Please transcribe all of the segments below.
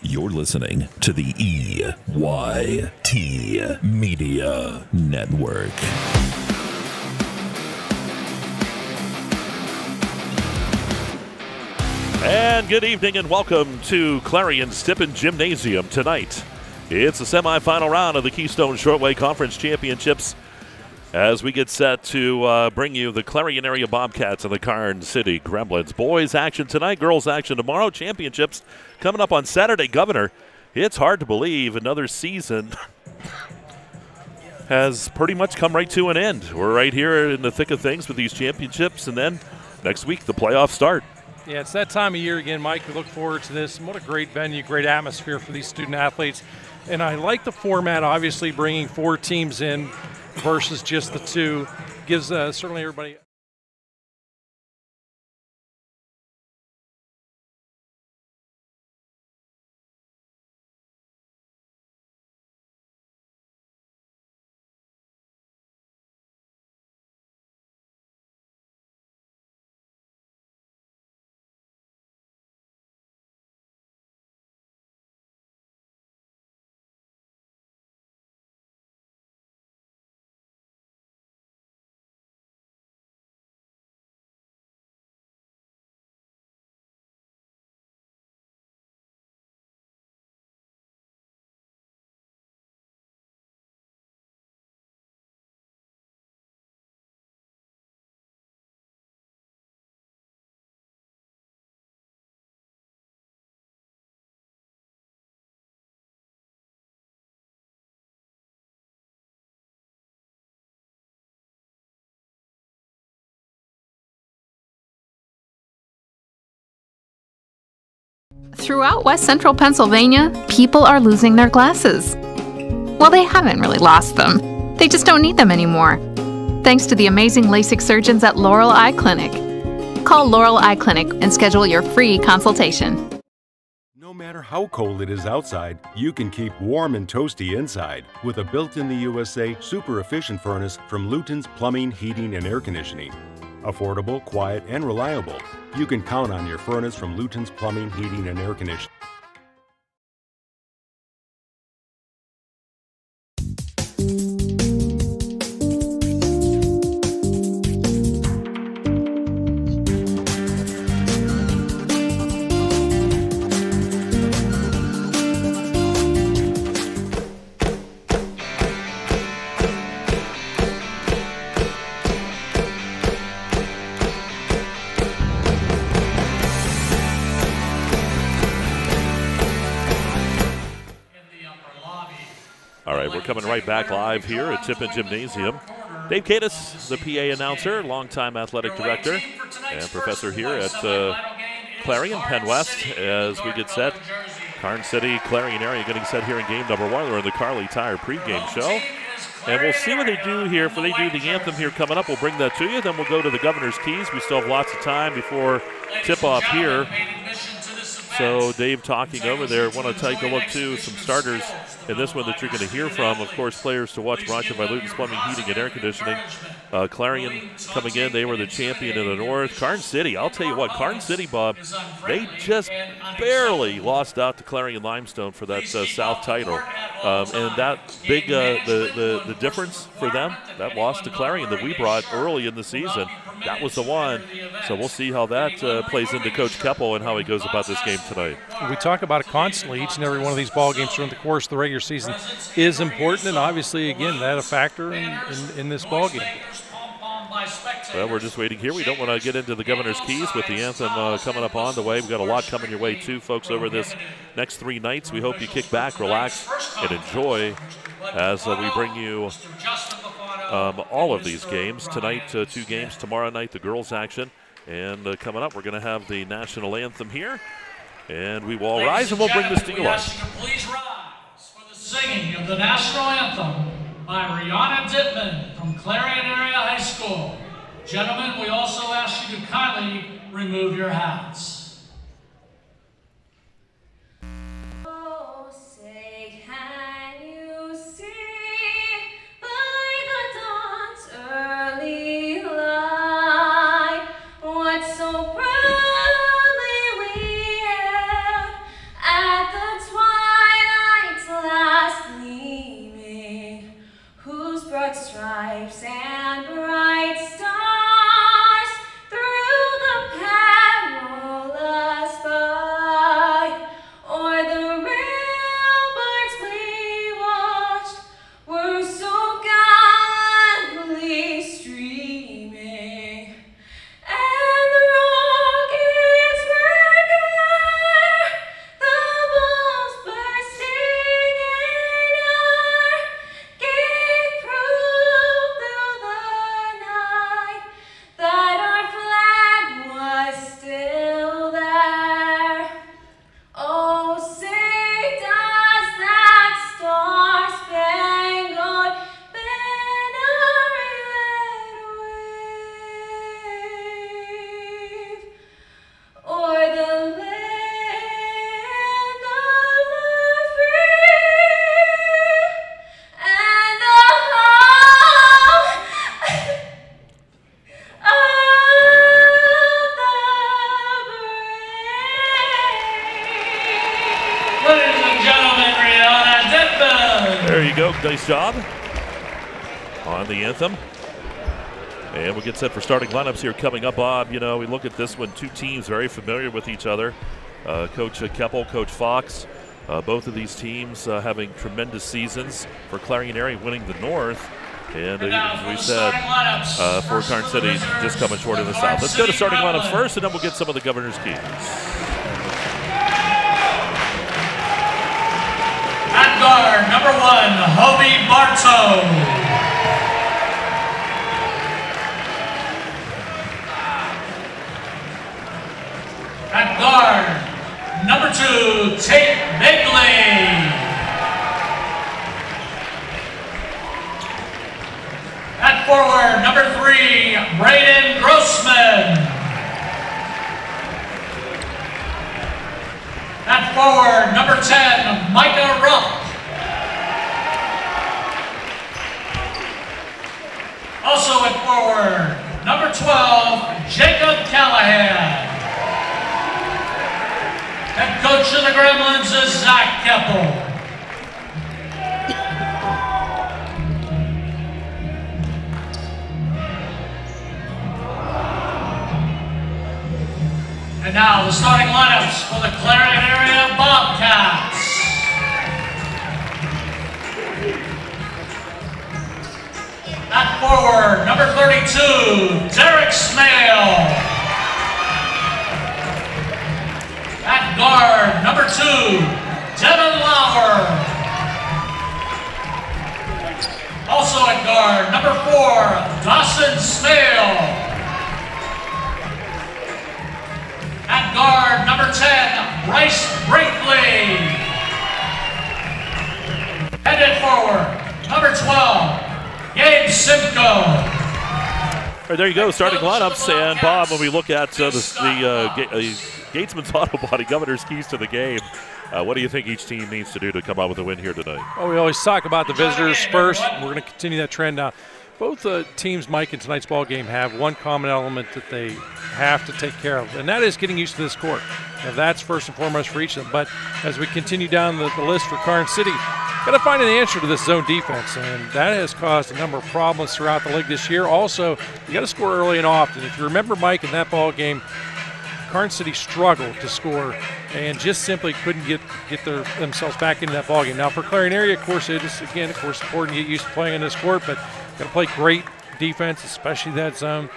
You're listening to the EYT Media Network. And good evening and welcome to Clarion's Tippin Gymnasium tonight. It's the semifinal round of the Keystone Shortway Conference Championships as we get set to bring you the Clarion area Bobcats and the Karn City Gremlins. Boys action tonight, girls action tomorrow. Championships coming up on Saturday. Governor, it's hard to believe another season has pretty much come right to an end. We're right here in the thick of things with these championships, and then next week the playoffs start. Yeah, it's that time of year again, Mike. We look forward to this. And what a great venue, great atmosphere for these student athletes. And I like the format, obviously, bringing 4 teams in versus just the 2. Gives certainly everybody. Throughout West Central Pennsylvania, people are losing their glasses. Well, they haven't really lost them. They just don't need them anymore. Thanks to the amazing LASIK surgeons at Laurel Eye Clinic. Call Laurel Eye Clinic and schedule your free consultation. No matter how cold it is outside, you can keep warm and toasty inside with a built-in-the-USA super efficient furnace from Luton's Plumbing, Heating, and Air Conditioning. Affordable, quiet, and reliable. You can count on your furnace from Luton's Plumbing, Heating, and Air Conditioning. Coming right back live here at Tippin Gymnasium. Dave Cadis, the PA announcer, longtime athletic director, and professor here at Clarion, Penn West, as we get set. Karn City, Clarion area getting set here in game number 1. We're in the Carly Tire pregame show. And we'll see what they do here. If they do the anthem here coming up, we'll bring that to you. Then we'll go to the Governor's Keys. We still have lots of time before tip-off here. So Dave talking over there. Want to take a look to some starters in this one that you're going to hear from. Of course, players to watch brought to you by Luton's Plumbing, Heating, and Air Conditioning. Clarion coming in. They were the champion in the north. Karn City, I'll tell you what, Karn City, Bob, they just barely lost out to Clarion Limestone for that South title. And that big, the difference for them, that loss to Clarion that we brought early in the season, that was the one. So we'll see how that plays into Coach Keppel and how he goes about this game tonight. We talk about it constantly. Each and every one of these ball games during the course of the regular season is important, and obviously, again, that a factor in this ball game. Well, we're just waiting here. We don't want to get into the Governor's Keys with the anthem coming up on the way. We've got a lot coming your way, too, folks, over this next 3 nights. We hope you kick back, relax, and enjoy as we bring you all of these games. Tonight, 2 games. Tomorrow night, the girls' action. And coming up, we're going to have the national anthem here. And we will all rise, and we'll bring this to you live. Please rise for the singing of the national anthem by Rihanna Dittman from Clarion Area High School. Gentlemen, we also ask you to kindly remove your hats. So proudly we hailed at the broad stripes and bright stars through the perilous fight, o'er the ramparts we watched were so gallantly streaming, and the rockets were glare, the bombs bursting in air gave proof through the night that our flag was still there. Oh, say does that star-spangled banner yet wave o'er the land of the free and the home of the brave. Ladies and gentlemen, Rihanna Dittman. There you go. Nice job on the anthem. And we'll get set for starting lineups here coming up, Bob. You know, we look at this one, two teams very familiar with each other. Coach Keppel, Coach Fox, both of these teams having tremendous seasons. For Clarion area winning the North. And as we said, for Karn City just coming short in the South. Let's go to starting lineups first, and then we'll get some of the governor's keys. At guard, number 1, Hobie Bartow. At guard, number 2, Tate Bigley. At forward, number 3, Braden Grossman. At forward, number 10, Micah Rupp. Also at forward, number 12, Jacob Callahan. Head coach of the Gremlins is Zach Keppel. And now the starting lineups for the Clarion area Bobcats. At forward, number 32, Derek Smale. At guard, number 2, Devin Lauer. Also at guard, number 4, Dawson Smale. At guard, number 10, Bryce Brinkley. Headed forward, number 12, Gabe Simcoe. All right, there you go, starting lineups. And Bob, when we look at Gatesman's Auto Body, governor's keys to the game, what do you think each team needs to do to come out with a win here tonight? Well, we always talk about the visitors first. We're going to continue that trend now. Both teams, Mike, in tonight's ball game have one common element that they have to take care of, and that is getting used to this court. Now, that's first and foremost for each of them. But as we continue down the list for Karn City, got to find an answer to this zone defense, and that has caused a number of problems throughout the league this year. Also, you got to score early and often. If you remember, Mike, in that ball game, Karn City struggled to score and just simply couldn't get themselves back into that ball game. Now, for Clarion area, of course, it is, again, of course, important to get used to playing in this court, but got to play great defense, especially that zone.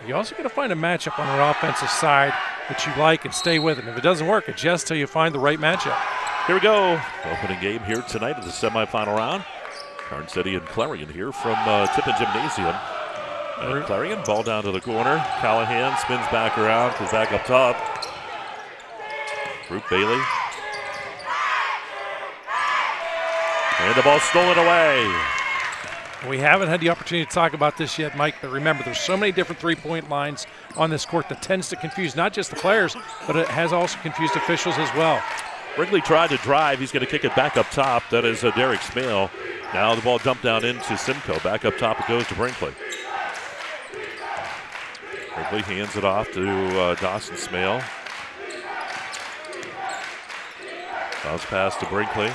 You also got to find a matchup on an offensive side that you like and stay with it. If it doesn't work, adjust till you find the right matchup. Here we go. Opening game here tonight of the semifinal round. Karn City and Clarion here from Tippin Gymnasium. Clarion, ball down to the corner. Callahan spins back around, goes back up top. Brooke Bailey. And the ball stolen away. We haven't had the opportunity to talk about this yet, Mike, but remember, there's so many different three-point lines on this court that tends to confuse not just the players, but it has also confused officials as well. Wrigley tried to drive. He's going to kick it back up top. That is Derek Smale. Now the ball dumped down into Simcoe. Back up top it goes to Brinkley. Wrigley hands it off to Dawson Smale. Bounce pass to Brinkley.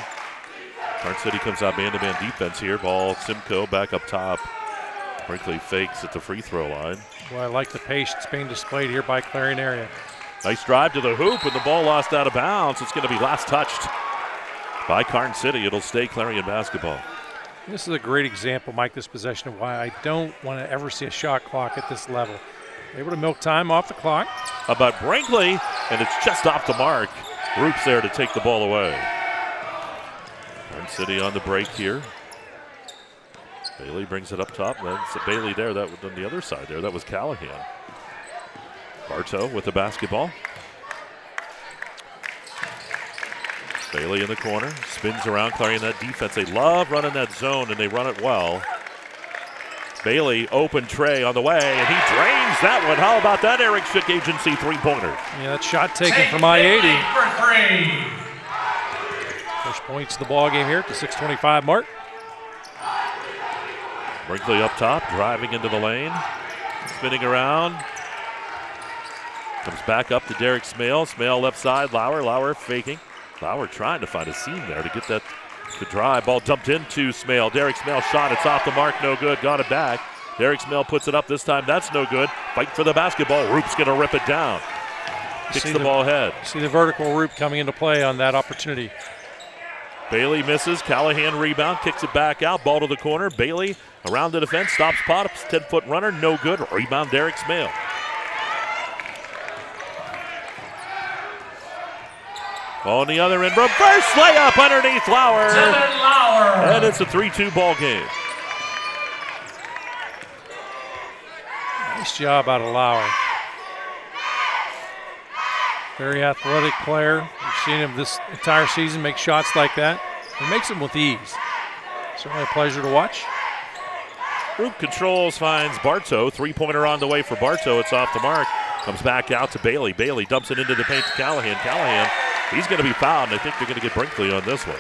Park City comes out man-to-man defense here. Ball, Simcoe back up top. Brinkley fakes at the free throw line. Well, I like the patience being displayed here by Clarion area. Nice drive to the hoop, and the ball lost out of bounds. It's going to be last touched by Carn City. It'll stay Clarion basketball. This is a great example, Mike, this possession of why I don't want to ever see a shot clock at this level. Able to milk time off the clock. About Brinkley, and it's just off the mark. Roop's there to take the ball away. Carn City on the break here. Bailey brings it up top. That's Bailey there. That was on the other side there. That was Callahan. Bartow with the basketball. Bailey in the corner. Spins around, Clarion that defense. They love running that zone, and they run it well. Bailey, open tray on the way, and he drains that one. How about that Eric Schick Agency three-pointer? Yeah, that shot taken from I-80. For 3. First points of the ball game here at the 6:25 mark. Brinkley up top, driving into the lane. Spinning around. Comes back up to Derek Smale. Smale left side, Lauer faking. Lauer trying to find a seam there to get that to drive. Ball dumped into Smale. Derek Smale shot. It's off the mark. No good. Got it back. Derek Smale puts it up this time. That's no good. Fight for the basketball. Roop's going to rip it down. Kicks the ball ahead. See the vertical Roop coming into play on that opportunity. Bailey misses. Callahan rebound. Kicks it back out. Ball to the corner. Bailey around the defense. Stops Potts. 10-foot runner. No good. Rebound Derek Smale. On the other end, reverse layup underneath Lauer. And it's a 3-2 ball game. Nice job out of Lauer. Very athletic player. We've seen him this entire season make shots like that. He makes them with ease. Certainly a pleasure to watch. Roop controls, finds Bartow. Three-pointer on the way for Bartow. It's off the mark. Comes back out to Bailey. Bailey dumps it into the paint to Callahan. Callahan, he's going to be fouled, and I think they're going to get Brinkley on this one.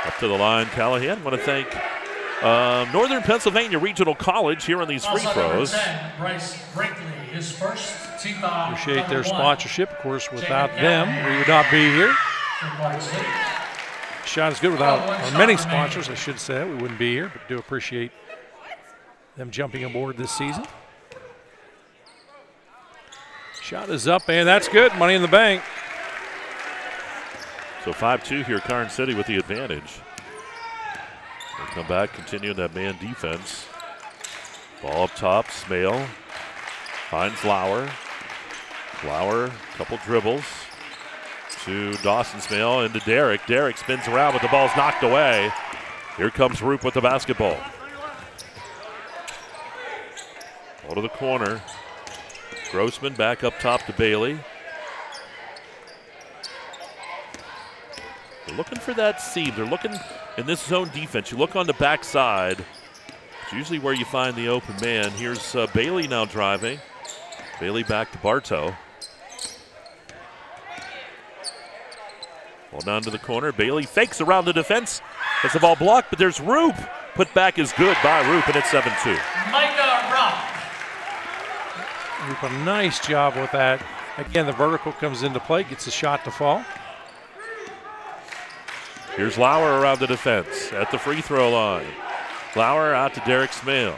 Up to the line, Callahan. Want to thank Northern Pennsylvania Regional College here on these free throws. His first team foul. Appreciate their sponsorship. Of course, without them, we would not be here. Shot is good without our many sponsors, I should say. We wouldn't be here, but do appreciate them jumping aboard this season. Shot is up, and that's good. Money in the bank. So 5-2 here, Carn City with the advantage. They come back, continuing that man defense. Ball up top, Smale finds Lauer. Lauer, couple dribbles to Dawson Smale into Derek. Derek spins around, but the ball's knocked away. Here comes Roop with the basketball. Ball to the corner. Grossman back up top to Bailey. They're looking for that seam. They're looking in this zone defense. You look on the backside. It's usually where you find the open man. Here's Bailey now driving. Bailey back to Bartow. Ball down to the corner. Bailey fakes around the defense. Has the ball blocked, but there's Roop. Put back is good by Roop, and it's 7-2. Micah Rupp. Roop, a nice job with that. Again, the vertical comes into play, gets the shot to fall. Here's Lauer around the defense at the free throw line. Lauer out to Derek Smale.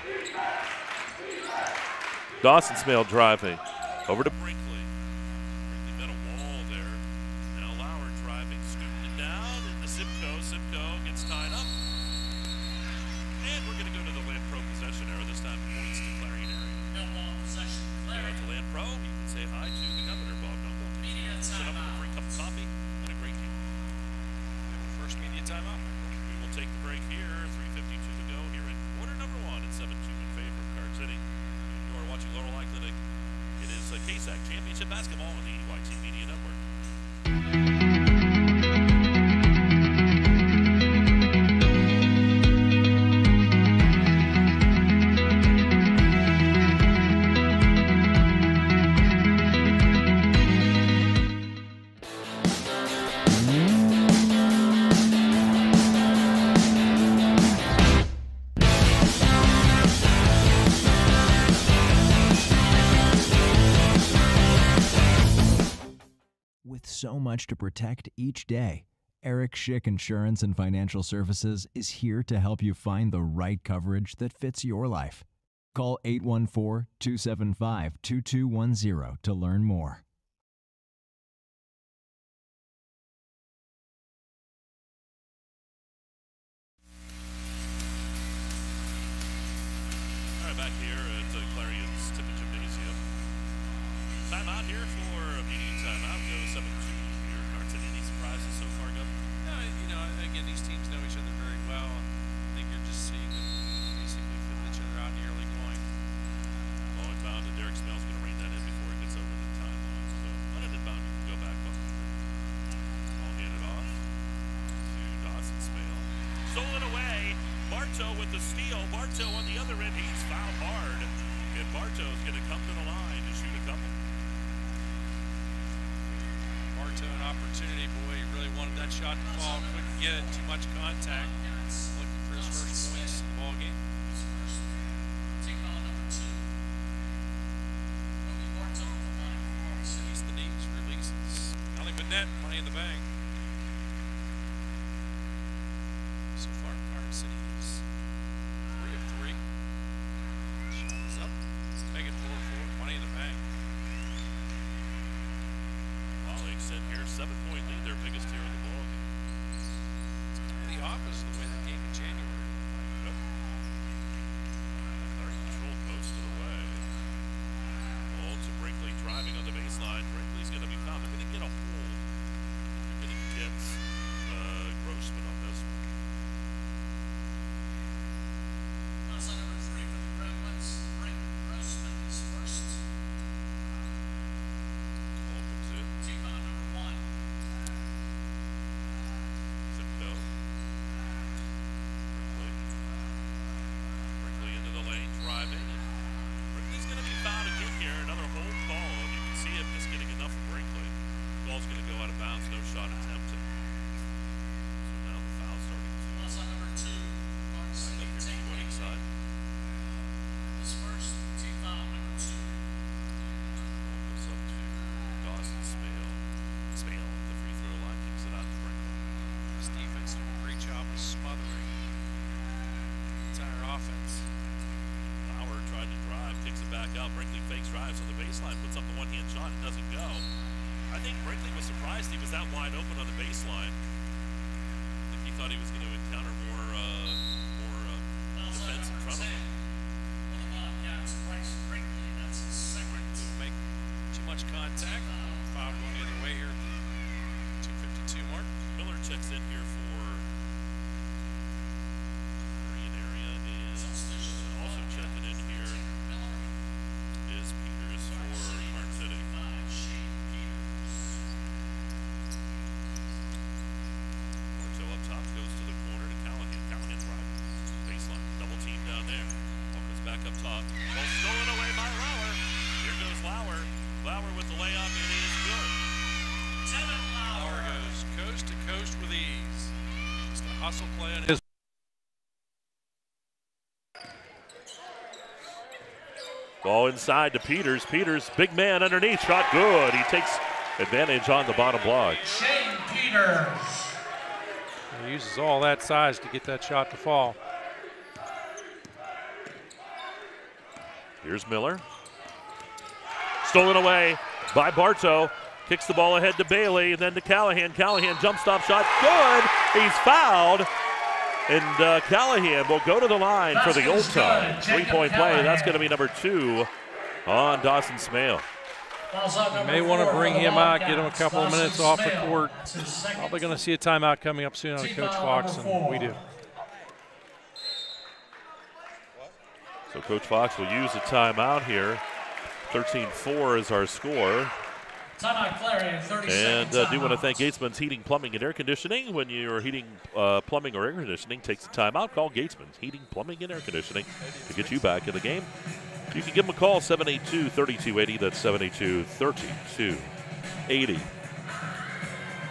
Dawson Smale driving over to Brinkley. Brinkley met a wall there. Now Lauer driving, scooting it down into Simcoe. Simcoe gets tied up. And we're going to go to the Land Pro possession era. This time points to Clarion area. No ball possession. Out to Land Pro. You can say hi to the governor, Bob Noble. Sit up with a free cup of coffee and a great deal. First media timeout. We will take the break here. 3:52 to go here in quarter number 1 at 7-2 in favor of Carn City. You are watching Laurel Clinic. It is KSAC Championship Basketball on the EYT Media Network. With so much to protect each day, Eric Schick Insurance and Financial Services is here to help you find the right coverage that fits your life. Call 814-275-2210 to learn more. All right, back here at Clarion's Tippett Gymnasium. Timeout here for a meeting timeout. Go 7-2 here. Carson, any surprises so far, Gov? Again, these teams know each other very well. I think you're just seeing them basically feel each other out in the early going. Ball inbound, and Derek Smell's going to rein that in before it gets over the timeline. So let it inbound, you can go back up. Ball handed off to Dawson Smale. Stolen away. Bartow with the steal. Bartow on the other end, he's fouled hard. And Bartow's going to come to the line to shoot a couple. Bartow an opportunity, boy, he really wanted that shot to fall. Couldn't get it, too much contact. Looking for his first points in the ball game. Sees the knees, releases. Nothing but net, money in the bank. So far, Garden City is 3 of 3. Shot is up. Make it 4-4, money in the bank. Volley extend here, 7-point lead, their biggest here in the ball game. The opposite of the way that game in January. Yep. Very controlled post to the way. Ball to Brinkley driving on the baseline. Brinkley's going to be fouled. They're going to get a hole. They're going to get Grossman on this one. That's number 3 for the Red Wings. Frank Grossman is first. Ball comes in. Team on number 1. Zipko. Brinkley into the lane, driving. Brinkley's going to be fouled again here. Another hold call. You can see him just getting enough of Brinkley. Ball's going to go out of bounds. No shot attempted. So now the foul starting to That's on number 2. Garden line City up here take to the winning side. his first. Team foul number 2. Goes up to Dawson Smale. Smale at the free throw line kicks it out to Brinkley. This defense doing a great job of smothering the entire offense. Lauer tried to drive, kicks it back out. Brinkley fakes drives on the baseline, puts up the one-hand shot, it doesn't go. I think Brinkley was surprised he was that wide open on the baseline. I think he thought he was going to encounter more defense in front of him. Yeah, it's Bryce Brinkley. That's his second. Didn't make too much contact. Foul going the other way here at the 2:52 mark. Miller checks in here for Korean area, and also checking in here is Peters for Park City. Bartow up top goes to the corner to Callahan. Callahan driving. Baseline. Double team down there. Ball comes back up top. Ball stolen away by Lauer. Here goes Lauer. Lauer with the layup. It is good. Lauer goes coast to coast with ease. Just a hustle play on his. Ball inside to Peters. Peters, big man underneath. Shot good. He takes advantage on the bottom block. Shane Peters. He uses all that size to get that shot to fall. Here's Miller. Stolen away by Bartow. Kicks the ball ahead to Bailey and then to Callahan. Callahan jump stop shot. Good. He's fouled. And Callahan will go to the line for the old time. 3-point play. That's going to be number 2 on Dawson Smale. You may want to bring him out, get him a couple of minutes off the court. Probably going to see a timeout coming up soon out of Coach Fox, and we do. So Coach Fox will use a timeout here. 13-4 is our score. Timeout Clarion, 30 And seconds. do want to thank Gatesman's Heating, Plumbing, and Air Conditioning. When you're heating, plumbing, or air conditioning, takes a timeout, call Gatesman's Heating, Plumbing, and Air Conditioning to get you back in the game. You can give them a call, 782-3280. That's 782-3280.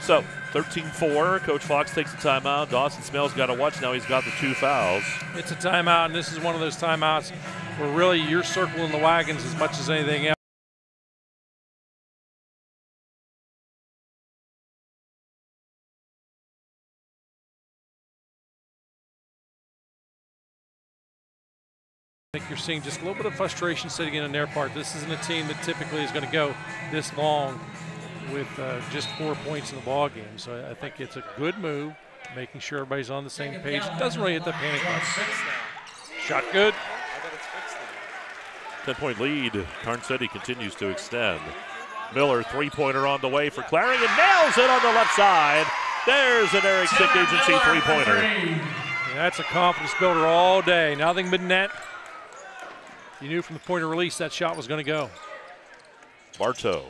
So, 13-4. Coach Fox takes a timeout. Dawson Smale's got to watch now. He's got the 2 fouls. It's a timeout, and this is one of those timeouts where really you're circling the wagons as much as anything else. I think you're seeing just a little bit of frustration sitting in on their part. This isn't a team that typically is going to go this long with just 4 points in the ball game. So I think it's a good move, making sure everybody's on the same page. Doesn't really hit the panic button. Shot good. 10-point lead. Karn City continues to extend. Miller, three-pointer on the way for Clarion. Nails it on the left side. There's an Eric Sick Agency three-pointer. Yeah, that's a confidence builder all day. Nothing but net. You knew from the point of release that shot was going to go. Bartow.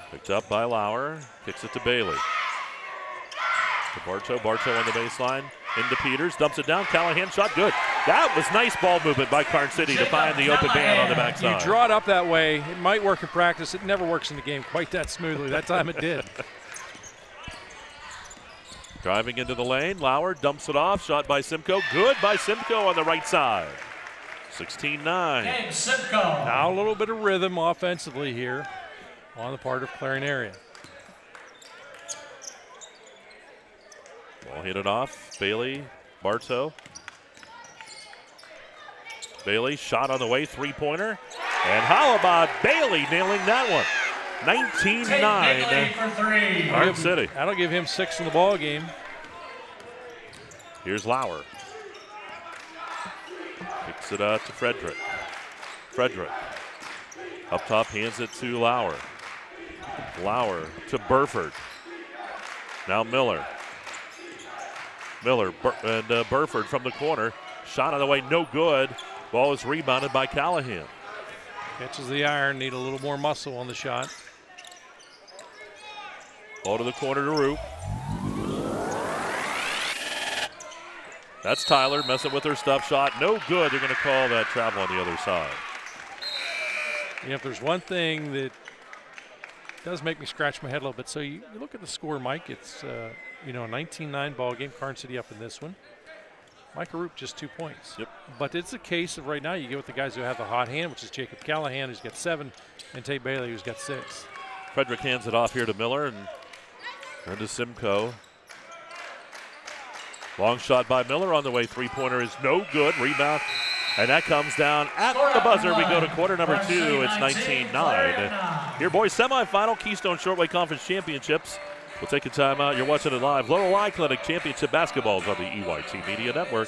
Picked up by Lauer. Kicks it to Bailey. To Bartow. Bartow on the baseline. Into Peters. Dumps it down. Callahan shot good. That was nice ball movement by Karn City to find the open man on the backside. You draw it up that way. It might work in practice. It never works in the game quite that smoothly. That time it did. Driving into the lane. Lauer dumps it off. Shot by Simcoe. Good by Simcoe on the right side. 16-9. Now a little bit of rhythm offensively here on the part of Clarion area. Ball hit it off. Bailey, Bartow. Bailey shot on the way, three-pointer. And how about Bailey nailing that one? 19-9. Karn City. That'll give him 6 in the ball game. Here's Lauer. Kicks it out to Frederick. Frederick up top hands it to Lauer. Lauer to Burford. Now Miller. Miller and Burford from the corner. Shot on the way, no good. Ball is rebounded by Callahan. Catches the iron, need a little more muscle on the shot. Ball to the corner to Roop. That's Tyler messing with her stuff shot. No good. They're going to call that travel on the other side. You know, if there's one thing that does make me scratch my head a little bit. So you look at the score, Mike. It's, a 19-9 ball game. Karn City up in this one. Micah Roop just 2 points. Yep. But it's a case of right now you get with the guys who have the hot hand, which is Jacob Callahan, who's got 7, and Tate Bailey, who's got 6. Frederick hands it off here to Miller and to Simcoe. Long shot by Miller on the way. Three-pointer is no good. Rebound. And that comes down at the buzzer. We go to quarter number 2. It's 19-9. Your boys semifinal Keystone Shortway Conference Championships. We'll take a timeout. You're watching it live. Laurel Clinic Championship Basketballs on the EYT Media Network.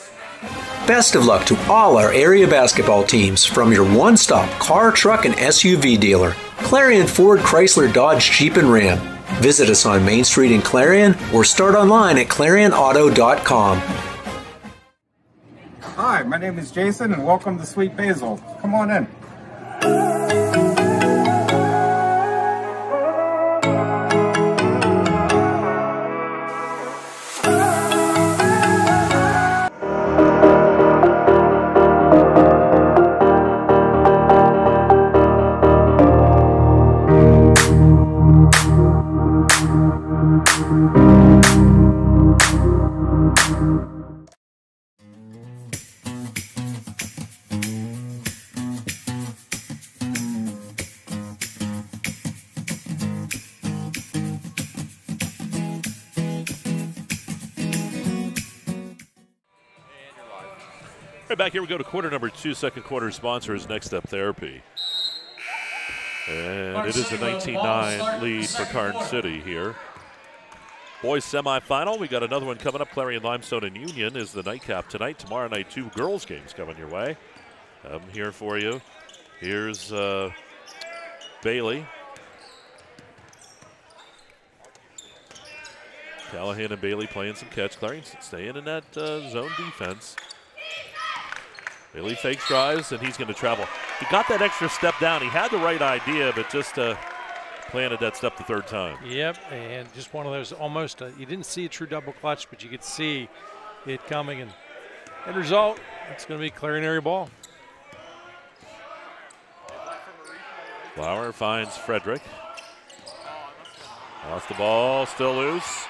Best of luck to all our area basketball teams from your one-stop car, truck, and SUV dealer, Clarion Ford, Chrysler, Dodge, Jeep, and Ram. Visit us on Main Street in Clarion or start online at ClarionAuto.com. Hi, my name is Jason and welcome to Sweet Basil. Come on in. Right back here, we go to quarter number 2. Second quarter sponsor is Next Step Therapy. And it is a 19-9 lead for Karn City here. Boys semifinal. We got another one coming up. Clarion Limestone and Union is the nightcap tonight. Tomorrow night, 2 girls games coming your way. I'm here for you. Here's Bailey. Callahan and Bailey playing some catch. Clarion staying in that zone defense. Bailey fakes drives, and he's going to travel. He got that extra step down. He had the right idea, but just planted that step the third time. Yep, and just one of those almost, you didn't see a true double clutch, but you could see it coming. And end result, it's going to be Clarion area ball. Lauer finds Frederick. Lost the ball, still loose.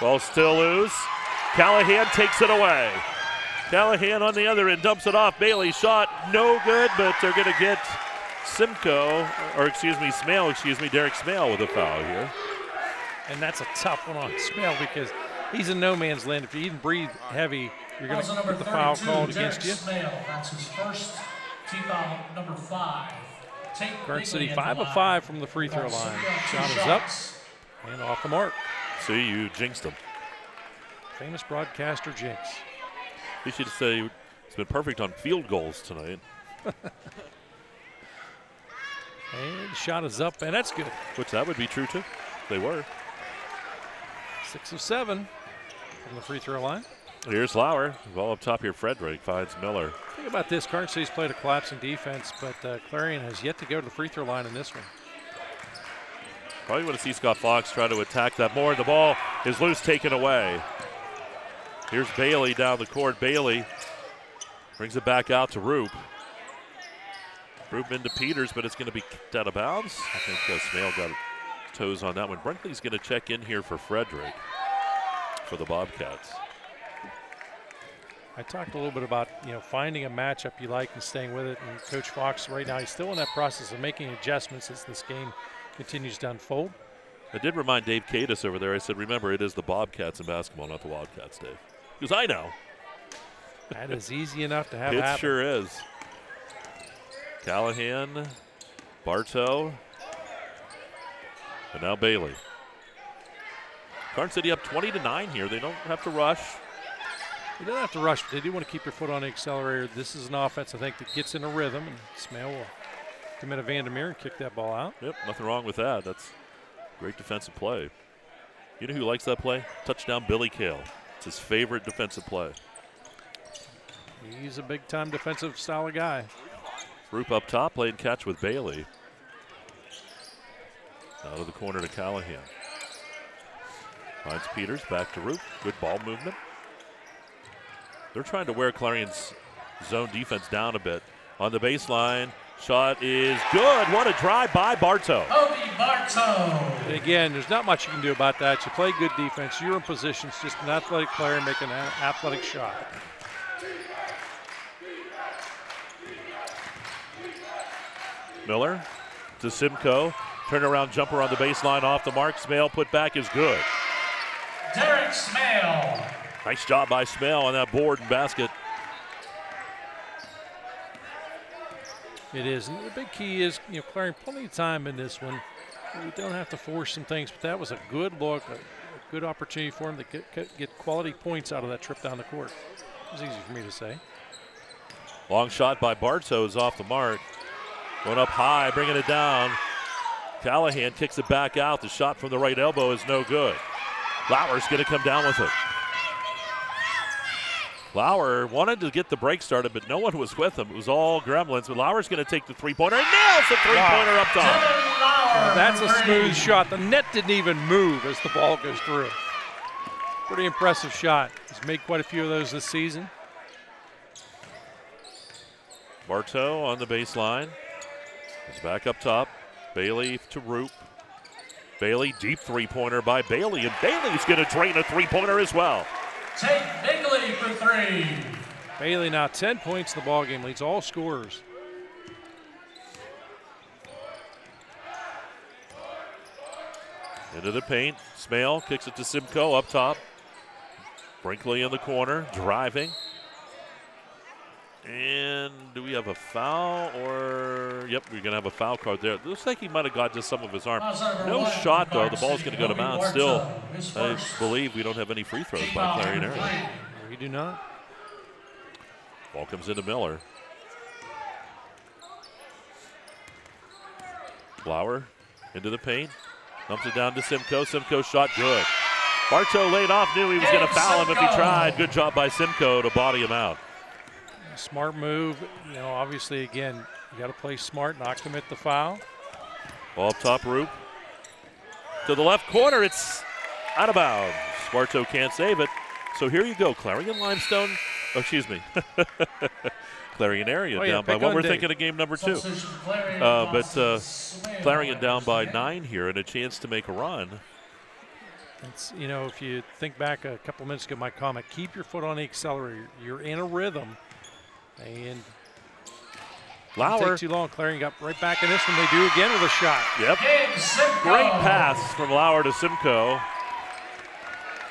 Ball still loose. Callahan takes it away. Callahan on the other end dumps it off. Bailey shot no good, but they're going to get Derek Smale with a foul here. And that's a tough one on Smale because he's in no man's land. If you even breathe heavy, you're going to get the foul called against you. That's his first team foul, number 5. Garden City 5 of 5 from the free throw line. Shot is up and off the mark. See, you jinxed him. Famous broadcaster jinx. You should say it's been perfect on field goals tonight. And the shot is up, and that's good. Which that would be true too. They were. 6 of 7 from the free throw line. Here's Lauer. Ball up top here. Frederick finds Miller. Think about this. Garden City's played a collapsing defense, but Clarion has yet to go to the free throw line in this one. Probably want to see Scott Fox try to attack that more. The ball is loose, taken away. Here's Bailey down the court. Bailey brings it back out to Roop. Roop into Peters, but it's going to be kicked out of bounds. I think Smale got toes on that one. Brinkley's going to check in here for Frederick for the Bobcats. I talked a little bit about, finding a matchup you like and staying with it. And Coach Fox right now, he's still in that process of making adjustments as this game continues to unfold. I did remind Dave Cadis over there. I said, remember, it is the Bobcats in basketball, not the Wildcats, Dave. Because I know. That is easy enough to have it happen. It sure is. Callahan, Bartow, and now Bailey. Garden City up 20-9 here. They don't have to rush. You don't have to rush, but they do want to keep your foot on the accelerator. This is an offense, I think, that gets in a rhythm, and Smale will commit a Vandermeer and kick that ball out. Yep, nothing wrong with that. That's great defensive play. You know who likes that play? Touchdown Billy Cale. It's his favorite defensive play. He's a big-time defensive style of guy. Roop up top, play and catch with Bailey. Out of the corner to Callahan. Finds Peters, back to Roop. Good ball movement. They're trying to wear Clarion's zone defense down a bit. On the baseline, shot is good. What a drive by Bartow. Obi Bartow. And again, there's not much you can do about that. You play good defense. You're in position. It's just an athletic player making an athletic shot. Miller to Simcoe. Turnaround jumper on the baseline off the mark. Smale put back is good. Derek Smale. Nice job by Smale on that board and basket. It is. And the big key is, Clarion plenty of time in this one. We don't have to force some things, but that was a good look, a good opportunity for him to get quality points out of that trip down the court. It was easy for me to say. Long shot by Bartow is off the mark. Going up high, bringing it down. Callahan kicks it back out. The shot from the right elbow is no good. Lauer's going to come down with it. Lauer wanted to get the break started, but no one was with him. It was all Gremlins. But Lauer's going to take the three-pointer and nails the three-pointer up top. That's a smooth shot. The net didn't even move as the ball goes through. Pretty impressive shot. He's made quite a few of those this season. Bartow on the baseline. He's back up top. Bailey to Roop. Bailey, deep three-pointer by Bailey, and Bailey's going to drain a three-pointer as well. Tate Bigley for three. Bailey now 10 points in the ballgame, leads all scorers. Into the paint. Smale kicks it to Simcoe up top. Brinkley in the corner, driving. And do we have a foul or? Yep, we're going to have a foul card there. Looks like he might have got just some of his arm. No shot, though. The ball's going to go to bounds. Still, I believe we don't have any free throws by Clarion Area. We do not. Ball comes into Miller. Lauer into the paint. Dumps it down to Simcoe. Simcoe shot good. Bartow laid off, knew he was going to foul him if he tried. Good job by Simcoe to body him out. Smart move. Obviously, again, you got to play smart, not commit the foul. Ball up top, Roop. To the left corner, it's out of bounds. Bartow can't save it. So here you go, Clarion Limestone. Oh, excuse me. Clarion Area down by one. We're thinking of game number 2. Clarion down by 9 here and a chance to make a run. It's, if you think back a couple minutes ago, my comment, keep your foot on the accelerator. You're in a rhythm. And Lauer. Take too long. Clarion got right back in this one. They do again with a shot. Yep. Great pass from Lauer to Simcoe.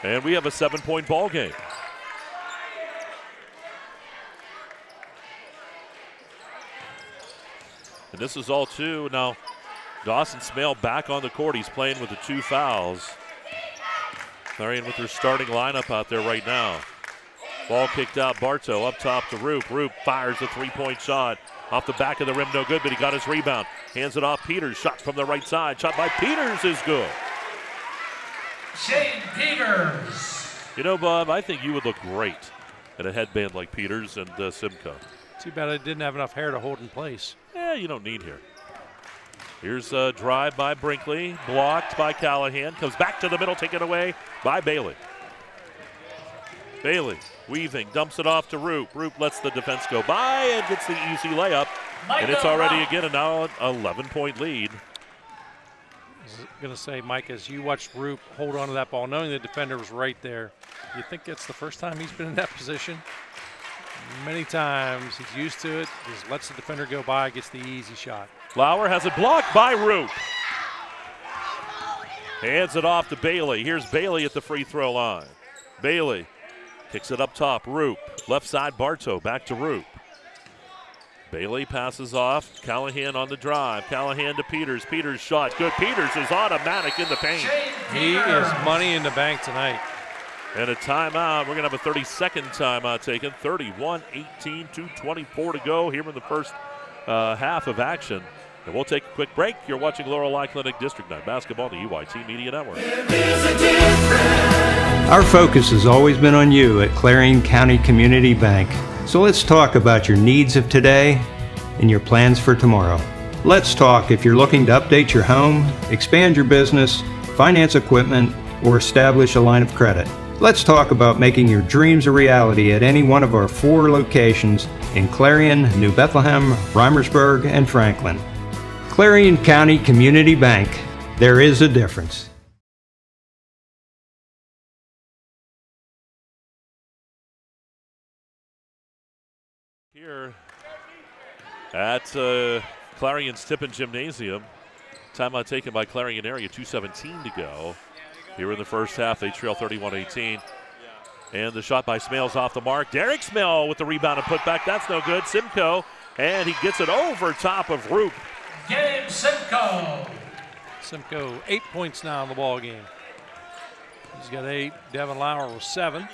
And we have a 7-point ball game. And this is all two. Now, Dawson Smale back on the court. He's playing with the 2 fouls. Clarion with their starting lineup out there right now. Ball kicked out. Bartow up top to Roop. Roop fires a 3-point shot. Off the back of the rim, no good, but he got his rebound. Hands it off Peters. Shot from the right side. Shot by Peters is good. Shane Peters. You know, Bob, I think you would look great in a headband like Peters and Simcoe. Too bad I didn't have enough hair to hold in place. Yeah, you don't need hair. Here's a drive by Brinkley. Blocked by Callahan. Comes back to the middle, taken away by Bailey. Bailey weaving, dumps it off to Roop. Roop lets the defense go by and gets the easy layup. And it's already again now an 11-point lead. I was going to say, Mike, as you watched Roop hold on to that ball, knowing the defender was right there, you think it's the first time he's been in that position? Many times. He's used to it. Just lets the defender go by, gets the easy shot. Lauer has it blocked by Roop. Hands it off to Bailey. Here's Bailey at the free throw line. Bailey kicks it up top. Roop. Left side, Bartow. Back to Roop. Bailey passes off. Callahan on the drive. Callahan to Peters. Peters shot. Good. Peters is automatic in the paint. He is money in the bank tonight. And a timeout. We're going to have a 30-second timeout taken. 31-18, 2:24 to go here in the first half of action. And we'll take a quick break. You're watching Laurel Clinic District 9 basketball on the UIT Media Network. Our focus has always been on you at Clarion County Community Bank. So let's talk about your needs of today and your plans for tomorrow. Let's talk if you're looking to update your home, expand your business, finance equipment, or establish a line of credit. Let's talk about making your dreams a reality at any one of our 4 locations in Clarion, New Bethlehem, Reimersburg, and Franklin. Clarion County Community Bank. There is a difference. Here at Clarion's Tippin Gymnasium. Timeout taken by Clarion area, 2:17 to go. Here in the first half, they trail 31-18. And the shot by Smale's off the mark. Derek Smale with the rebound and putback. That's no good. Simcoe, and he gets it over top of Roop. Gabe Simcoe. Simcoe, 8 points now in the ball game. He's got 8. Devin Lauer with 7.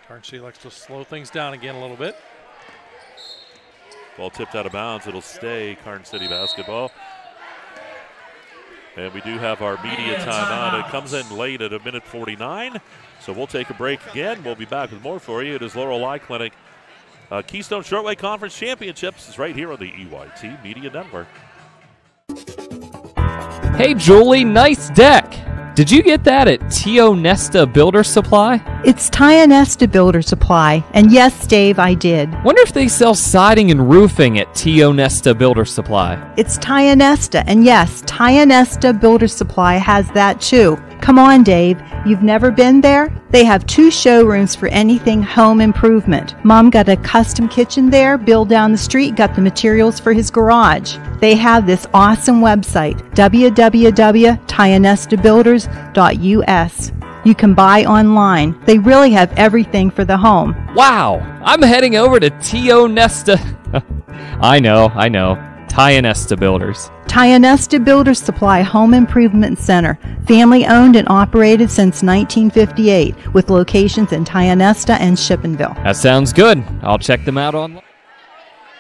Garden City likes to slow things down again a little bit. Ball tipped out of bounds. It'll stay Garden City basketball. And we do have our media timeout. It comes in late at 1:49. So we'll take a break again. We'll be back with more for you. It is Laurel Clinic. Keystone Shortway Conference Championships is right here on the EYT Media Network. Hey, Julie, nice deck. Did you get that at Tio Nesta Builder Supply? It's Tio Nesta Builder Supply, and yes, Dave, I did. Wonder if they sell siding and roofing at Tio Nesta Builder Supply. It's Tio Nesta, and yes, Tio Nesta Builder Supply has that too. Come on, Dave. You've never been there? They have 2 showrooms for anything home improvement. Mom got a custom kitchen there. Bill down the street got the materials for his garage. They have this awesome website, www.tionestabuilders.us. You can buy online. They really have everything for the home. Wow, I'm heading over to Tio Nesta. I know. Tio Nesta Builders. Tio Nesta Builder Supply Home Improvement Center, family owned and operated since 1958, with locations in Tio Nesta and Shippenville. That sounds good. I'll check them out online.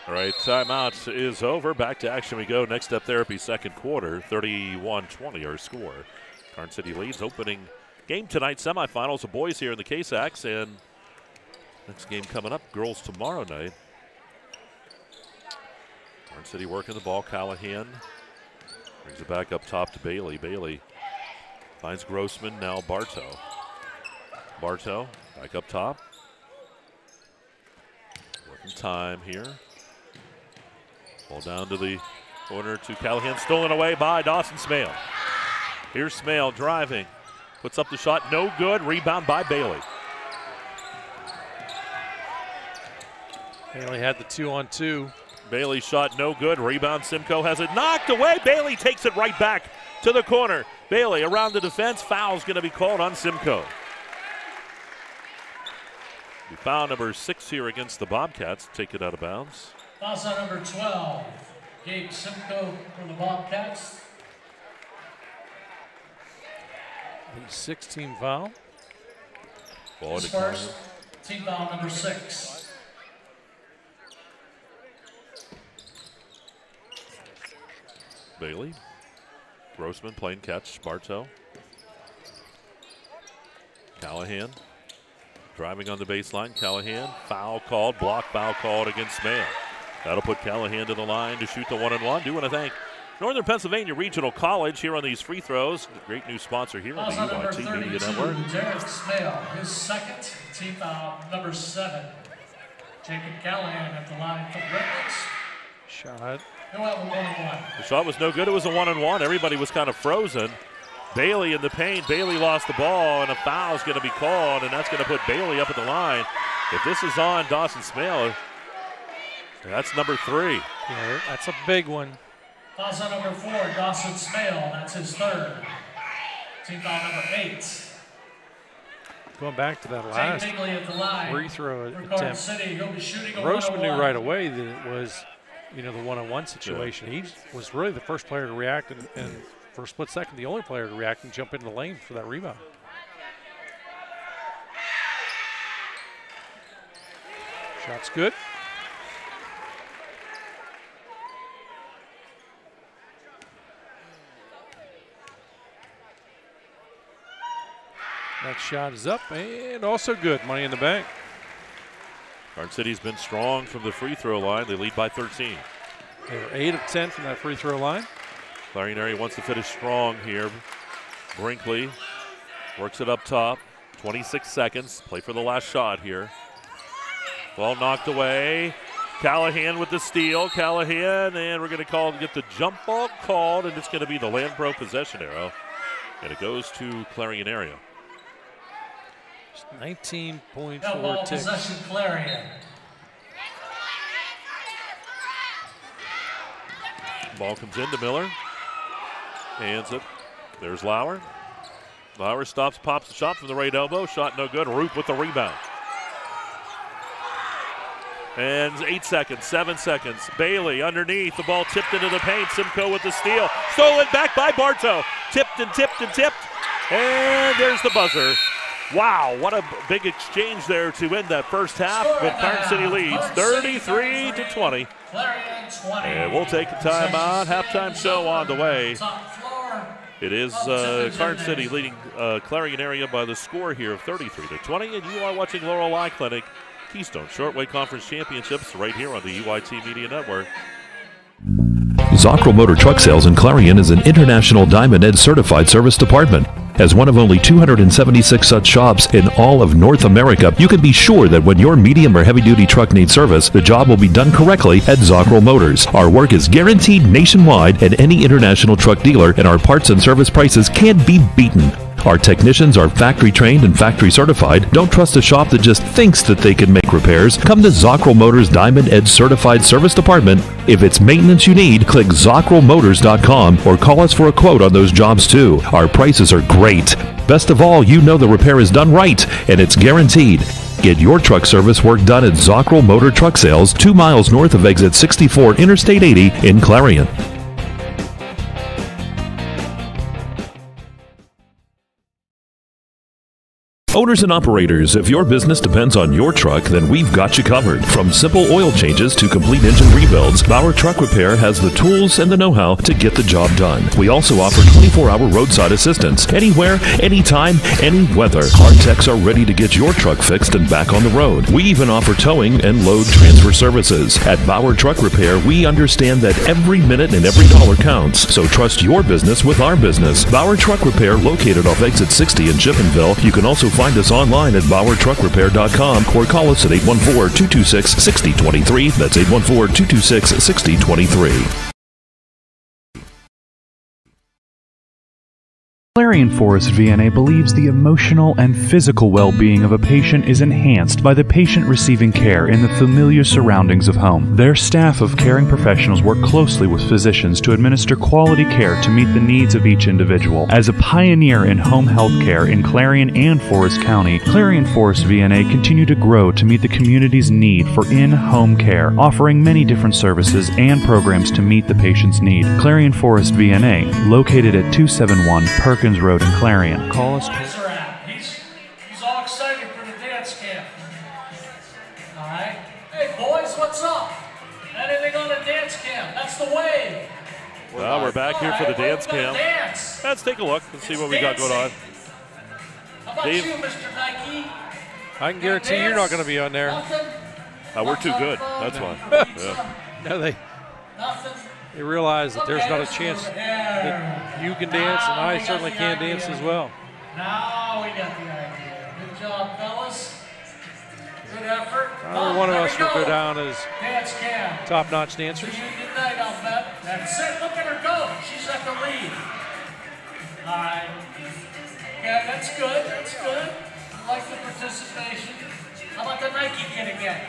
All right, timeout is over. Back to action we go. Next Step Therapy, second quarter, 31-20 our score. Garden City leads opening game tonight, semifinals. The boys here in the KSACs, and next game coming up, girls tomorrow night. Garden City working the ball. Callahan brings it back up top to Bailey. Bailey finds Grossman, now Bartow. Bartow back up top. Working time here. Ball down to the corner to Callahan, stolen away by Dawson Smale. Here's Smale driving. Puts up the shot, no good. Rebound by Bailey. Bailey had the 2-on-2. Bailey's shot no good. Rebound, Simcoe has it knocked away. Bailey takes it right back to the corner. Bailey around the defense. Foul's going to be called on Simcoe. Foul number 6 here against the Bobcats. Take it out of bounds. Foul's on number 12. Gabe Simcoe for the Bobcats. The 16 foul. Ball to first. Team foul number 6. Bailey. Grossman playing catch. Bartow. Callahan. Driving on the baseline, Callahan, foul called, block foul called against Smale. That'll put Callahan to the line to shoot the 1-and-1. Do want to thank Northern Pennsylvania Regional College here on these free throws. Great new sponsor here on the UIT Media Network. Derek Smale, his second, team foul number 7. Jacob Callahan at the line for the Redwoods. Shot. He'll have a 1-and-1. The shot was no good. It was a 1-and-1. Everybody was kind of frozen. Bailey in the paint. Bailey lost the ball, and a foul's going to be called, and that's going to put Bailey up at the line. If this is on Dawson Smale, that's number 3. Yeah, that's a big one. Foul's on number 4, Dawson Smale. That's his 3rd. Team foul number 8. Going back to that last free throw attempt, City, he'll be shooting a Grossman knew 1-on-1. right away that it was, the 1-on-1 situation. He was really the first player to react, and for a split second, the only player to react and jump into the lane for that rebound. Shot's good. That shot is up and also good. Money in the bank. Garden City's been strong from the free throw line. They lead by 13. They were 8 of 10 from that free throw line. Clarion area wants to finish strong here. Brinkley works it up top. 26 seconds. Play for the last shot here. Ball knocked away. Callahan with the steal. Callahan, and we're going to get the jump ball called, and it's going to be the Land Pro possession arrow. And it goes to Clarion area. 19.4 ticks. Possession Clarion. Ball comes into Miller. Hands it. There's Lauer. Lauer stops, pops the shot from the right elbow. Shot no good. Roop with the rebound. And 8 seconds, 7 seconds. Bailey underneath. The ball tipped into the paint. Simcoe with the steal. Stolen back by Bartow. Tipped and tipped and tipped. And there's the buzzer. Wow, what a big exchange there to end that first half. But Garden City leads 33-20. And we'll take a timeout. Halftime show on the way. It is Garden City leading Clarion area by the score here of 33-20. And you are watching Laurel Eye Clinic Keystone Shortway Conference Championships right here on the UIT Media Network. Zockrell Motor Truck Sales in Clarion is an international Diamond Ed certified service department. As one of only 276 such shops in all of North America, you can be sure that when your medium or heavy-duty truck needs service, the job will be done correctly at Zockrell Motors. Our work is guaranteed nationwide at any international truck dealer, and our parts and service prices can't be beaten. Our technicians are factory trained and factory certified. Don't trust a shop that just thinks that they can make repairs. Come to Zockrell Motors Diamond Edge Certified Service Department. If it's maintenance you need, click ZockrellMotors.com or call us for a quote on those jobs too. Our prices are great. Best of all, you know the repair is done right and it's guaranteed. Get your truck service work done at Zockrell Motor Truck Sales, 2 miles north of exit 64 Interstate 80 in Clarion. Owners and operators, if your business depends on your truck, then we've got you covered. From simple oil changes to complete engine rebuilds, Bauer Truck Repair has the tools and the know-how to get the job done. We also offer 24-hour roadside assistance. Anywhere, anytime, any weather. Our techs are ready to get your truck fixed and back on the road. We even offer towing and load transfer services. At Bauer Truck Repair, we understand that every minute and every dollar counts. So trust your business with our business. Bauer Truck Repair, located off exit 60 in Chippenville. You can also find us online at exploreClarion.com or call us at 814-226-6023. That's 814-226-6023. Clarion Forest VNA believes the emotional and physical well-being of a patient is enhanced by the patient receiving care in the familiar surroundings of home. Their staff of caring professionals work closely with physicians to administer quality care to meet the needs of each individual. As a pioneer in home health care in Clarion and Forest County, Clarion Forest VNA continue to grow to meet the community's need for in-home care, offering many different services and programs to meet the patient's need. Clarion Forest VNA, located at 271 Perkins Road in Clarion. Call us. He's all excited for the dance camp. All right. Hey, boys, what's up? Anything on the dance camp? That's the way. Well, we're back here for the dance camp. Let's take a look and see what we got going on. How about Dave? you, Mr. Nike? I can guarantee you're not going to be on there. We're too good. That's why. Yeah. No, they realize that there's not a chance that you can dance, and I certainly can't dance as well. Now we got the idea. Good job, fellas. Good effort. Either one of us will go down as dance camp. Top-notch dancers. Good night, I'll bet. That's it. Look at her go. She's at the lead. All right. Okay, that's good. That's good. I like the participation. How about the Nike kid again?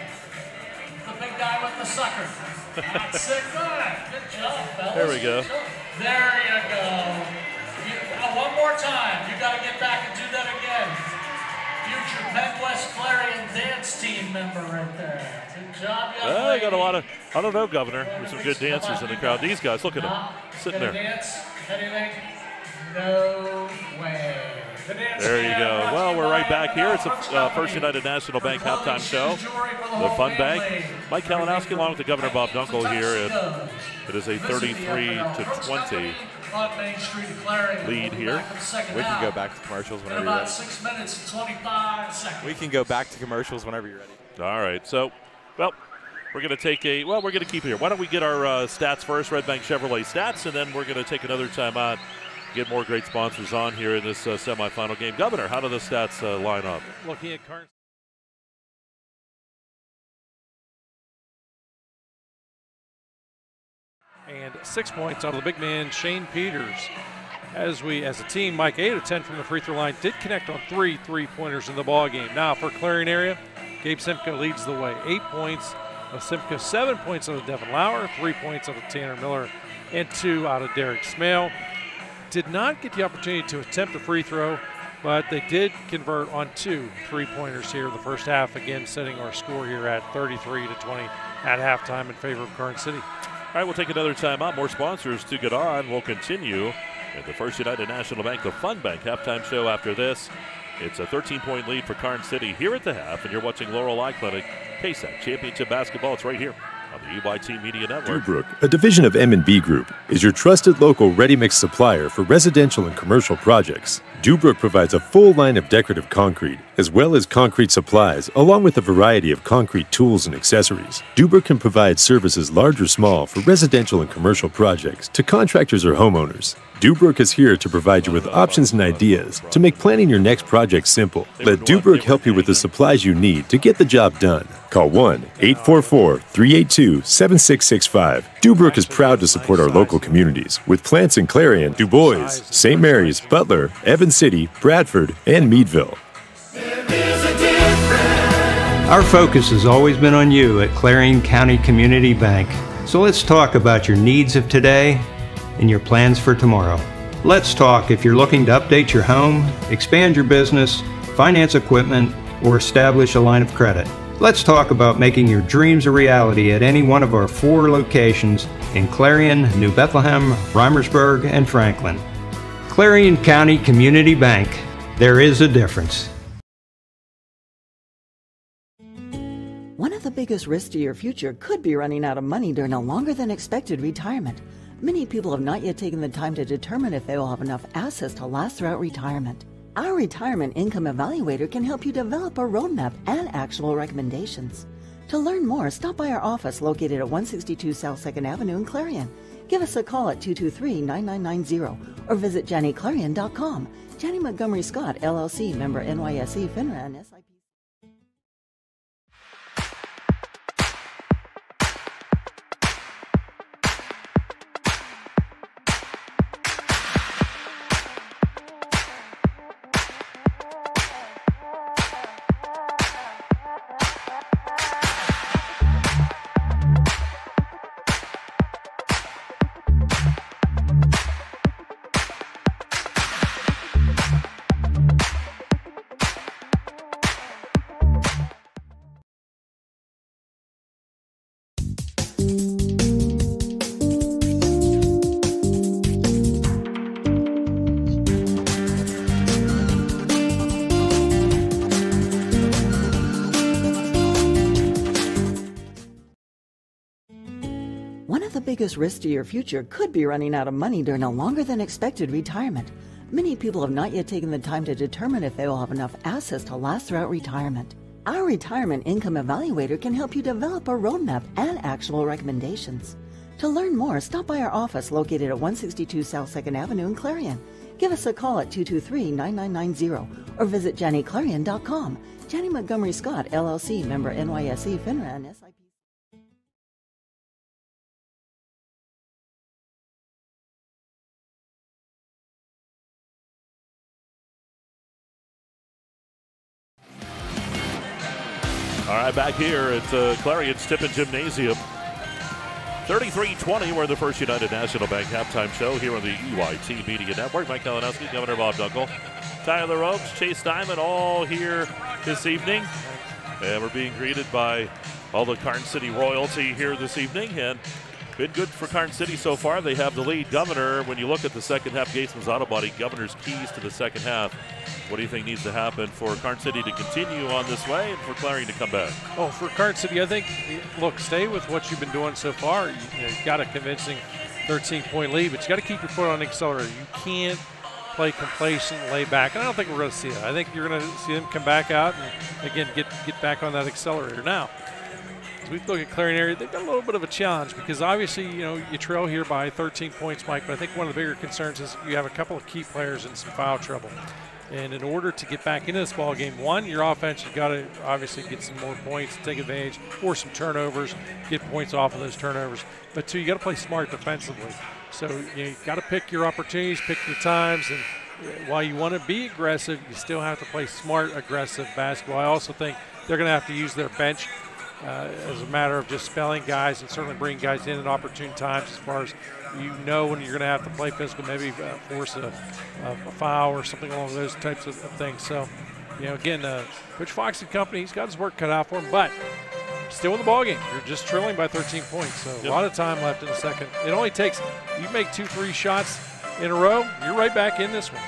The big guy with the sucker. That's it. Good job, fellas. There we go. There you go. One more time. You got to get back and do that again. Future Penn West Clarion dance team member right there. Good job, young Well, I got a lady. lot of, I don't know, Governor. There's some good dancers in the crowd. These guys, look at them, sitting Gonna there. dance? Anything? No way. The dance There you camp go. brought to Well, you we're by right back here. It's the First Company. First United National Bank halftime show. The Fun Bank. Mike Kalinowski along with the Governor Bob Dunkel here. And it is a 33-20 On Main Street, Clarion. lead here. We can go back to commercials In whenever you're about ready. 6 minutes and 25 seconds. We can go back to commercials whenever you're ready. All right. So, well, we're going to take a, well, we're going to keep it here. Why don't we get our stats first, Red Bank Chevrolet stats, and then we're going to take another time out, get more great sponsors on here in this semifinal game. Governor, how do the stats line up? Looking at current. And 6 points out of the big man, Shane Peters. As a team, Mike 8 of 10 from the free throw line, did connect on 3 3-pointers in the ball game. Now for Clarion area, Gabe Simcoe leads the way. 8 points of Simcoe, 7 points out of Devin Lauer, 3 points out of Tanner Miller, and 2 out of Derek Smale. Did not get the opportunity to attempt a free throw, but they did convert on 2 3-pointers here in the first half, again setting our score here at 33-20 at halftime in favor of Current City. All right, we'll take another time out. More sponsors to get on. We'll continue at the First United National Bank, the Fun Bank halftime show after this. It's a 13-point lead for Karn City here at the half, and you're watching Laurel Eye Clinic KSAC Championship Basketball. It's right here on the EYT Media Network. Dubrook, a division of M&B Group, is your trusted local ready-mix supplier for residential and commercial projects. Dubrook provides a full line of decorative concrete, as well as concrete supplies, along with a variety of concrete tools and accessories. Dubrook can provide services large or small for residential and commercial projects to contractors or homeowners. Dubrook is here to provide you with options and ideas to make planning your next project simple. Let Dubrook help you with the supplies you need to get the job done. Call 1-844-382-7665. Dubrook is proud to support our local communities with plants in Clarion, Du Bois, St. Mary's, Butler, Evans City, Bradford, and Meadville. Our focus has always been on you at Clarion County Community Bank. So let's talk about your needs of today and your plans for tomorrow. Let's talk if you're looking to update your home, expand your business, finance equipment, or establish a line of credit. Let's talk about making your dreams a reality at any one of our 4 locations in Clarion, New Bethlehem, Reimersburg, and Franklin. Clarion County Community Bank. There is a difference. One of the biggest risks to your future could be running out of money during a longer than expected retirement. Many people have not yet taken the time to determine if they will have enough assets to last throughout retirement. Our Retirement Income Evaluator can help you develop a roadmap and actionable recommendations. To learn more, stop by our office located at 162 South 2nd Avenue in Clarion. Give us a call at 223-9990 or visit JannyClarion.com. Janney Montgomery Scott, LLC, member NYSE, FINRA, and SIP. biggest risks to your future could be running out of money during a longer than expected retirement. Many people have not yet taken the time to determine if they will have enough assets to last throughout retirement. Our Retirement Income Evaluator can help you develop a roadmap and actionable recommendations. To learn more, stop by our office located at 162 South 2nd Avenue in Clarion. Give us a call at 223-9990 or visit JannyClarion.com. Janney Montgomery Scott, LLC, member NYSE, FINRA, and SIP. All right, back here at Clarion's Tippin Gymnasium. 33-20, we're the First United National Bank halftime show here on the EYT Media Network. Mike Kalinowski, Governor Bob Dunkel, Tyler Oaks, Chase Diamond, all here this evening. And we're being greeted by all the Karn City royalty here this evening. And been good for Karn City so far. They have the lead. Governor, when you look at the second half, Gatesman's Auto Body, Governor's keys to the second half. What do you think needs to happen for Karn City to continue on this way and for Clarion to come back? Oh, for Karn City, I think, look, stay with what you've been doing so far. You've got a convincing 13-point lead, but you got to keep your foot on the accelerator. You can't play complacent, lay back, and I don't think we're going to see it. I think you're going to see them come back out and, again, get back on that accelerator. Now, as we look at Clarion area, they've got a little bit of a challenge because obviously, you trail here by 13 points, Mike, but I think one of the bigger concerns is you have a couple of key players in some foul trouble. And in order to get back into this ball game, one, your offense, you've got to obviously get some more points, take advantage, force some turnovers, get points off of those turnovers. But two, you got to play smart defensively. So you got to pick your opportunities, pick your times, and while you want to be aggressive, you still have to play smart, aggressive basketball. I also think they're going to have to use their bench as a matter of just spelling guys and certainly bringing guys in at opportune times as far as when you're going to have to play physical, maybe force a foul or something along those types of things. So, again, Coach Fox and company, he's got his work cut out for him, but still in the ballgame. You're just trailing by 13 points, so a lot of time left in the second. It only takes, you make 2-3 shots in a row, you're right back in this one.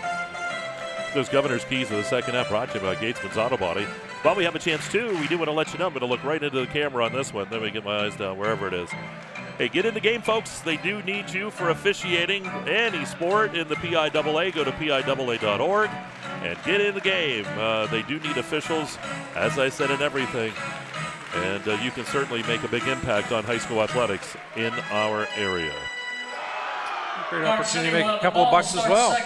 Those Governor's keys of the second half brought to you by Gatesman's Auto Body. While we have a chance, too, we do want to let you know I'm going to look right into the camera on this one. Then we get my eyes down wherever it is. Hey, get in the game, folks. They do need you for officiating any sport in the PIAA. Go to PIAA.org and get in the game. They do need officials, as I said, in everything. And you can certainly make a big impact on high school athletics in our area. Great opportunity to make a couple of bucks as well.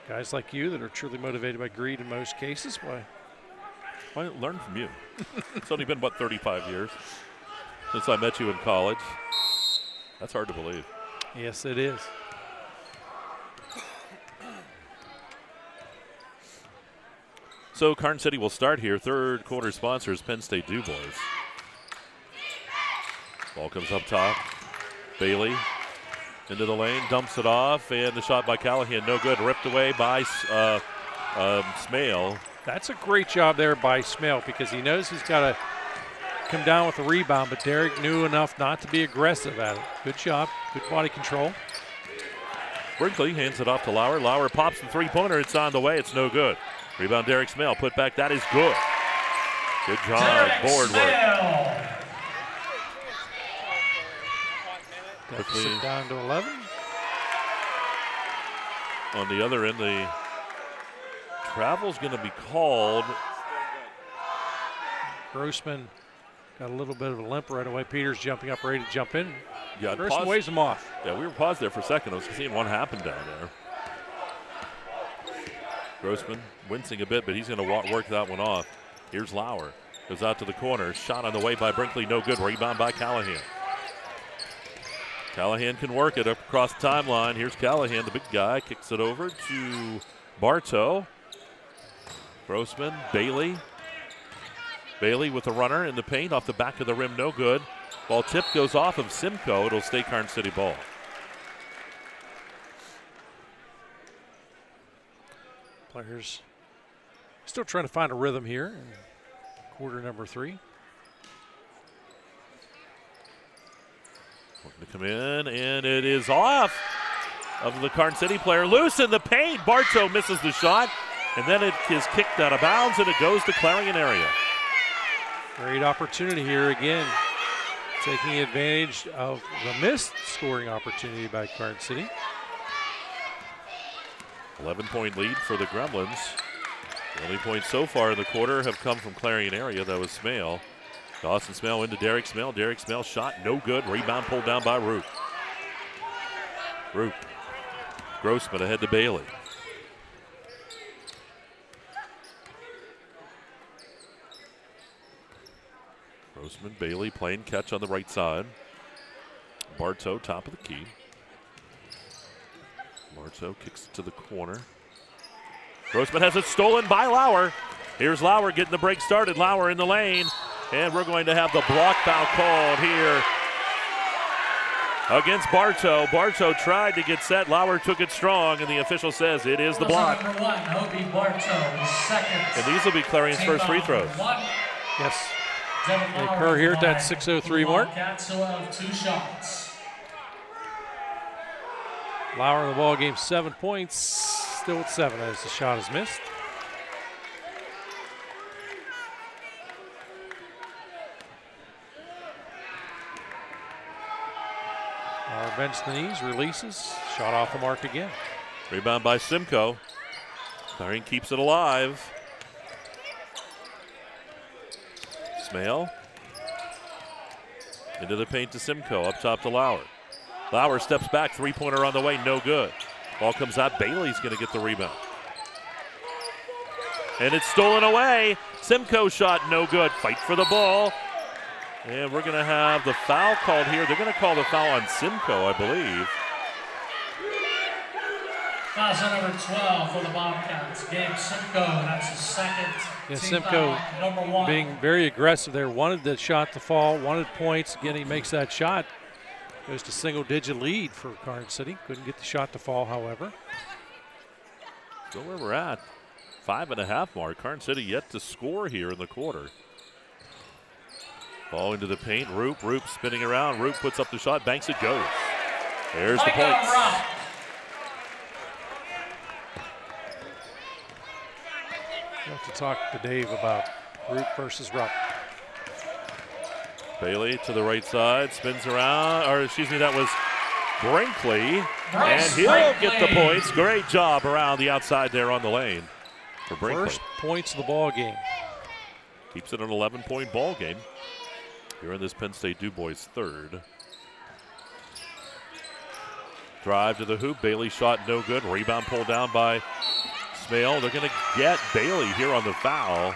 Guys like you that are truly motivated by greed in most cases, why learn from you? It's only been, 35 years since I met you in college. That's hard to believe. Yes, it is. So Karn City will start here. Third quarter sponsors, Penn State Du Bois. Ball comes up top. Bailey into the lane, dumps it off, and the shot by Callahan, no good. Ripped away by Smale. That's a great job there by Smale because he knows he's got to come down with the rebound, but Derek knew enough not to be aggressive at it. Good job, good body control. Brinkley hands it off to Lauer. Lauer pops the three-pointer. It's on the way. It's no good. Rebound, Derek Smale. Put back. That is good. Good job. Board work. Quickly down to 11. On the other end, the travel's going to be called. Grossman got a little bit of a limp right away. Peters jumping up, ready to jump in. Yeah, Grossman waves him off. Yeah, we were paused there for a second. I was seeing one happen down there. Grossman wincing a bit, but he's going to work that one off. Here's Lauer. Goes out to the corner. Shot on the way by Brinkley. No good. Rebound by Callahan. Callahan can work it up across the timeline. Here's Callahan, the big guy. Kicks it over to Bartow. Grossman, Bailey. Bailey with a runner in the paint off the back of the rim. No good. Ball tip goes off of Simcoe. It'll stay Karn City ball. Players still trying to find a rhythm here in quarter number 3. Looking to come in, and it is off of the Karn City player. Loose in the paint. Bartow misses the shot, and then it is kicked out of bounds, and it goes to Clarion area. Great opportunity here again. taking advantage of the missed scoring opportunity by Garden City. 11-point lead for the Gremlins. The only points so far in the quarter have come from Clarion area. That was Smale. Dawson Smale into Derek Smale. Derek Smale shot no good. Rebound pulled down by Roop. Roop. Grossman ahead to Bailey. Grossman, Bailey playing catch on the right side. Bartow, top of the key. Bartow kicks it to the corner. Grossman has it stolen by Lauer. Here's Lauer getting the break started. Lauer in the lane. And we're going to have the block foul called here against Bartow. Bartow tried to get set. Lauer took it strong, and the official says it is the block. Number 1, Hobie Bartow, second. And these will be Clarion's first free throws. Yes. They occur here at that 6:03 mark. Cats will have 2 shots. Lauer in the ball game, 7 points. Still at 7 as the shot is missed. Lauer bends the knees, releases, shot off the mark again. Rebound by Simcoe. Clarion keeps it alive. Smale into the paint to Simcoe, up top to Lauer. Lauer steps back, three-pointer on the way, no good. Ball comes out, Bailey's gonna get the rebound. And it's stolen away. Simcoe shot no good, fight for the ball. And we're gonna have the foul called here. They're gonna call the foul on Simcoe, I believe. Foul's on number 12 for the Bobcats. Gabe Simcoe, that's his second. Yeah, team Simcoe foul, number 1. being very aggressive there. Wanted the shot to fall, wanted points. Again, he makes that shot. Goes to single-digit lead for Garden City. Couldn't get the shot to fall, however. So where we're at, 5.5 mark. Garden City yet to score here in the quarter. Ball into the paint. Roop spinning around. Roop puts up the shot, banks it, goes. There's the points. We'll have to talk to Dave about Roop versus Rupp. Bailey to the right side, spins around, or excuse me, that was Brinkley. And he'll get the points. Great job around the outside there on the lane for Brinkley. First points of the ball game. Keeps it an 11-point ball game. Here in this Penn State Du Bois third. Drive to the hoop. Bailey shot no good. Rebound pulled down by Smale. They're going to get Bailey here on the foul.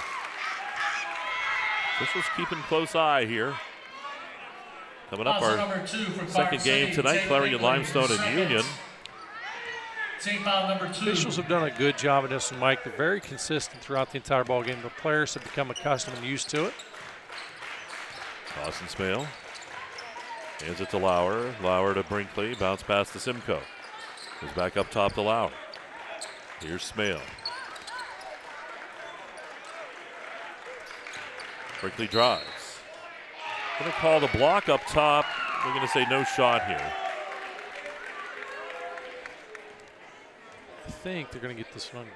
Officials keeping close eye here. Coming up our second game tonight, Clarion Limestone and Union. Team foul number 2. Officials have done a good job of this one, Mike. They're very consistent throughout the entire ball game. The players have become accustomed and used to it. Dawson Smale hands it to Lauer. Lauer to Brinkley. Bounce pass to Simcoe. Goes back up top to Lauer. Here's Smale. Brinkley drives. Going to call the block up top. We're going to say no shot here. I think they're going to get this one.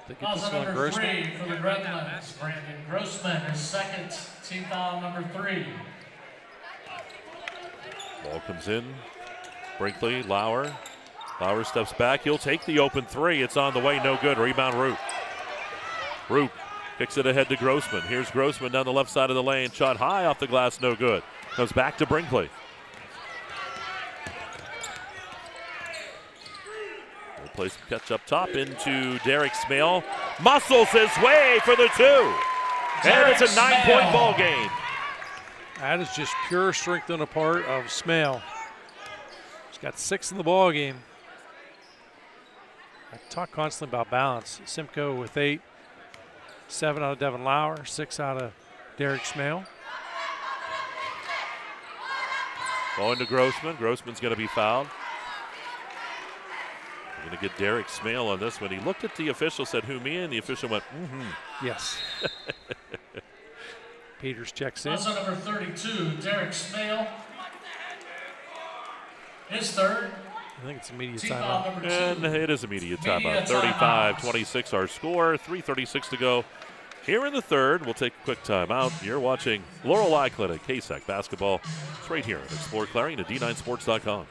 They get Foul this one, number Grossman. 3 for the Gremlins. Brandon Grossman, his second, team foul number 3. Ball comes in. Brinkley, Lauer. Lauer steps back. He'll take the open three. It's on the way. No good. Rebound, Roop. Roop kicks it ahead to Grossman. Here's Grossman down the left side of the lane. Shot high off the glass. No good. Comes back to Brinkley. We'll play some catch up top into Derek Smale. Muscles his way for the 2. And it's a 9-point ball game. That is just pure strength on the part of Smale. He's got 6 in the ball game. I talk constantly about balance. Simcoe with 8, 7 out of Devin Lauer, 6 out of Derek Smale. Going to Grossman. Grossman's going to be fouled. We're going to get Derek Smale on this one. He looked at the official, said, who, me? And the official went, mm-hmm. Yes. Peters checks in. Also number 32, Derek Smale. His third. I think it's immediate timeout. And it is immediate timeout. 35-26 our score. 3:36 to go here in the third. We'll take a quick timeout. You're watching Laurel Clinic, KSAC basketball. It's right here at Explore Clarion at D9Sports.com.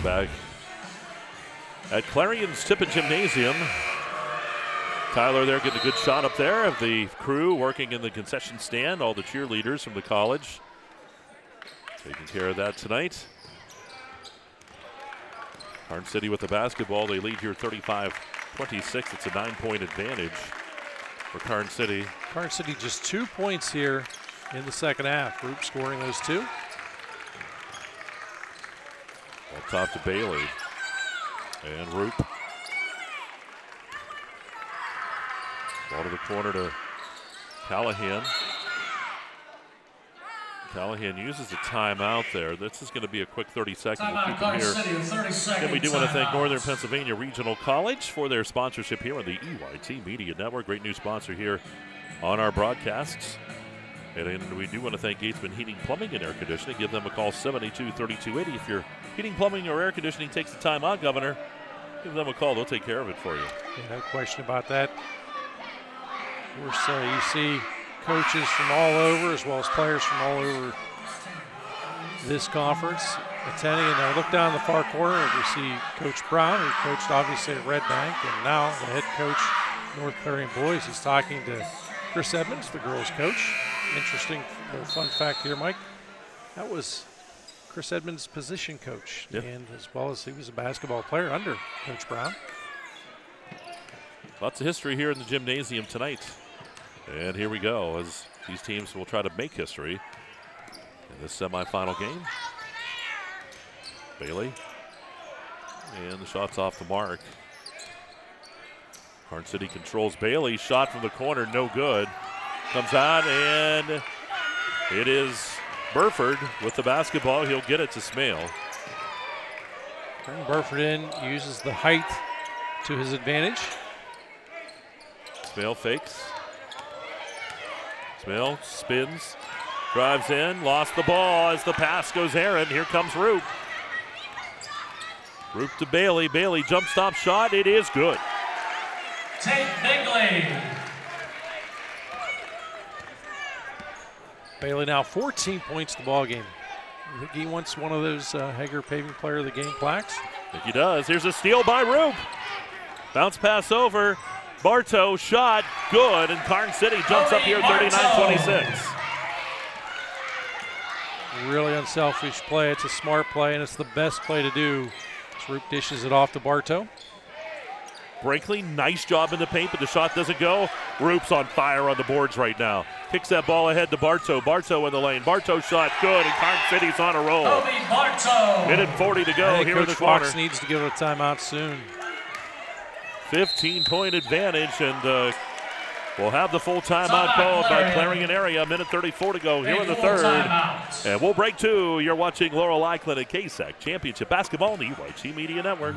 Back at Clarion's Tippett Gymnasium. Tyler there getting a good shot up there of the crew working in the concession stand, all the cheerleaders from the college. Taking care of that tonight. Karn City with the basketball. They lead here 35-26. It's a 9-point advantage for Karn City. Karn City just 2 points here in the second half. Roop scoring those two. Up top to Bailey. And Roop. Ball to the corner to Callahan. Callahan uses the timeout there. This is going to be a quick 30-second. We'll keep them here. And we do want to thank Northern Pennsylvania Regional College for their sponsorship here on the EYT Media Network. Great new sponsor here on our broadcasts. And we do want to thank Gatesman Heating, Plumbing, and Air Conditioning. Give them a call, 72-3280. If your heating, plumbing, or air conditioning takes the time out, Governor, give them a call. They'll take care of it for you. Yeah, no question about that. Of course, you see coaches from all over, as well as players from all over this conference attending. And I look down in the far corner, and we see Coach Brown, who coached obviously at Red Bank, and now the head coach, North Clarion Boys. He's talking to Chris Edmonds, the girls' coach. Interesting little fun fact here, Mike. That was Chris Edmonds' position coach, and as well as he was a basketball player under Coach Brown. Lots of history here in the gymnasium tonight. And here we go as these teams will try to make history in this semifinal game. Bailey. And the shot's off the mark. Karn City controls Bailey. Shot from the corner, no good. Comes out, and it is Burford with the basketball. He'll get it to Smale. Bring Burford in, uses the height to his advantage. Smale fakes. Smale spins, drives in, lost the ball as the pass goes errant. Here comes Roop. Roop to Bailey. Bailey jump stop shot. It is good. Tate Bigley. Bailey now 14 points to the ball game. I think he wants one of those Hager Paving Player of the Game plaques. I think he does. Here's a steal by Roop. Bounce pass over. Bartow shot good, and Karn City jumps up here 39-26. Really unselfish play. It's a smart play, and it's the best play to do. Roop dishes it off to Bartow. Brinkley, nice job in the paint, but the shot doesn't go. Roop's on fire on the boards right now. Kicks that ball ahead to Bartow. Bartow in the lane. Bartow shot good, and Karn City's on a roll. Bartow. Minute 40 to go here in the Coach corner. Fox needs to give it a timeout soon. 15-point advantage, and we'll have the full timeout called by Clarion area. Minute 34 to go here in the third. And we'll break two. You're watching Laurel Clinic KSAC Championship Basketball on the EYT Media Network.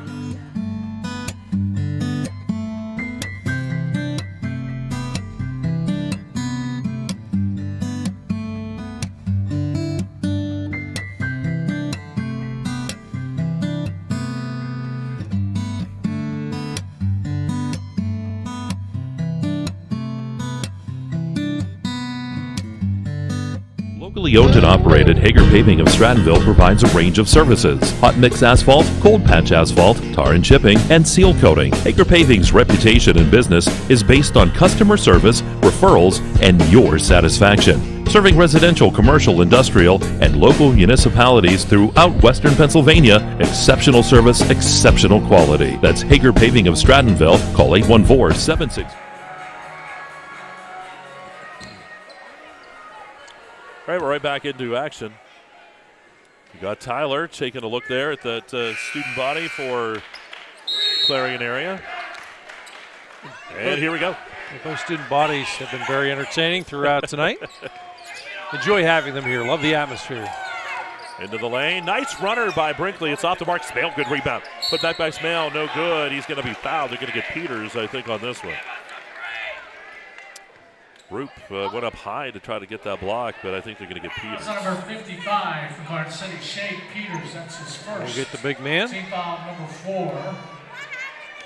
Locally owned and operated, Hager Paving of Strattonville provides a range of services: hot mix asphalt, cold patch asphalt, tar and chipping, and seal coating. Hager Paving's reputation in business is based on customer service, referrals, and your satisfaction. Serving residential, commercial, industrial, and local municipalities throughout Western Pennsylvania. Exceptional service, exceptional quality. That's Hager Paving of Strattonville. Call 814-76. All right, we're right back into action. You got Tyler taking a look there at that student body for Clarion area. And here we go. Those student bodies have been very entertaining throughout tonight. Enjoy having them here. Love the atmosphere. Into the lane. Nice runner by Brinkley. It's off the mark. Smale, good rebound. Put back by Smale, no good. He's going to be fouled. They're going to get Peters, I think, on this one. Roop went up high to try to get that block, but I think they're going to get Peters. That's number 55 for Garden City, Shea Peters. That's his first. We'll get the big man. Team foul number 4.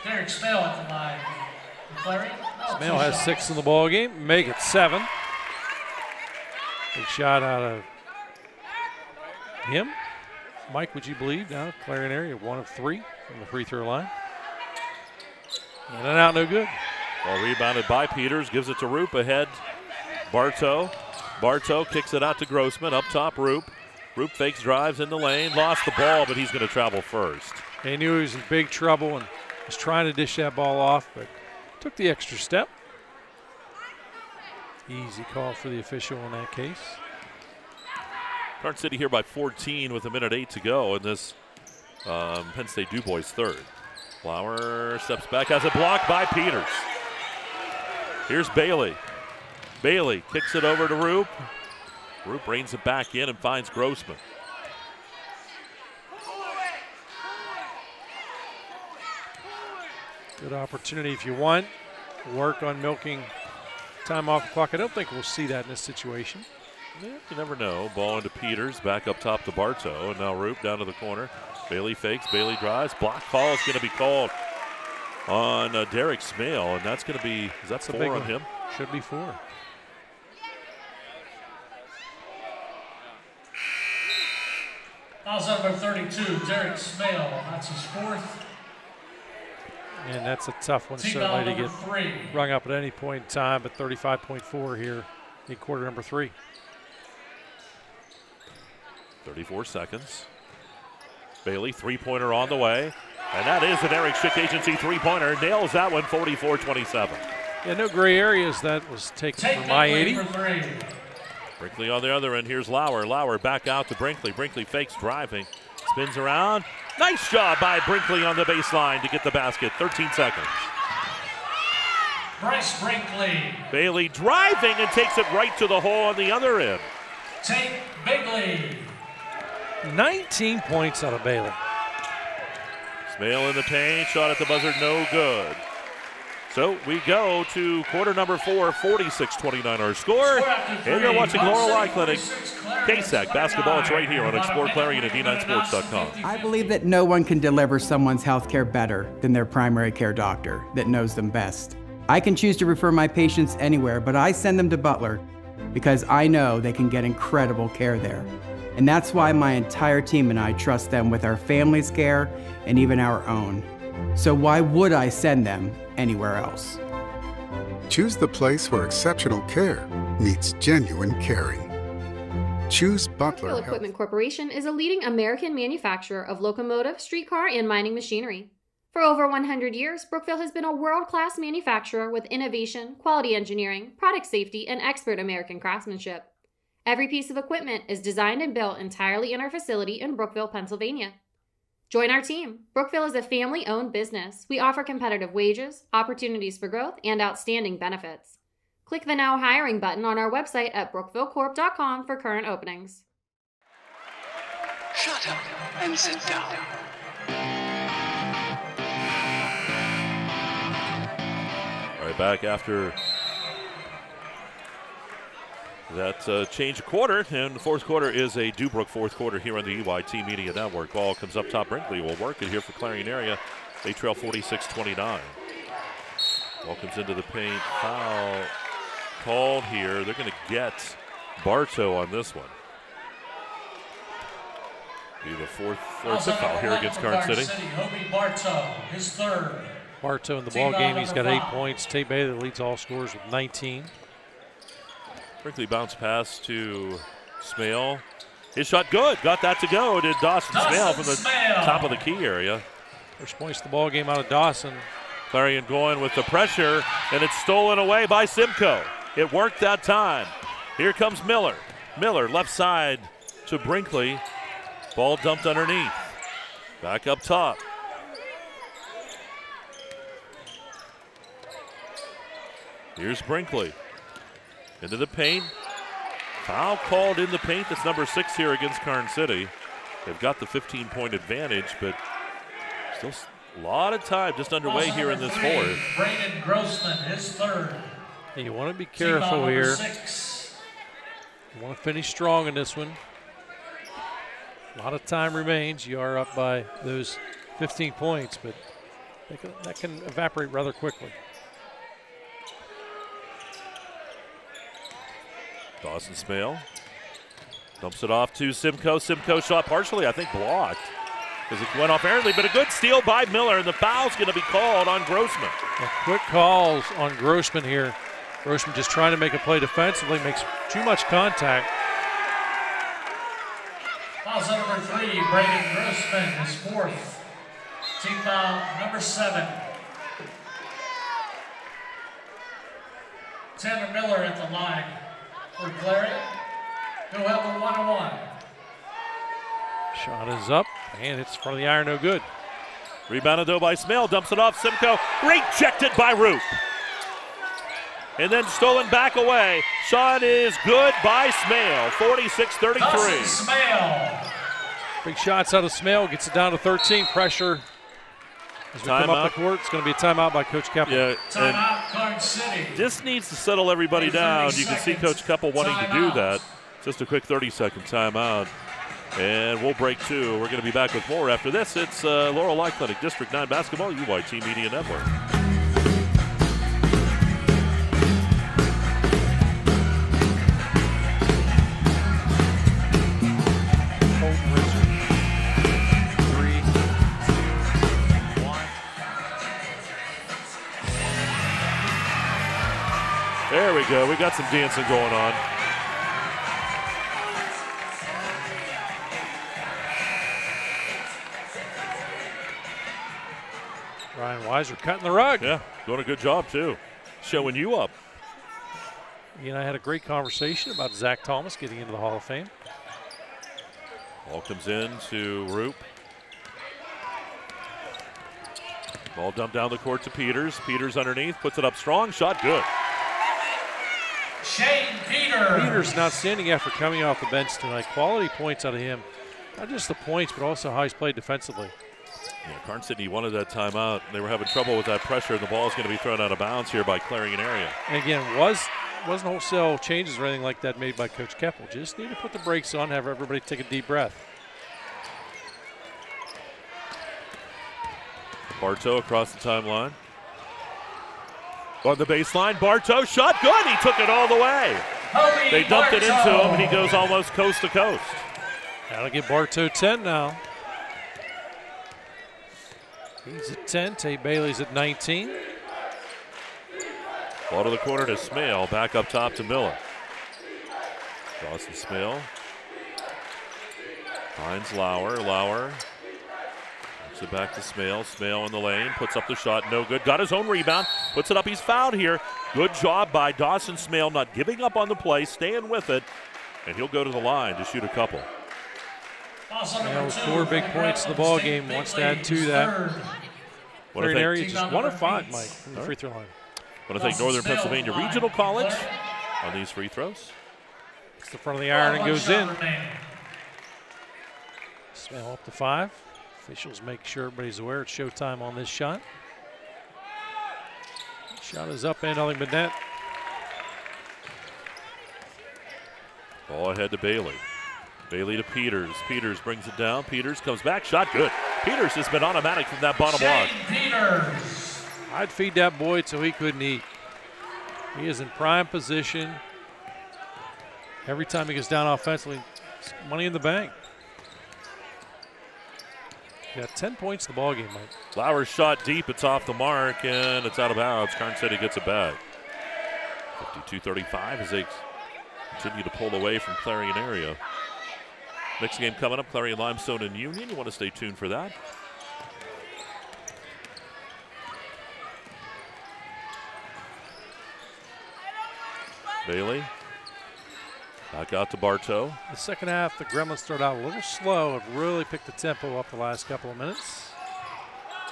Derek Smale at the line. Clarion. Smale has 6 in the ball game. Make it 7. Big shot out of him. Mike, would you believe, down at Clarion area, 1 of 3 from the free throw line. In and out, no good. Well, rebounded by Peters, gives it to Roop ahead. Bartow. Bartow kicks it out to Grossman. Up top, Roop. Roop fakes, drives in the lane. Lost the ball, but he's going to travel first. He knew he was in big trouble and was trying to dish that ball off, but took the extra step. Easy call for the official in that case. Garden City here by 14 with 1:08 to go in this Penn State Du Bois third. Flower steps back, has a block by Peters. Here's Bailey. Bailey kicks it over to Roop. Roop reins it back in and finds Grossman. Good opportunity if you want. Work on milking time off the clock. I don't think we'll see that in this situation. Yeah, you never know. Ball into Peters, back up top to Bartow, and now Roop down to the corner. Bailey fakes, Bailey drives. Block call is going to be called on Derek Smale, and that's going to be, is that 4 on him? Should be 4. Foul's number 32, Derek Smale. That's his 4th. And that's a tough one, Team certainly, to foul get number 3. rung up at any point in time, but 35.4 here in quarter number 3. 34 seconds. Bailey, three-pointer on the way. And that is an Eric Schick Agency three-pointer. Nails that one, 44-27. Yeah, no gray areas. That was taken from I-80. Brinkley on the other end. Here's Lauer. Lauer back out to Brinkley. Brinkley fakes driving. Spins around. Nice job by Brinkley on the baseline to get the basket. 13 seconds. Bryce Brinkley. Bailey driving and takes it right to the hole on the other end. Tate Bigley. 19 points out of Bailey. Smale in the paint, shot at the buzzer, no good. So we go to quarter number 4, 46-29 our score. And you're watching Laurel Clinic, KSAC basketball. It's right here on exploreClarion at D9Sports.com. I believe that no one can deliver someone's health care better than their primary care doctor that knows them best. I can choose to refer my patients anywhere, but I send them to Butler because I know they can get incredible care there. And that's why my entire team and I trust them with our family's care and even our own. So why would I send them anywhere else? Choose the place where exceptional care meets genuine caring. Choose Butler Brookville Equipment Corporation is a leading American manufacturer of locomotive, streetcar, and mining machinery. For over 100 years, Brookville has been a world-class manufacturer with innovation, quality engineering, product safety, and expert American craftsmanship. Every piece of equipment is designed and built entirely in our facility in Brookville, Pennsylvania. Join our team. Brookville is a family-owned business. We offer competitive wages, opportunities for growth, and outstanding benefits. Click the Now Hiring button on our website at brookvillecorp.com for current openings. Shut up and sit down. All right, back after that change of quarter, and the fourth quarter is a Dubrook fourth quarter here on the EYT Media Network. Ball comes up top. Brinkley will work it here for Clarion area. They trail 46-29. Ball comes into the paint. Foul called here. They're going to get Bartow on this one. Be the fourth foul here against Garden City. Hobie Bartow, his third. Bartow in the ball game, he's got 8 points. Tate Bailey leads all scorers with 19. Brinkley bounce pass to Smale. His shot good. Got that to go. Did Dawson Smale from the top of the key area. First points of the ball game out of Dawson. Clarion going with the pressure, and it's stolen away by Simcoe. It worked that time. Here comes Miller. Miller left side to Brinkley. Ball dumped underneath. Back up top. Here's Brinkley. Into the paint. Foul called in the paint. That's number 6 here against Garden City. They've got the 15-point advantage, but still a lot of time just underway here in this fourth. Braden Grossman, his third. You want to be careful here. 6. You want to finish strong in this one. A lot of time remains. You are up by those 15 points, but that can evaporate rather quickly. Dawson Smale dumps it off to Simcoe. Simcoe shot partially, I think, blocked as it went off errantly, but a good steal by Miller, and the foul's going to be called on Grossman. Quick calls on Grossman here. Grossman just trying to make a play defensively, makes too much contact. Foul's number 3, Braden Grossman, his fourth. Team foul number 7. Tanner Miller at the line for Clarion. He'll have a 1-on-1. Shot is up, and it's in front of the iron, no good. Rebounded though by Smale, dumps it off Simcoe. Rejected by Roop. And then stolen back away. Shot is good by Smale, 46-33. Smale. Big shots out of Smale, gets it down to 13. Pressure as we come up the court. It's going to be a timeout by Coach Keppel. Yeah, timeout, Garden City. This needs to settle everybody down. You can see Coach Keppel wanting to do that. Just a quick 30-second timeout. And we'll break 2. We're going to be back with more after this. It's Laurel Eye Clinic, District 9 Basketball, UYT Media Network. There we go. We got some dancing going on. Ryan Weiser cutting the rug. Yeah, doing a good job, too. Showing you up. He and I had a great conversation about Zach Thomas getting into the Hall of Fame. Ball comes in to Roop. Ball dumped down the court to Peters. Peters underneath, puts it up strong. Shot good. Shane Peters. Peters not standing after coming off the bench tonight. Quality points out of him. Not just the points, but also how he's played defensively. Yeah, Garden City wanted that timeout. They were having trouble with that pressure, and the ball is going to be thrown out of bounds here by Clarion area. And again, wasn't wholesale changes or anything like that made by Coach Keppel. Just need to put the brakes on, have everybody take a deep breath. Bartow across the timeline. On the baseline, Bartow shot good. He took it all the way. They dumped it into him, and he goes almost coast to coast. That'll get Bartow 10 now. He's at 10. Tate Bailey's at 19. Ball to the corner to Smale. Back up top to Miller. Dawson Smale. Finds Lauer. Lauer. Puts it back to Smale. Smale in the lane. Puts up the shot. No good. Got his own rebound. Puts it up. He's fouled here. Good job by Dawson Smale, not giving up on the play, staying with it. And he'll go to the line to shoot a couple. Now with 4 big points in the ball game, wants to add to that. Clarion area just 1 of 5, Mike, from the free throw line. Want to thank Northern Pennsylvania Regional College on these free throws. It's the front of the iron and goes in. Smale up to 5. Officials make sure everybody's aware it's showtime on this shot. Shot is up and nothing but net. Ball ahead to Bailey. Bailey to Peters. Peters brings it down. Peters comes back. Shot good. Peters has been automatic from that bottom block. Peters. I'd feed that boy so he couldn't eat. He is in prime position. Every time he gets down offensively, it's money in the bank. Got 10 points in the ball game, Mike. Lauer's shot deep. It's off the mark, and it's out of bounds. Kearn City gets it back. 52-35 as they continue to pull away from Clarion area. Next game coming up, Clarion Limestone and Union. You want to stay tuned for that. Bailey. Back out to Bartow. The second half, the Gremlins started out a little slow. Have really picked the tempo up the last couple of minutes.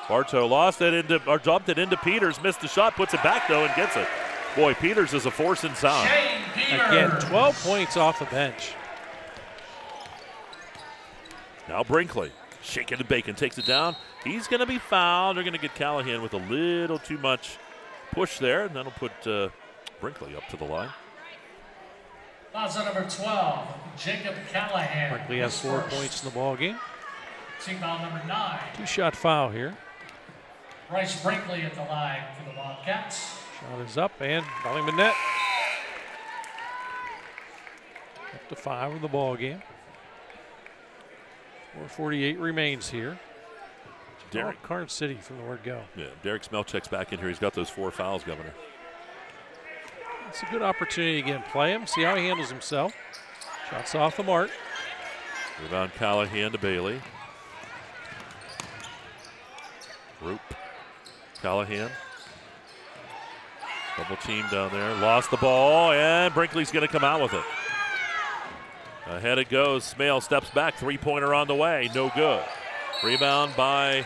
Bartow lost it into, or dropped it into Peters. Missed the shot, puts it back though, and gets it. Boy, Peters is a force inside. Again, 12 points off the bench. Now Brinkley, shaking the bacon, takes it down. He's going to be fouled. They're going to get Callahan with a little too much push there, and that'll put Brinkley up to the line. That's number 12, Jacob Callahan. Brinkley has 4 points in the ball game. Team foul number 9. 2-shot foul here. Bryce Brinkley at the line for the Bobcats. Shot is up and nothing but net. Up to 5 in the ball game. 4:48 remains here. Derek Kearn City from the word go. Yeah, Derek Smelchek's back in here. He's got those 4 fouls, Governor. It's a good opportunity again. Play him, see how he handles himself. Shots off the mark. Rebound Callahan to Bailey. Roop. Callahan. Double team down there. Lost the ball, and Brinkley's going to come out with it. Ahead it goes. Smale steps back. Three-pointer on the way. No good. Rebound by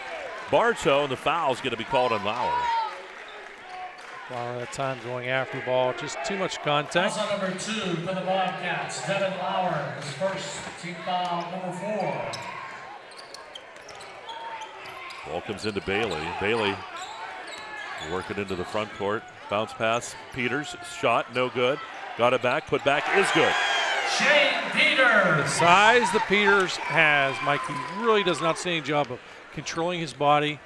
Bartow, and the foul's going to be called on Lauer. Lauer that time going after the ball. Just too much contact. Foul number 2 for the Bobcats. Devin Lauer, his first team foul number 4. Ball comes into Bailey. Bailey working into the front court. Bounce pass. Peters. Shot. No good. Got it back. Put back is good. Shane Peters. The size that Peters has, Mike, he really does an outstanding job of controlling his body,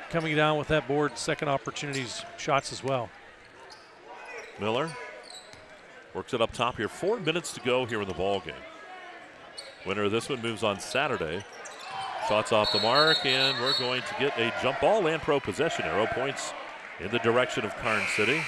coming down with that board, second opportunities, shots as well. Miller works it up top here. 4 minutes to go here in the ball game. Winner of this one moves on Saturday. Shots off the mark, and we're going to get a jump ball and pro possession arrow. Points in the direction of Kearn City.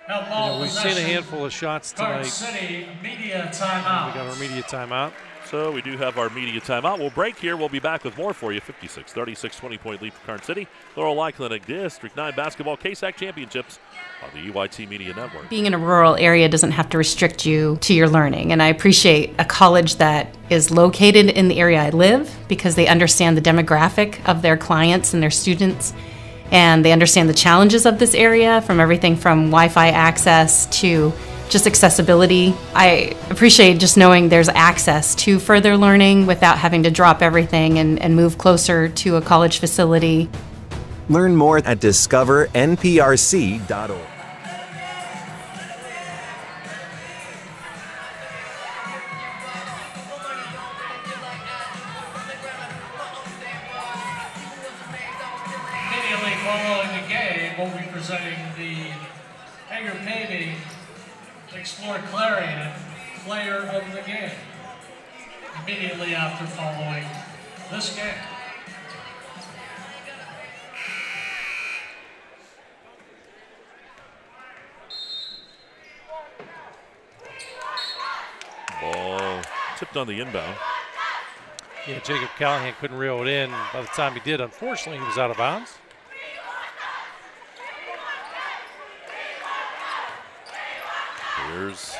We've seen a handful of shots tonight. Kearn City, media timeout. We got our media timeout. So we do have our media timeout. We'll break here. We'll be back with more for you. 56-36, 20-point lead for Kearn City. Laurel Eye Clinic District 9 basketball KSAC championships on the EYT Media Network. Being in a rural area doesn't have to restrict you to your learning, and I appreciate a college that is located in the area I live because they understand the demographic of their clients and their students, and they understand the challenges of this area, from everything from Wi-Fi access to just accessibility. I appreciate just knowing there's access to further learning without having to drop everything and move closer to a college facility. Learn more at discovernprc.org. Immediately following the game, we'll be presenting the Hager Paving exploreClarion Player of the Game. Immediately after following this game. Ball tipped on the inbound. Yeah, Jacob Callahan couldn't reel it in. By the time he did, unfortunately, he was out of bounds. Here's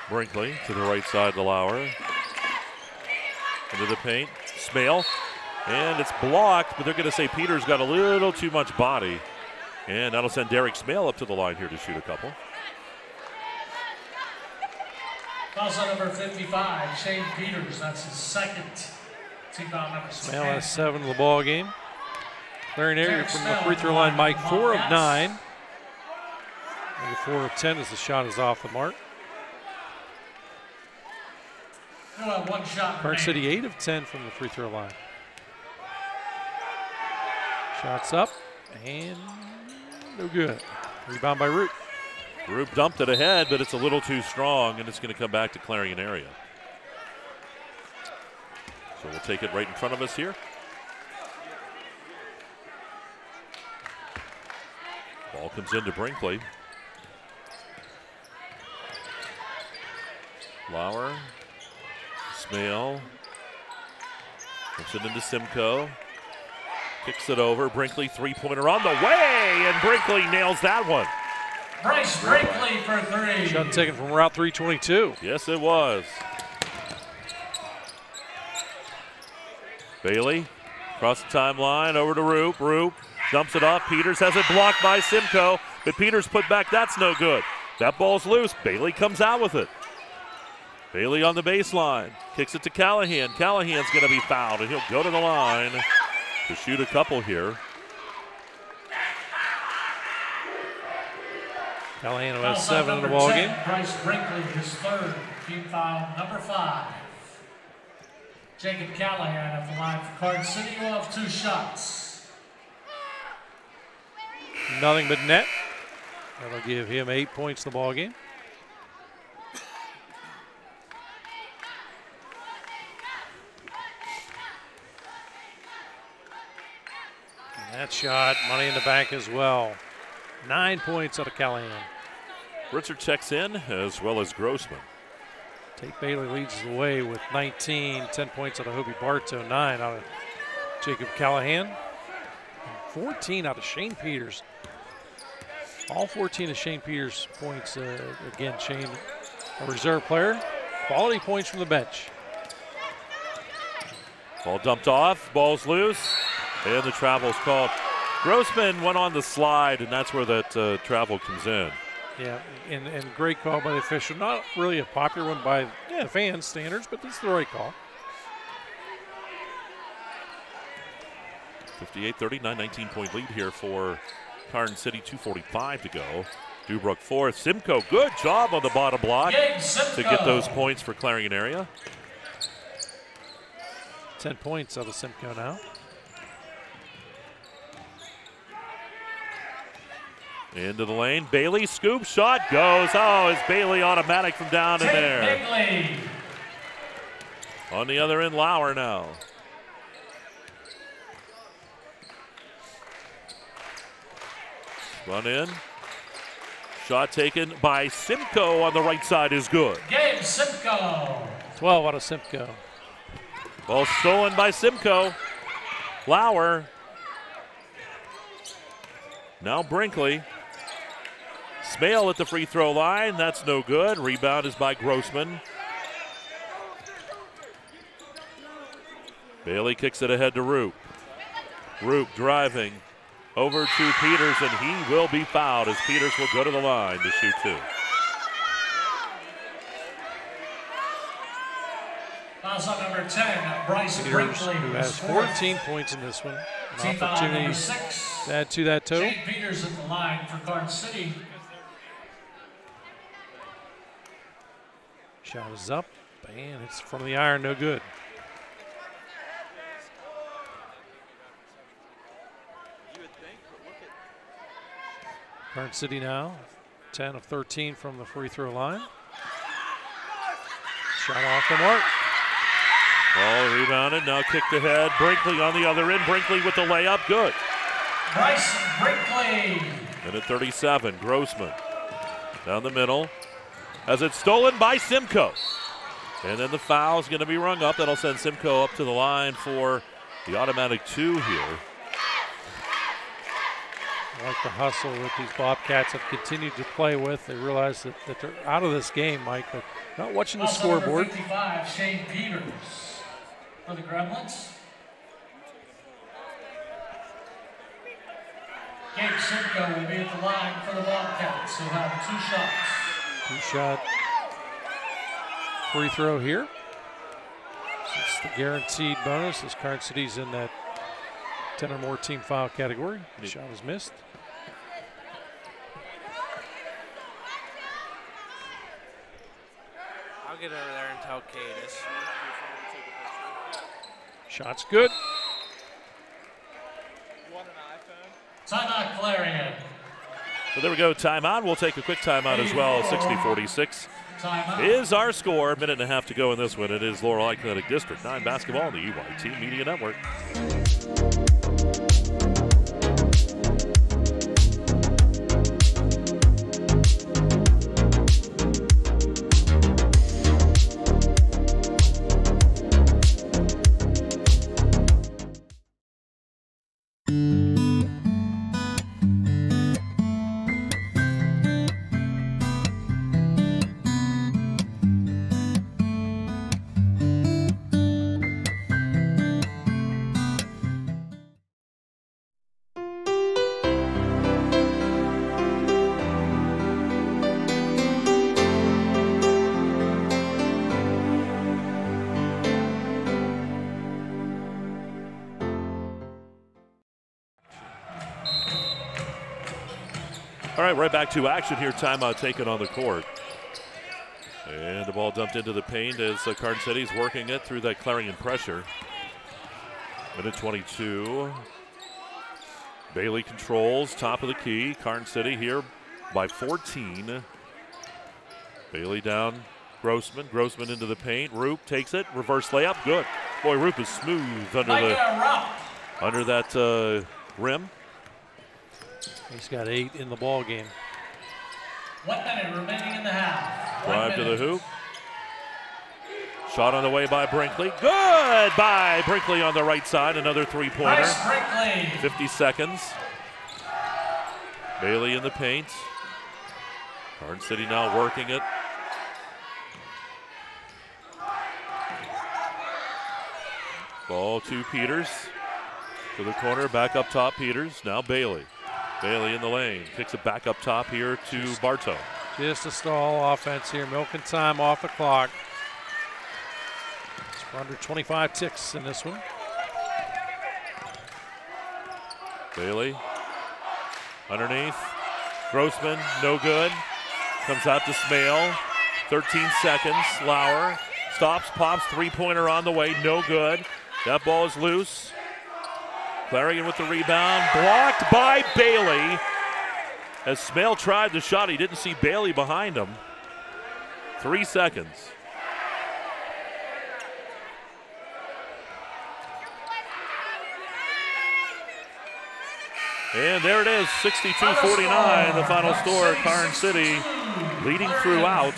Brinkley to the right side to Lauer. Into the paint. Smale. And it's blocked, but they're going to say Peters got a little too much body. And that'll send Derek Smale up to the line here to shoot a couple. Foul number 55, Shane Peters. That's his second team foul number 10. Smale has 7 in the ball game. Clarion area from the free throw line, Mike, 4 of 9. Maybe 4 of 10 as the shot is off the mark. One shot. Kearn City 8 of 10 from the free throw line. Shots up and no good. Rebound by Root. Roop dumped it ahead, but it's a little too strong, and it's going to come back to Clarion area. So we'll take it right in front of us here. Ball comes into Brinkley. Lauer, Smale, puts it into Simcoe, kicks it over. Brinkley, three-pointer on the way, and Brinkley nails that one. Bryce Brinkley for three. Shot taken from Route 322. Yes, it was. Bailey, across the timeline, over to Roop. Roop dumps it off. Peters has it blocked by Simcoe, but Peters put back. That's no good. That ball's loose. Bailey comes out with it. Bailey on the baseline, kicks it to Callahan. Callahan's going to be fouled, and he'll go to the line to shoot a couple here. Callahan who has 7 in the ball game. Bryce Brinkley, his third, team foul number 5. Jacob Callahan at the line for Card City. You have 2 shots. Nothing but net. That'll give him 8 points in the ball game. That shot, money in the bank as well. 9 points out of Callahan. Ritzer checks in, as well as Grossman. Tate Bailey leads the way with 19, 10 points out of Hobie Bartow, 9 out of Jacob Callahan, and 14 out of Shane Peters. All 14 of Shane Peters' points, again, Shane, a reserve player. Quality points from the bench. Ball dumped off, ball's loose, and the travel's called. Grossman went on the slide, and that's where that travel comes in. Yeah, and great call by the official. Not really a popular one by the fan standards, but it's the right call. 58-39, 19-point lead here for Carson City, 2:45 to go. Dubrook fourth. Simcoe, good job on the bottom block to get those points for Clarion area. 10 points out of Simcoe now. Into the lane, Bailey, scoop, shot goes. Oh, is Bailey automatic from down in there. Bailey. On the other end, Lauer now. Run in. Shot taken by Simcoe on the right side is good. Gabe Simcoe. 12 out of Simcoe. Ball stolen by Simcoe. Lauer. Now Brinkley. Smale at the free throw line. That's no good. Rebound is by Grossman. Bailey kicks it ahead to Roop. Roop driving over to Peters, and he will be fouled as Peters will go to the line to shoot 2. Fouls on number 10, Bryce Peters, Brinkley, who has 14 points in this one. An opportunity to add to that total. Shane Peters at the line for Garden City. Shot is up, and it's from the iron, no good. Garden City now, 10 of 13 from the free throw line. Shot off the mark. Ball rebounded, now kicked ahead. Brinkley on the other end. Brinkley with the layup, good. Bryce Brinkley. Minute 37, Grossman down the middle. Has it stolen by Simcoe. And then the foul is going to be rung up. That'll send Simcoe up to the line for the automatic 2 here. I like the hustle that these Bobcats have continued to play with. They realize that they're out of this game, Mike, but not watching the scoreboard. 55, Shane Peters for the Gremlins. Gabe Simcoe will be at the line for the Bobcats, who have 2 shots. 2-shot free throw here. It's the guaranteed bonus as Carson City's in that 10 or more team foul category. The shot is missed. I'll get over there and tell Cadis. Shot's good. Timeout, Clarion. So there we go, timeout. We'll take a quick timeout as well. 60-46. is our score. Minute and a half to go in this one. It is Laurel Athletic District 9 basketball on the EYT Media Network. All right, right back to action here. Timeout taken on the court. And the ball dumped into the paint as Garden City's working it through that Clarion pressure. Minute 22. Bailey controls, top of the key. Garden City here by 14. Bailey down, Grossman. Grossman into the paint. Roop takes it, reverse layup, good. Boy, Roop is smooth under that rim. He's got 8 in the ball game. 1 minute remaining in the half. Drive to the hoop. Shot on the way by Brinkley. Good by Brinkley on the right side. Another three-pointer. Nice Brinkley. 50 seconds. Bailey in the paint. Garden City now working it. Ball to Peters. To the corner, back up top, Peters. Now Bailey. Bailey in the lane, kicks it back up top here to Bartow. Just a stall offense here, milking time off the clock. It's under 25 ticks in this one. Bailey underneath. Grossman, no good. Comes out to Smale. 13 seconds. Lauer stops, pops, three-pointer on the way, no good. That ball is loose. Clarion with the rebound, blocked by Bailey. As Smale tried the shot, he didn't see Bailey behind him. 3 seconds. And there it is, 62-49, the final score. Garden City leading throughout.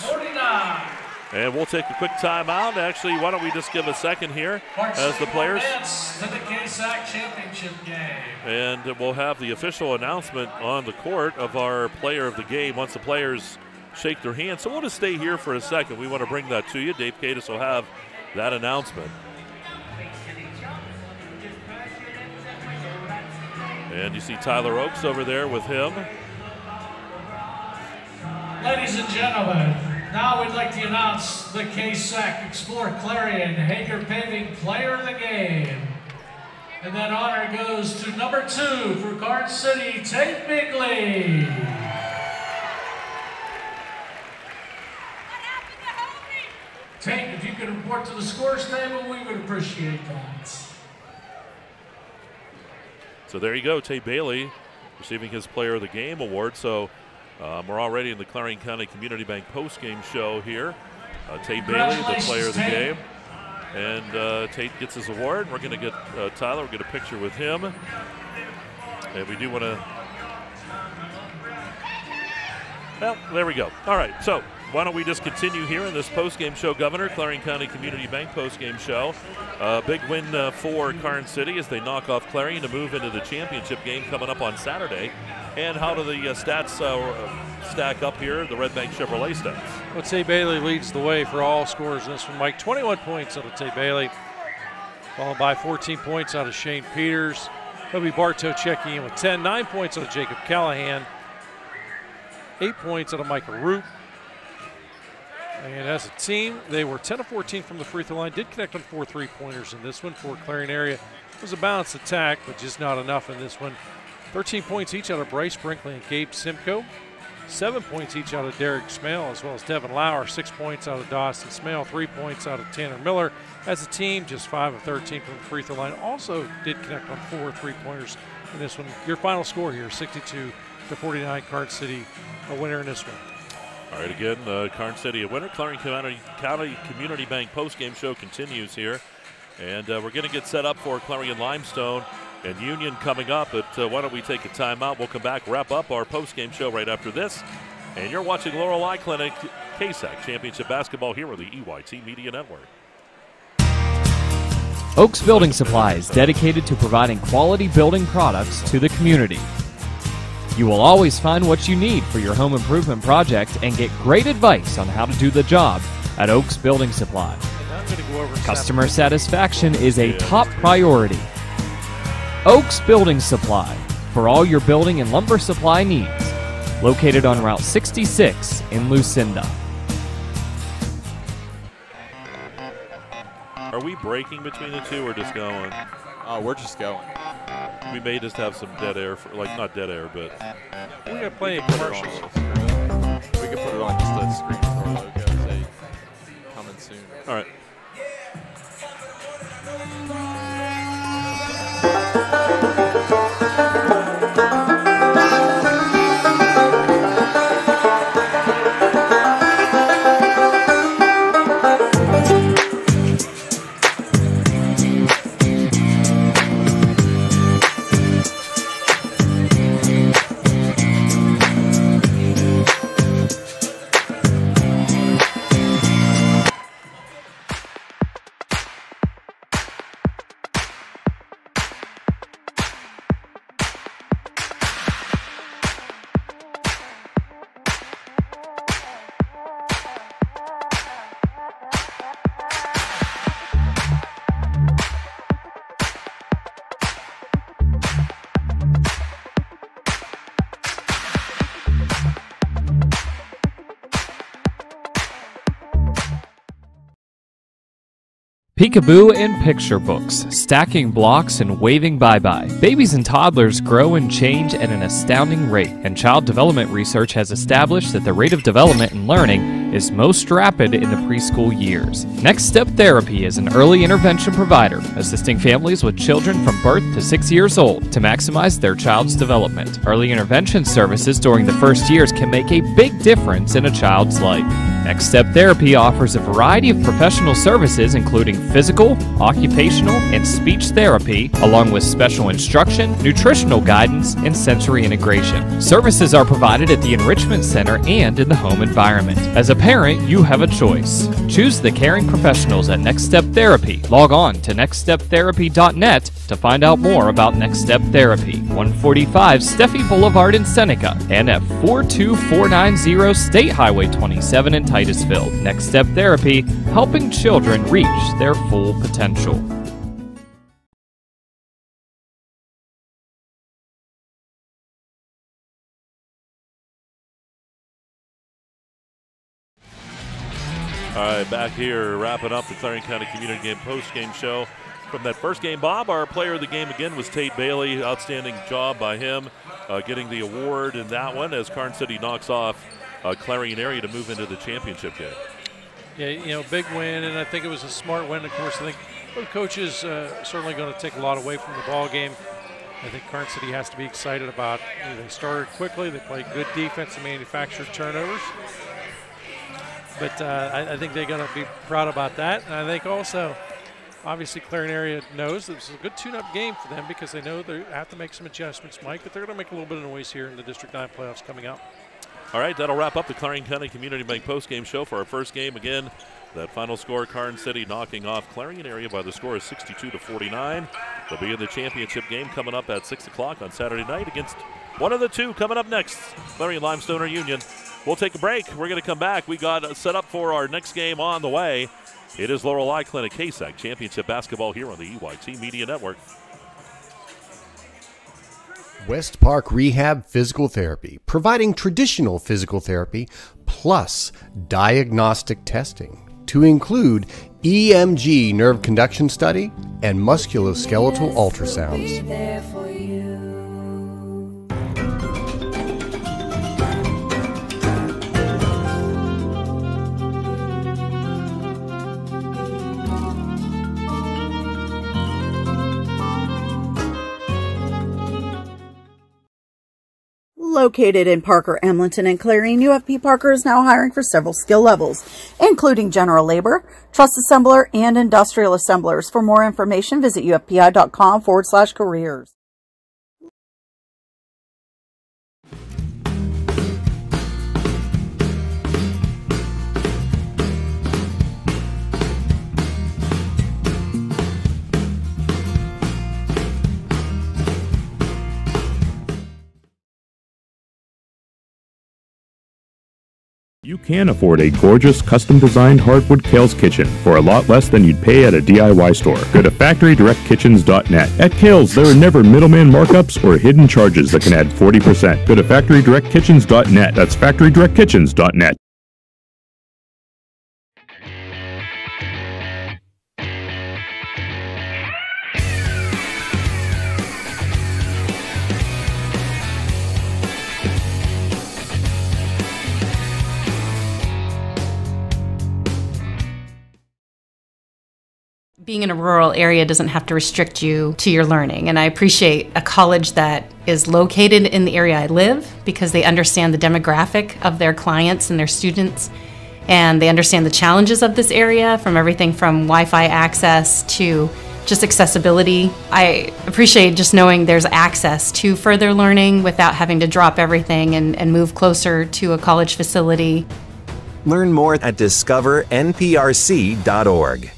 And we'll take a quick timeout. Actually, why don't we just give a second here as the players. To the KSAC championship game. And we'll have the official announcement on the court of our player of the game once the players shake their hands. So we'll just stay here for a second. We want to bring that to you. Dave Kadis will have that announcement. And you see Tyler Oakes over there with him. Ladies and gentlemen, now we'd like to announce the KSAC exploreClarion Hager Paving Player of the Game. And that honor goes to number 2 for Garden City, Tate Bigley. Tate, if you could report to the scores table, we would appreciate that. So there you go, Tate Bailey receiving his Player of the Game award. So we're already in the Clarion County Community Bank post-game show here. Tate Bailey, the Player of the Game. And Tate gets his award. We're going to get Tyler, we'll get a picture with him. And we do want to, well, there we go. All right, so why don't we just continue here in this post-game show, Governor, Clarion County Community Bank post-game show. Big win for Garden City as they knock off Clarion to move into the championship game coming up on Saturday. And how do the stats stack up here, the Red Bank Chevrolet stats? Well, Tate Bailey leads the way for all scores in this one, Mike. 21 points out of Tate Bailey, followed by 14 points out of Shane Peters. Toby Bartow checking in with 10. 9 points out of Jacob Callahan. 8 points out of Michael Root. And as a team, they were 10 of 14 from the free throw line. Did connect on 4 3-pointers in this one for Clarion area. It was a balanced attack, but just not enough in this one. 13 points each out of Bryce Brinkley and Gabe Simcoe. 7 points each out of Derek Smale, as well as Devin Lauer. 6 points out of Dawson Smale. 3 points out of Tanner Miller. As a team, just 5 of 13 from the free throw line. Also did connect on 4 3-pointers in this one. Your final score here, 62-49, Garden City, a winner in this one. All right, again, Karn City a winner. Clarion County Community Bank postgame show continues here. And we're going to get set up for Clarion Limestone and Union coming up. But why don't we take a timeout? We'll come back, wrap up our postgame show right after this. And you're watching Laurel Eye Clinic KSAC Championship Basketball here on the EYT Media Network. Oaks Building Supply is dedicated to providing quality building products to the community. You will always find what you need for your home improvement project and get great advice on how to do the job at Oaks Building Supply. Customer satisfaction is a top priority. Oaks Building Supply for all your building and lumber supply needs. Located on Route 66 in Lucinda. Are we breaking between the two or just going? We're just going. We may just have some dead air, not dead air, but we got plenty of commercials. We can put it on just a screen for our logo, say coming soon. All right. Peekaboo and picture books, stacking blocks and waving bye-bye. Babies and toddlers grow and change at an astounding rate, and child development research has established that the rate of development and learning is most rapid in the preschool years. Next Step Therapy is an early intervention provider, assisting families with children from birth to 6 years old to maximize their child's development. Early intervention services during the first years can make a big difference in a child's life. Next Step Therapy offers a variety of professional services including physical, occupational, and speech therapy, along with special instruction, nutritional guidance, and sensory integration. Services are provided at the Enrichment Center and in the home environment. As a parent, you have a choice. Choose the caring professionals at Next Step Therapy. Log on to nextsteptherapy.net to find out more about Next Step Therapy. 145 Steffi Boulevard in Seneca and at 42490 State Highway 27 in Titusville. Next Step Therapy, helping children reach their full potential. All right, back here, wrapping up the Clarion County Community Game post-game show. From that first game, Bob, our player of the game again was Tate Bailey. Outstanding job by him, getting the award in that one as Karn City knocks off Clarion area to move into the championship game. Yeah, you know, big win, and I think it was a smart win. Of course, I think both coaches certainly going to take a lot away from the ball game. I think Karn City has to be excited about. You know, they started quickly, they played good defense and manufactured turnovers. But I think they're going to be proud about that. And I think also, obviously, Clarion area knows that this is a good tune-up game for them because they know they have to make some adjustments, Mike, but they're going to make a little bit of noise here in the District 9 playoffs coming up. All right, that'll wrap up the Clarion County Community Bank postgame show for our first game. Again, that final score, Karn City knocking off Clarion area by the score of 62-49. They'll be in the championship game coming up at 6 o'clock on Saturday night against one of the two coming up next, Clarion Limestone or Union. We'll take a break. We're going to come back. We got set up for our next game on the way. It is Laurel Eye Clinic KSAC Championship Basketball here on the EYT Media Network. West Park Rehab Physical Therapy, providing traditional physical therapy plus diagnostic testing to include EMG nerve conduction study and musculoskeletal ultrasounds. Located in Parker, Emlenton, and Clarion, UFP Parker is now hiring for several skill levels, including general labor, truss assembler, and industrial assemblers. For more information, visit ufpi.com/careers. You can afford a gorgeous, custom-designed hardwood Kale's Kitchen for a lot less than you'd pay at a DIY store. Go to FactoryDirectKitchens.net. At Kale's, there are never middleman markups or hidden charges that can add 40%. Go to FactoryDirectKitchens.net. That's FactoryDirectKitchens.net. Being in a rural area doesn't have to restrict you to your learning, and I appreciate a college that is located in the area I live because they understand the demographic of their clients and their students, and they understand the challenges of this area, from everything from Wi-Fi access to just accessibility. I appreciate just knowing there's access to further learning without having to drop everything and move closer to a college facility. Learn more at discovernprc.org.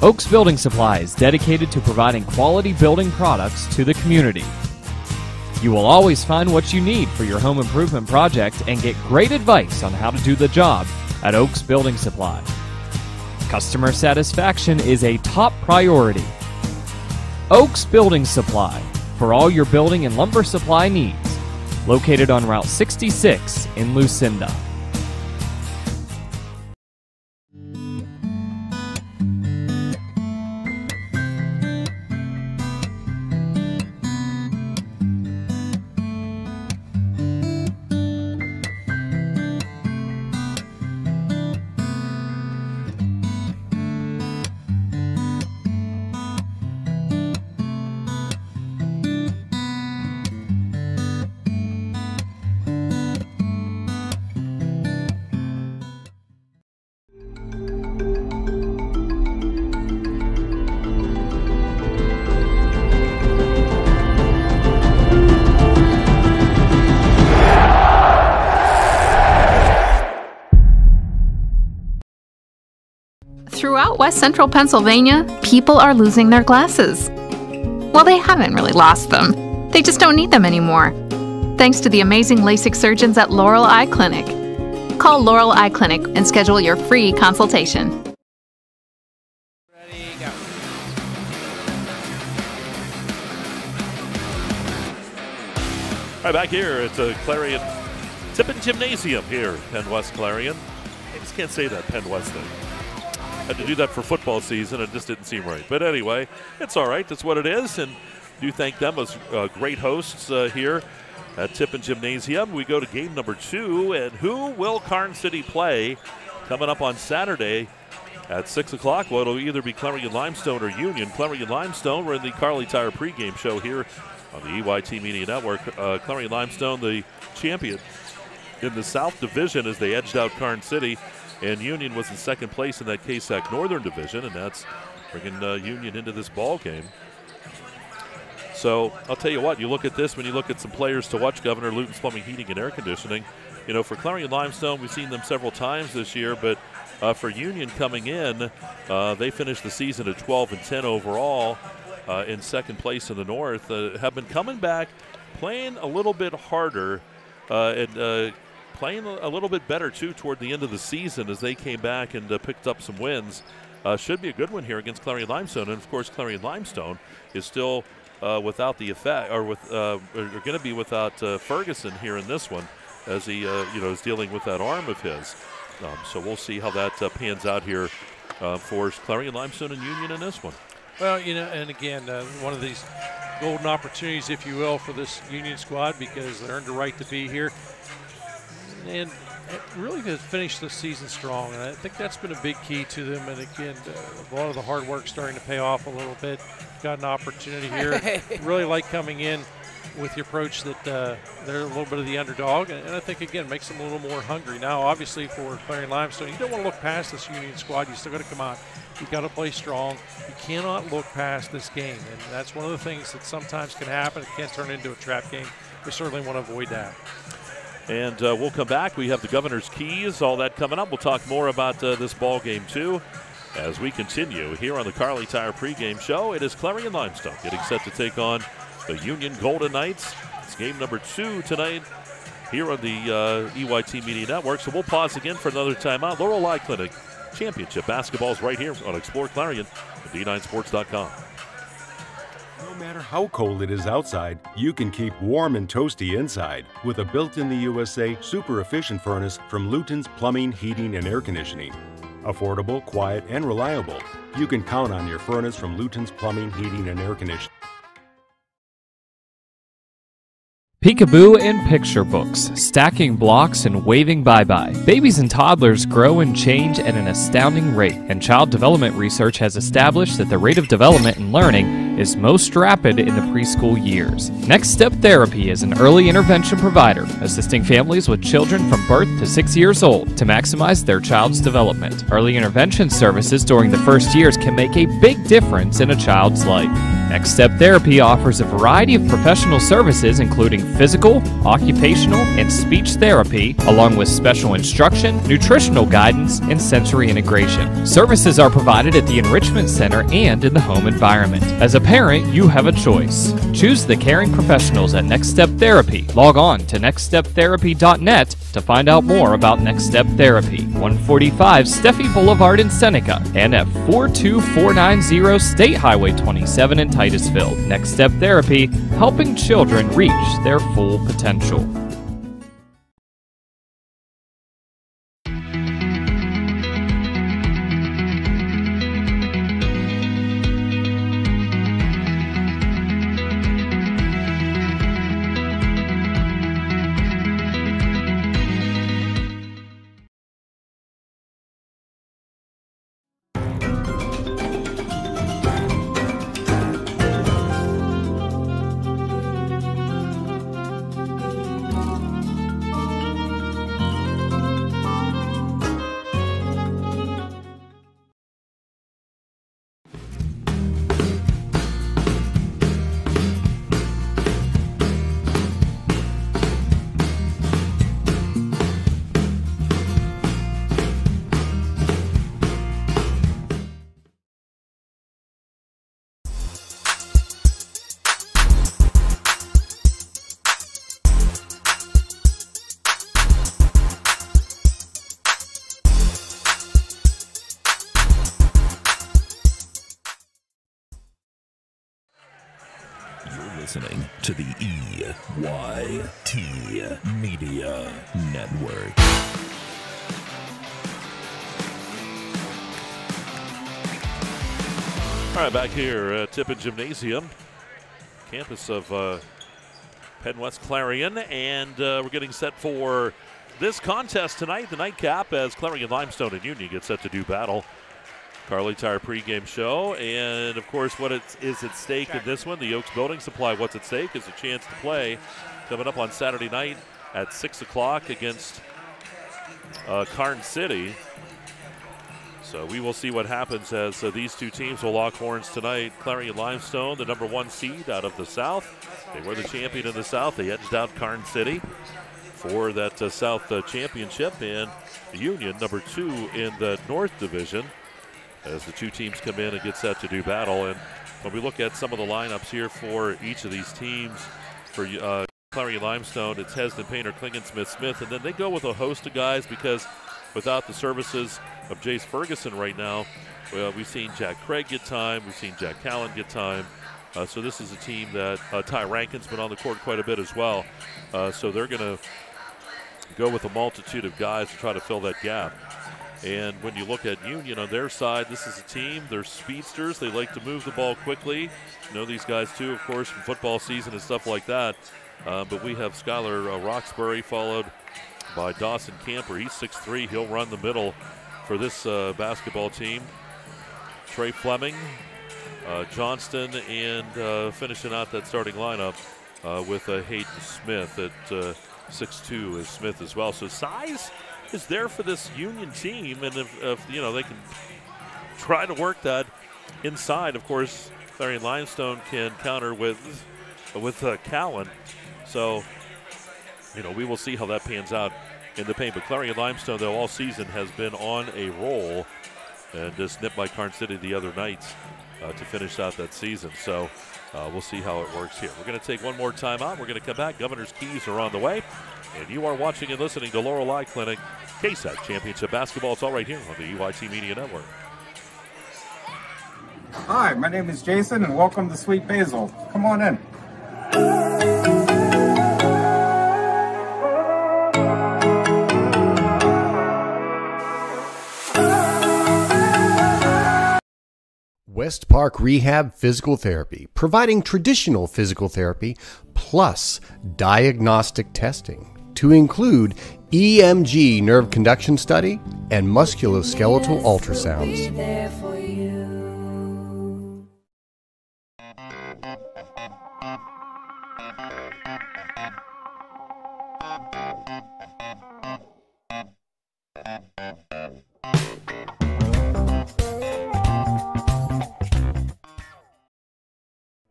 Oaks Building Supply is dedicated to providing quality building products to the community. You will always find what you need for your home improvement project and get great advice on how to do the job at Oaks Building Supply. Customer satisfaction is a top priority. Oaks Building Supply, for all your building and lumber supply needs. Located on Route 66 in Lucinda. Throughout West Central Pennsylvania, people are losing their glasses. Well, they haven't really lost them. They just don't need them anymore. Thanks to the amazing LASIK surgeons at Laurel Eye Clinic. Call Laurel Eye Clinic and schedule your free consultation. All right, back here at Clarion Tippin Gymnasium here in Penn West Clarion. I just can't say that Penn West thing. Had to do that for football season. It just didn't seem right. But anyway, it's all right. That's what it is. And do thank them as great hosts here at Tippin Gymnasium. We go to game number 2. And who will Karn City play coming up on Saturday at 6 o'clock? Well, it'll either be Clarion Limestone or Union. Clarion Limestone, we're in the Carly Tire pregame show here on the EYT Media Network. Clarion Limestone, the champion in the South Division as they edged out Karn City. And Union was in second place in that KSAC Northern Division, and that's bringing Union into this ball game. So I'll tell you what, you look at this, when you look at some players to watch, Governor Luton's Plumbing, Heating, and Air Conditioning, you know, for Clarion Limestone, we've seen them several times this year, but for Union coming in, they finished the season at 12-10 overall in second place in the North, have been coming back, playing a little bit harder, and playing a little bit better, too, toward the end of the season as they came back and picked up some wins. Should be a good one here against Clarion Limestone. And, of course, Clarion Limestone is still without the effect, or going to be without Ferguson here in this one as he, is dealing with that arm of his. So we'll see how that pans out here for Clarion Limestone and Union in this one. Well, and again, one of these golden opportunities, if you will, for this Union squad, because they earned the right to be here and really to finish the season strong. And I think that's been a big key to them. And again, a lot of the hard work starting to pay off a little bit. Got an opportunity here. Really like coming in with the approach that they're a little bit of the underdog, and I think, again, makes them a little more hungry. Now, obviously, for Clarion Limestone, you don't want to look past this Union squad. You still got to come out. You've got to play strong. You cannot look past this game, and that's one of the things that sometimes can happen. It can turn into a trap game. We certainly want to avoid that. And we'll come back. We have the Governor's Keys, all that coming up. We'll talk more about this ball game, too, as we continue here on the Carly Tire pregame show. It is Clarion Limestone getting set to take on the Union Golden Knights. It's game number 2 tonight here on the EYT Media Network. So we'll pause again for another timeout. Laurel Eye Clinic Championship basketball is right here on Explore Clarion at D9Sports.com. No matter how cold it is outside, you can keep warm and toasty inside with a built-in-the-USA super efficient furnace from Luton's Plumbing, Heating, and Air Conditioning. Affordable, quiet, and reliable. You can count on your furnace from Luton's Plumbing, Heating, and Air Conditioning. Peekaboo and picture books, stacking blocks and waving bye-bye. Babies and toddlers grow and change at an astounding rate, and child development research has established that the rate of development and learning is most rapid in the preschool years. Next Step Therapy is an early intervention provider, assisting families with children from birth to 6 years old to maximize their child's development. Early intervention services during the first years can make a big difference in a child's life. Next Step Therapy offers a variety of professional services including physical, occupational, and speech therapy, along with special instruction, nutritional guidance, and sensory integration. Services are provided at the Enrichment Center and in the home environment. As a parent, you have a choice. Choose the caring professionals at Next Step Therapy. Log on to nextsteptherapy.net to find out more about Next Step Therapy. 145 Steffi Boulevard in Seneca and at 42490 State Highway 27 in Titusville. Next Step Therapy, helping children reach their full potential. Listening to the EYT Media Network. All right, back here at Tippin Gymnasium, campus of Penn West Clarion, and we're getting set for this contest tonight, the nightcap, as Clarion Limestone and Union get set to do battle. Carly Tire pregame show, and of course what is at stake in this one, the Oaks Building Supply, what's at stake is a chance to play coming up on Saturday night at 6 o'clock against Karn City. So we will see what happens as these two teams will lock horns tonight. Clarion Limestone, the number 1 seed out of the South. They were the champion in the South. They edged out Karn City for that South championship, and the Union, number 2 in the North Division, as the two teams come in and get set to do battle. And when we look at some of the lineups here for each of these teams, for Clarion Limestone, it's Hesden, Painter, Klingensmith, and then they go with a host of guys because without the services of Jace Ferguson right now, well, we've seen Jack Craig get time, we've seen Jack Callan get time. So this is a team that Ty Rankin's been on the court quite a bit as well. So they're going to go with a multitude of guys to try to fill that gap. And when you look at Union on their side, this is a team. They're speedsters. They like to move the ball quickly. You know these guys, too, of course, from football season and stuff like that. But we have Skylar Roxbury followed by Dawson Camper. He's 6'3". He'll run the middle for this basketball team. Trey Fleming, Johnston, and finishing out that starting lineup with Hayden Smith at 6'2" is Smith as well. So size is there for this Union team, and if you know they can try to work that inside, of course, Clarion Limestone can counter with Cowan. So, you know, we will see how that pans out in the paint. But Clarion Limestone, though, all season has been on a roll and just nipped by Karn City the other night to finish out that season. So we'll see how it works here. We're going to take one more time out. We're going to come back. Governor's Keys are on the way. And you are watching and listening to Laurel Eye Clinic KSAC Championship Basketball. It's all right here on the UIT Media Network. Hi, my name is Jason, and welcome to Sweet Basil. Come on in. West Park Rehab Physical Therapy, providing traditional physical therapy plus diagnostic testing to include EMG nerve conduction study and musculoskeletal ultrasounds.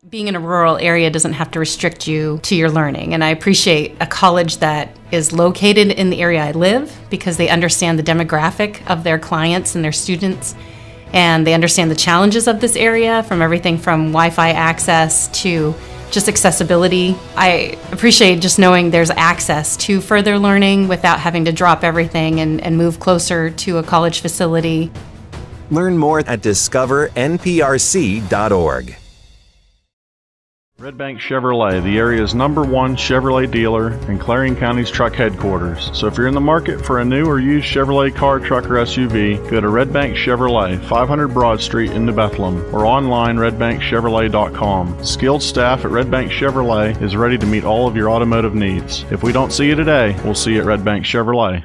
Being in a rural area doesn't have to restrict you to your learning, and I appreciate a college that is located in the area I live because they understand the demographic of their clients and their students, and they understand the challenges of this area, from everything from Wi-Fi access to just accessibility. I appreciate just knowing there's access to further learning without having to drop everything and move closer to a college facility. Learn more at discovernprc.org. Red Bank Chevrolet, the area's #1 Chevrolet dealer and Clarion County's truck headquarters. So if you're in the market for a new or used Chevrolet car, truck, or SUV, go to Red Bank Chevrolet, 500 Broad Street in New Bethlehem, or online redbankchevrolet.com. Skilled staff at Red Bank Chevrolet is ready to meet all of your automotive needs. If we don't see you today, we'll see you at Red Bank Chevrolet.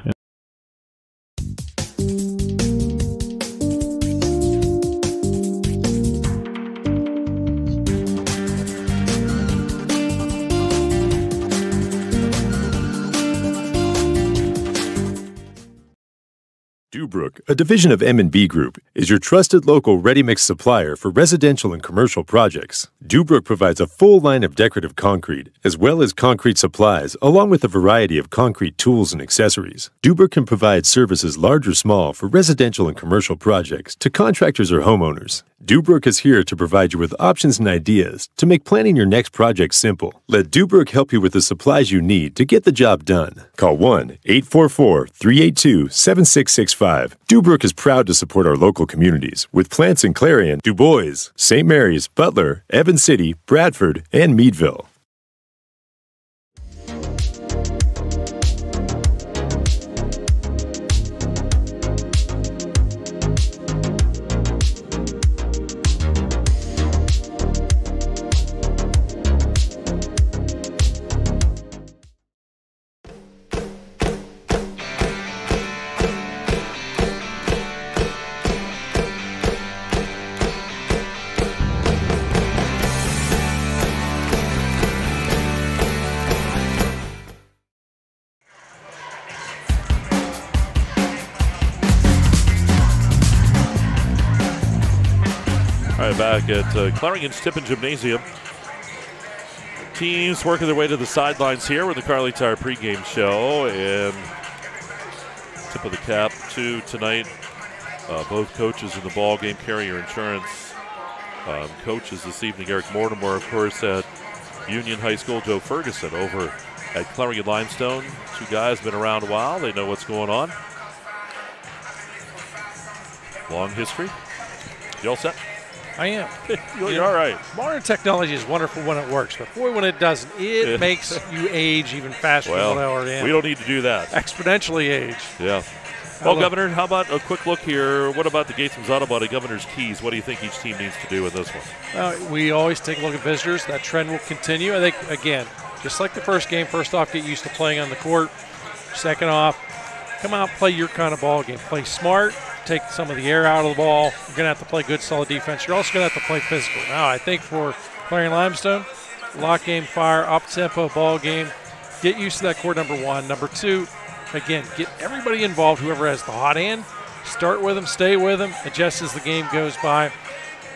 Dubrook, a division of M&B Group, is your trusted local ready-mix supplier for residential and commercial projects. Dubrook provides a full line of decorative concrete, as well as concrete supplies, along with a variety of concrete tools and accessories. Dubrook can provide services large or small for residential and commercial projects to contractors or homeowners. Dubrook is here to provide you with options and ideas to make planning your next project simple. Let Dubrook help you with the supplies you need to get the job done. Call 1-844-382-7665. Dubrook is proud to support our local communities with plants in Clarion, Du Bois, St. Mary's, Butler, Evans City, Bradford, and Meadville. Back at Clarion's Tippin Gymnasium. Teams working their way to the sidelines here with the Carly Tire pregame show, and tip of the cap to tonight. Both coaches in the ball game, Carrier Insurance coaches this evening. Eric Mortimer, of course, at Union High School. Joe Ferguson over at Clarion Limestone. Two guys been around a while. They know what's going on. Long history. You all set? I am. You're all right. Modern technology is wonderful when it works, but boy, when it doesn't, it makes you age even faster than what I already am. We don't need to do that. Exponentially age. Yeah. Well, Governor, how about a quick look here? What about the Gatesman's Auto Body Governor's Keys? What do you think each team needs to do in this one? We always take a look at visitors. That trend will continue. I think, again, just like the first game, first off, get used to playing on the court. Second off, come out, play your kind of ball game. Play smart, take some of the air out of the ball. You're going to have to play good, solid defense. You're also going to have to play physical. Now, I think for Clarion Limestone, lock game, fire, up-tempo ball game. Get used to that court, number one. Number two, again, get everybody involved, whoever has the hot hand. Start with them, stay with them, adjust as the game goes by,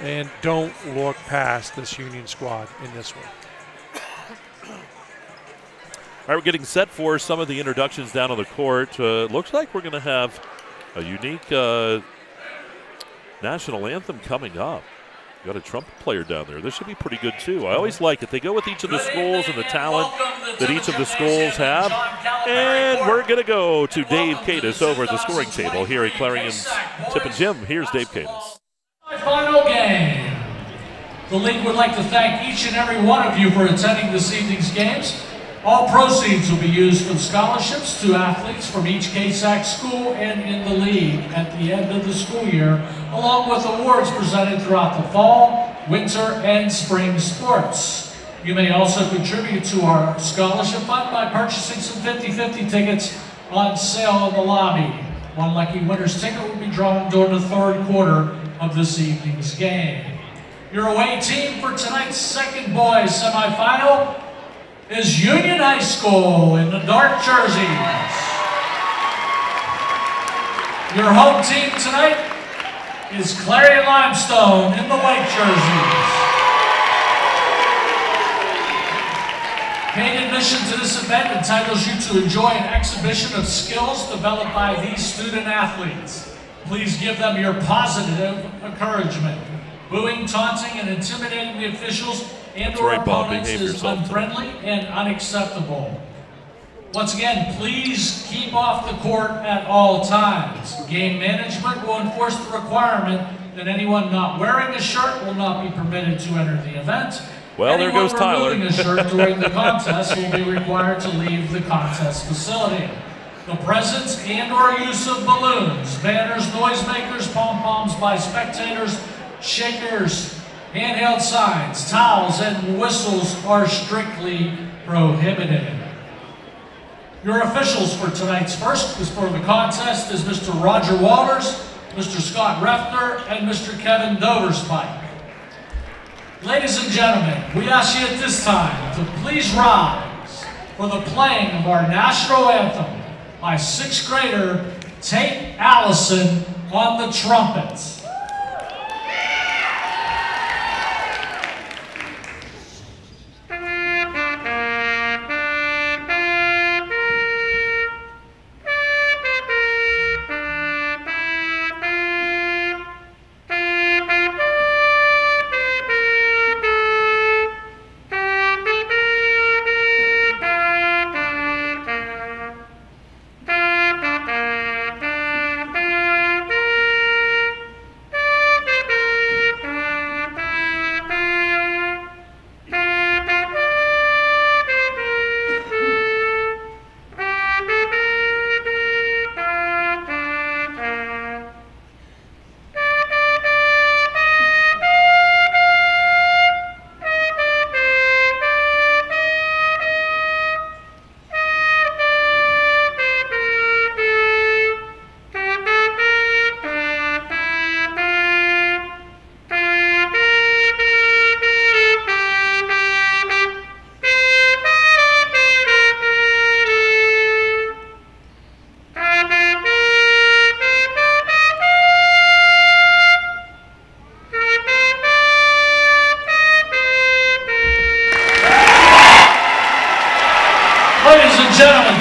and don't look past this Union squad in this one. All right, we're getting set for some of the introductions down on the court. Looks like we're going to have a unique national anthem coming up. Got a trumpet player down there. This should be pretty good, too. I always like it. They go with each of the schools and the talent that each of the schools have. And we're going to go to Dave Cadis over at the scoring table here at Clarion's Tip and Jim. Here's Dave Cadis. Final game. The league would like to thank each and every one of you for attending this evening's games. All proceeds will be used for scholarships to athletes from each KSAC school and in the league at the end of the school year, along with awards presented throughout the fall, winter, and spring sports. You may also contribute to our scholarship fund by purchasing some 50/50 tickets on sale in the lobby. One lucky winner's ticket will be drawn during the third quarter of this evening's game. Your away team for tonight's second boys semifinal is Union High School in the dark jerseys. Your home team tonight is Clarion Limestone in the white jerseys. Paid admission to this event entitles you to enjoy an exhibition of skills developed by these student athletes. Please give them your positive encouragement. Booing, taunting, and intimidating the officials and or opponents is unfriendly and unacceptable. Once again, please keep off the court at all times. Game management will enforce the requirement that anyone not wearing a shirt will not be permitted to enter the event. Well, there goes Tyler. Anyone removing a shirt during the contest will be required to leave the contest facility. The presence and or use of balloons, banners, noisemakers, pom-poms by spectators, shakers, handheld signs, towels, and whistles are strictly prohibited. Your officials for tonight's first is for the contest is Mr. Roger Walters, Mr. Scott Refner, and Mr. Kevin Doverspike. Ladies and gentlemen, we ask you at this time to please rise for the playing of our national anthem by 6th grader Tate Allison on the trumpets.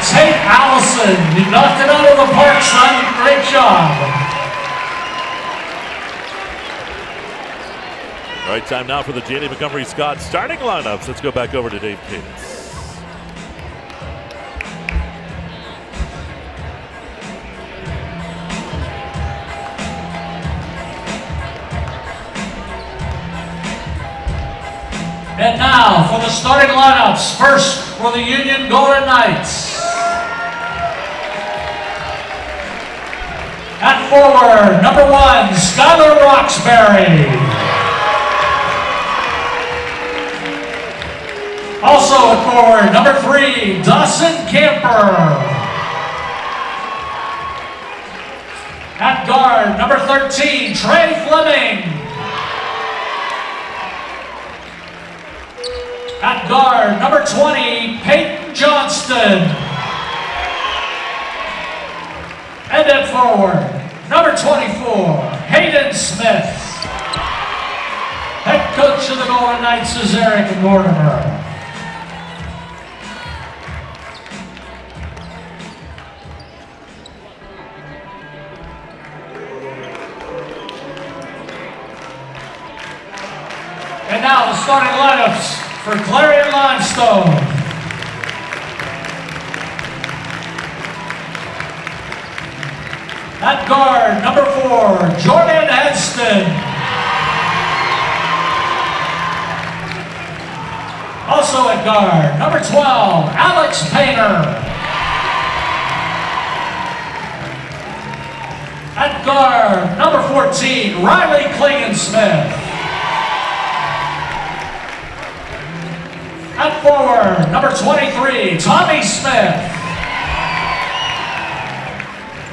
Tate Allison, you knocked it out of the park, son. Great job. All right, time now for the J.D. Montgomery Scott starting lineups. Let's go back over to Dave Cadis. And now for the starting lineups. First for the Union Golden Knights. At forward, number 1, Skylar Roxbury. Also at forward, number 3, Dawson Camper. At guard, number 13, Trey Fleming. At guard, number 20, Peyton Johnston. And at forward, number 24, Hayden Smith. Head coach of the Golden Knights is Eric Mortimer. And now the starting lineups for Clarion Limestone. At guard, number 4, Jordan Heston. Also at guard, number 12, Alex Painter. At guard, number 14, Riley Klingensmith. At forward, number 23, Tommy Smith.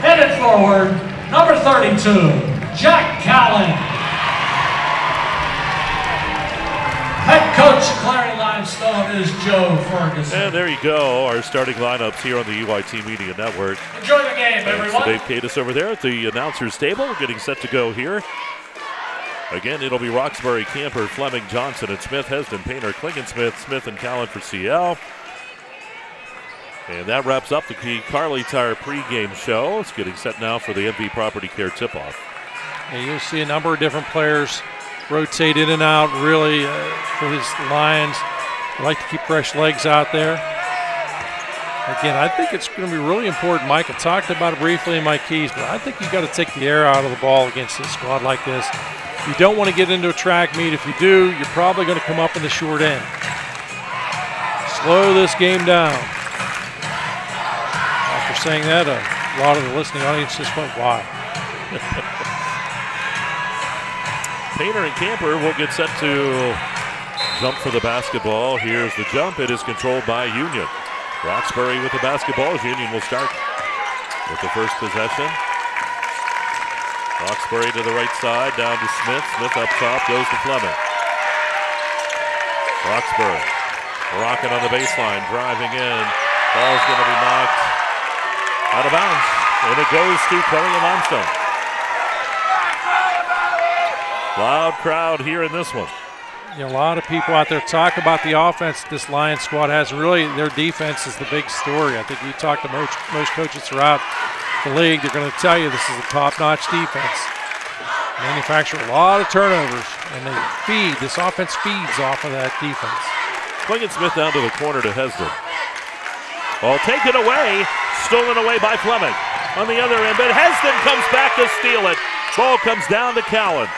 And at forward, number 32, Jack Callan. Head coach of Clarion Limestone is Joe Ferguson. And there you go, our starting lineups here on the UIT Media Network. Enjoy the game, everyone. Dave Kadis over there at the announcer's table, getting set to go here. Again, it'll be Roxbury, Camper, Fleming, Johnson, and Smith, Heston, Painter, Klingensmith, Smith, and Callan for CL. And that wraps up the Carly Tire pregame show. It's getting set now for the MV Property Care tip-off. And you'll see a number of different players rotate in and out, really, for his Lions. I like to keep fresh legs out there. Again, I think it's going to be really important. Mike, I talked about it briefly in my keys, but I think you've got to take the air out of the ball against a squad like this. You don't want to get into a track meet. If you do, you're probably going to come up in the short end. Slow this game down. After saying that, a lot of the listening audience just went, wow. Painter and Camper will get set to jump for the basketball. Here's the jump. It is controlled by Union. Roxbury with the basketball. Union will start with the first possession. Roxbury to the right side, down to Smith. Smith up top, goes to Fleming. Roxbury rocking on the baseline, driving in. Ball's going to be knocked out of bounds, and it goes to Clarion Limestone. Loud crowd here in this one. You know, a lot of people out there talk about the offense this Lions squad has. Really, their defense is the big story. I think you talk to most coaches throughout the league, they're going to tell you this is a top-notch defense. Manufacture a lot of turnovers, and this offense feeds off of that defense. Klingensmith down to the corner to Hesden. Ball taken away, stolen away by Fleming. On the other end, but Hesden comes back to steal it. Ball comes down to Callan.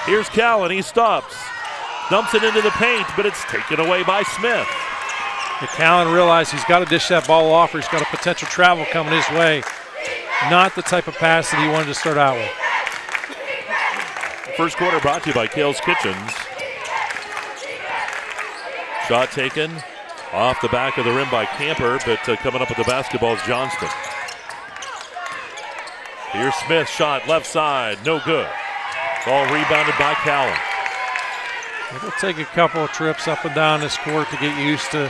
Here's Callan, he stops. Dumps it into the paint, but it's taken away by Smith. Callan realized he's got to dish that ball off, or he's got a potential travel coming his way. Not the type of pass that he wanted to start out with. First quarter brought to you by Kale's Kitchens. Shot taken off the back of the rim by Camper, but coming up with the basketball is Johnston. Here's Smith, shot left side, no good. Ball rebounded by Callan. It'll take a couple of trips up and down this court to get used to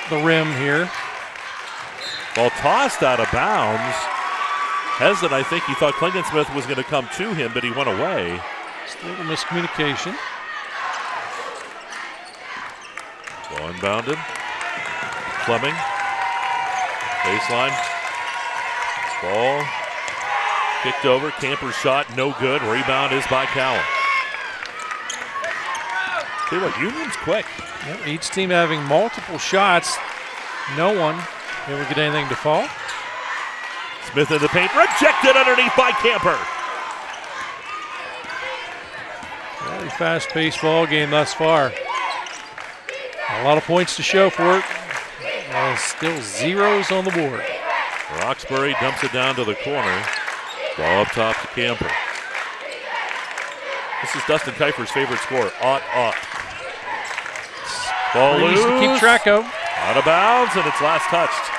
the rim here. Ball tossed out of bounds. Hesden, I think he thought Klingensmith was going to come to him, but he went away. Just a little miscommunication. Ball inbounded. Fleming. Baseline. Ball kicked over. Camper's shot, no good. Rebound is by Callan. See what, Union's quick. Yep, each team having multiple shots. No one able to get anything to fall. Smith in the paint, rejected underneath by Camper. Very fast-paced ball game thus far. A lot of points to show for it. Still zeros on the board. Roxbury dumps it down to the corner. Ball up top to Camper. This is Dustin Kiefer's favorite score. Ought. Ball loose. Easy to keep track of. Out of bounds, and it's last touched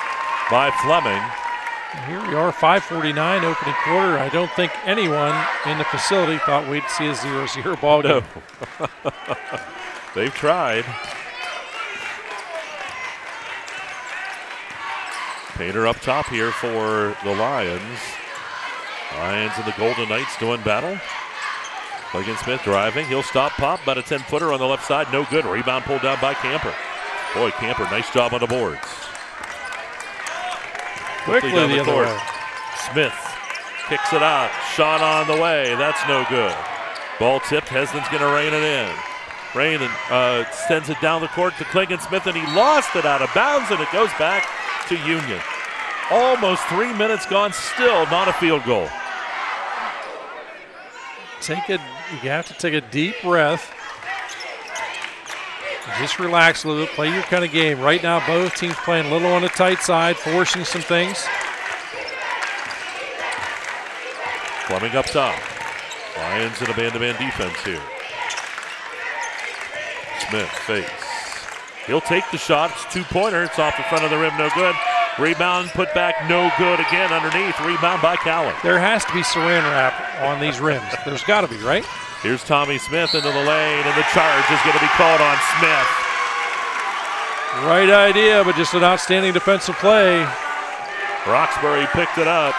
by Fleming. Here we are, 5:49 opening quarter. I don't think anyone in the facility thought we'd see a 0-0 ball game. No. They've tried. Painter up top here for the Lions. Lions and the Golden Knights doing battle. Cleggan Smith driving. He'll stop, pop, about a 10-footer on the left side. No good. Rebound pulled down by Camper. Boy, Camper, nice job on the boards. Quickly the other way. Smith kicks it out. Shot on the way. That's no good. Ball tipped. Hesden's going to rein it in. Rain sends it down the court to Cleggan Smith, and he lost it out of bounds, and it goes back to Union. Almost 3 minutes gone, still not a field goal. You have to take a deep breath. Just relax a little, play your kind of game. Right now, both teams playing a little on the tight side, forcing some things. Fleming up top. Lions in a man-to-man defense here. Smith fakes. He'll take the shot. It's a two-pointer. It's off the front of the rim, no good. Rebound put back, no good again underneath. Rebound by Callan. There has to be saran wrap on these rims. There's got to be, right? Here's Tommy Smith into the lane, and the charge is going to be called on Smith. Right idea, but just an outstanding defensive play. Roxbury picked it up.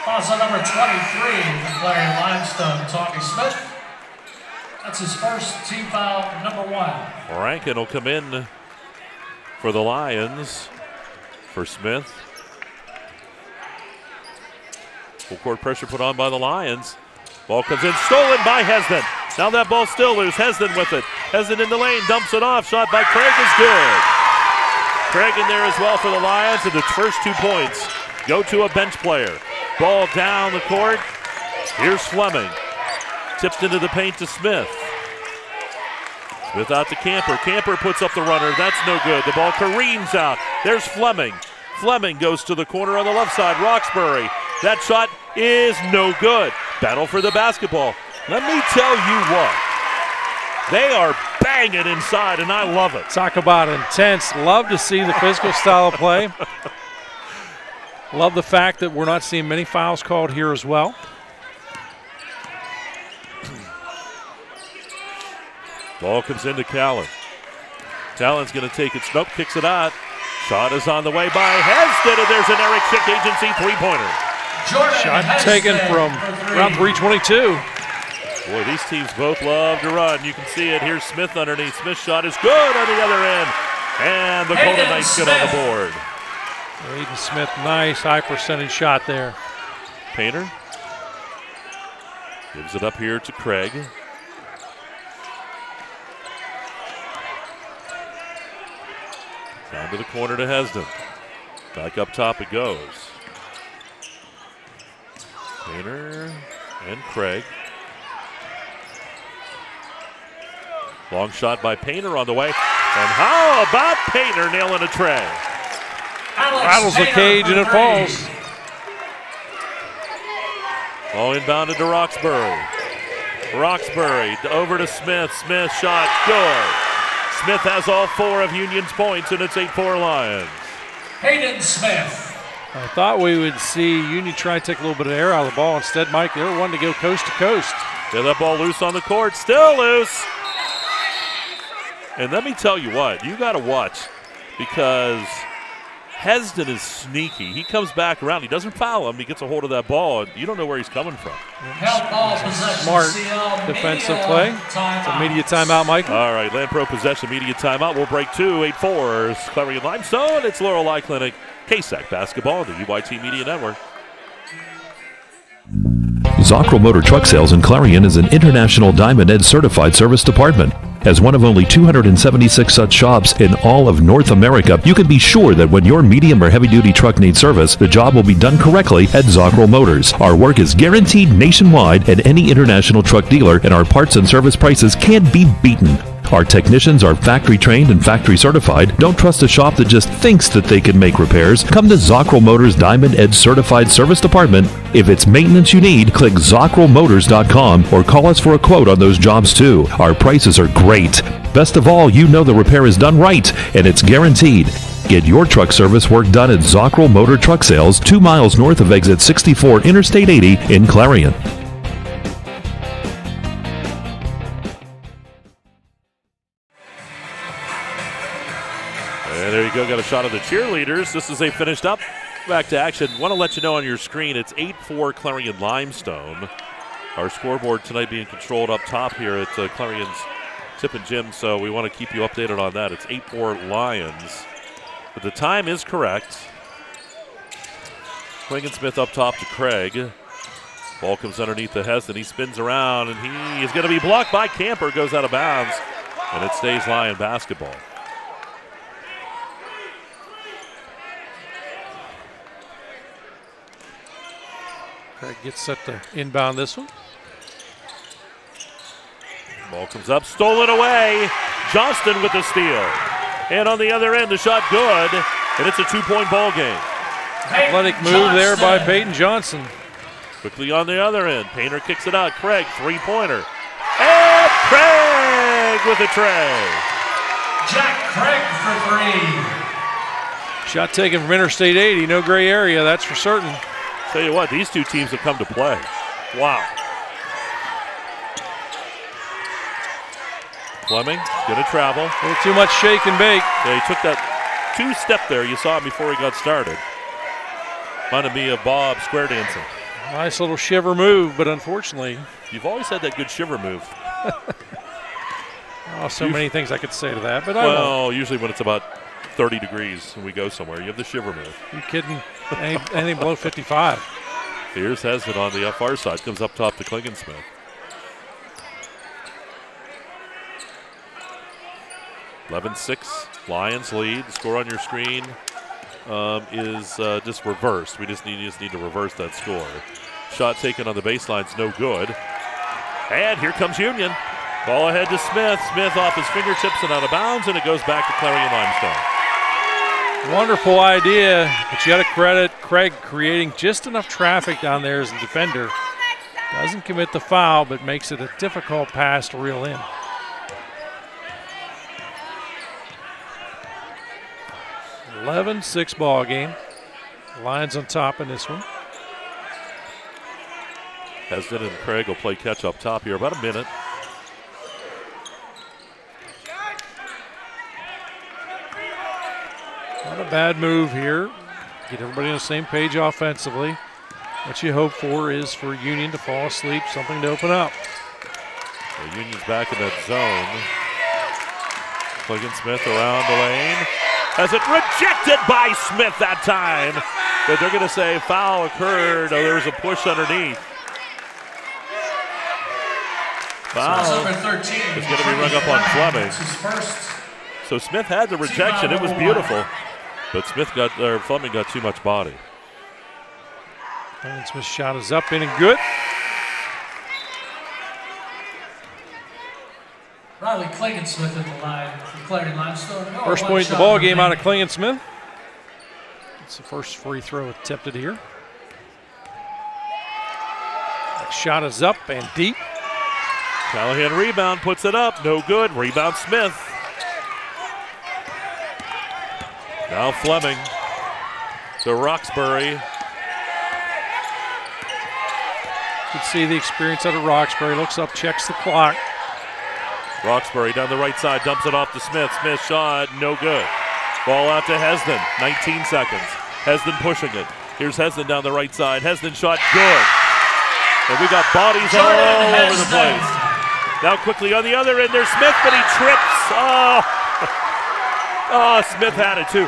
Also number 23, Clarion Limestone, Tommy Smith. That's his first team foul, number 1. Rankin will come in for the Lions for Smith. Full court pressure put on by the Lions. Ball comes in, stolen by Hesden. Now that ball's still loose. Hesden with it. Hesden in the lane, dumps it off. Shot by Craig is good. Craig in there as well for the Lions, and the first 2 points go to a bench player. Ball down the court. Here's Fleming. Tipped into the paint to Smith. Smith out to Camper. Camper puts up the runner. That's no good. The ball careens out. There's Fleming. Fleming goes to the corner on the left side. Roxbury. That shot is no good. Battle for the basketball. Let me tell you what. They are banging inside, and I love it. Talk about intense. Love to see the physical style of play. Love the fact that we're not seeing many fouls called here as well. Ball comes into Callan. Callan's going to take it. Nope, kicks it out. Shot is on the way by Hesden, and there's an Eric Schick Agency three-pointer. Shot taken from around 322. Boy, these teams both love to run. You can see it. Here's Smith underneath. Smith's shot is good on the other end. And the Golden Knights get on the board. Aiden Smith, nice high percentage shot there. Painter gives it up here to Craig. Down to the corner to Hesden. Back up top it goes. Painter and Craig. Long shot by Painter on the way. And how about Painter nailing a tray? Rattles the cage and it falls. Ball inbounded to Roxbury. Roxbury over to Smith. Smith shot good. Smith has all 4 of Union's points, and it's 8-4 Lions. Hayden Smith. I thought we would see Union try to take a little bit of air out of the ball. Instead, Mike, they were wanting to go coast to coast. Yeah, that ball loose on the court. Still loose. And let me tell you what, you got to watch, because Hesden is sneaky. He comes back around. He doesn't foul him. He gets a hold of that ball, and you don't know where he's coming from. Smart defensive play. It's a media timeout, Mike. All right, Land Pro possession, media timeout. We'll break 2, 8-4. Clarion Limestone. It's Laurel Eye Clinic. KSAC basketball, the UYT Media Network. Zockrell Motor Truck Sales in Clarion is an International Diamond Ed certified service department. As one of only 276 such shops in all of North America, you can be sure that when your medium or heavy-duty truck needs service, the job will be done correctly at Zockrell Motors. Our work is guaranteed nationwide at any international truck dealer, and our parts and service prices can't be beaten. Our technicians are factory trained and factory certified. Don't trust a shop that just thinks that they can make repairs. Come to Zockrell Motors Diamond Edge Certified Service Department. If it's maintenance you need, click ZockrellMotors.com or call us for a quote on those jobs too. Our prices are great. Best of all, you know the repair is done right and it's guaranteed. Get your truck service work done at Zockrell Motor Truck Sales, 2 miles north of exit 64 Interstate 80 in Clarion. And there you go, got a shot of the cheerleaders. This is a finished up. Back to action. Want to let you know on your screen, it's 8-4 Clarion Limestone. Our scoreboard tonight being controlled up top here at Clarion's Tip and Gym, so we want to keep you updated on that. It's 8-4 Lions. But the time is correct. Smith up top to Craig. Ball comes underneath the Hesden. He spins around, and he is going to be blocked by Camper. Goes out of bounds, and it stays Lion basketball. Craig gets set to inbound this one. Ball comes up, stolen away. Johnston with the steal. And on the other end, the shot good, and it's a 2-point ball game. Athletic move there by Peyton Johnson. Quickly on the other end, Painter kicks it out. Craig, three-pointer. And Craig with a tray. Jack Craig for 3. Shot taken from Interstate 80, no gray area, that's for certain. Tell you what, these two teams have come to play. Wow. Fleming going to travel. A little too much shake and bake. Yeah, he took that two-step there. You saw him before he got started. Reminded me of Bob square dancing. Nice little shiver move, but unfortunately. You've always had that good shiver move. Oh, so many things I could say to that, but well, usually when it's about 30 degrees and we go somewhere, you have the shiver move. You kidding? Anything below 55. Here's Hesden on the far side. Comes up top to Klingensmith. (11-6) Lions lead. The score on your screen is just reversed. You just need to reverse that score. Shot taken on the baseline's no good. And here comes Union. Ball ahead to Smith. Smith off his fingertips and out of bounds, and it goes back to Clarion Limestone. Wonderful idea, but you got to credit Craig creating just enough traffic down there as a defender. Doesn't commit the foul, but makes it a difficult pass to reel in. (11-6) ball game. Lions on top in this one. Hesden and Craig will play catch up top here. About a minute. Not a bad move here. Get everybody on the same page offensively. What you hope for is for Union to fall asleep, something to open up. Well, Union's back in that zone. Smith around the lane. Has it rejected by Smith that time. But they're going to say foul occurred. Oh, there was a push underneath. Foul is going to be rung up on Fleming. So Smith had the rejection. It was beautiful. But Fleming got too much body. Smith's shot is up in and good. Riley Klingensmith at the line for Clarion Limestone. First point in the ball game out of Klingensmith. It's the first free throw attempted here. That shot is up and deep. Callahan rebound, puts it up, no good. Rebound Smith. Now Fleming to Roxbury. You can see the experience out of Roxbury. Looks up, checks the clock. Roxbury down the right side, dumps it off to Smith. Smith shot, no good. Ball out to Hesden, 19 seconds. Hesden pushing it. Here's Hesden down the right side. Hesden shot, good. And we got bodies all over the place. Now quickly on the other end, there's Smith, but he trips. Oh, Smith had it too.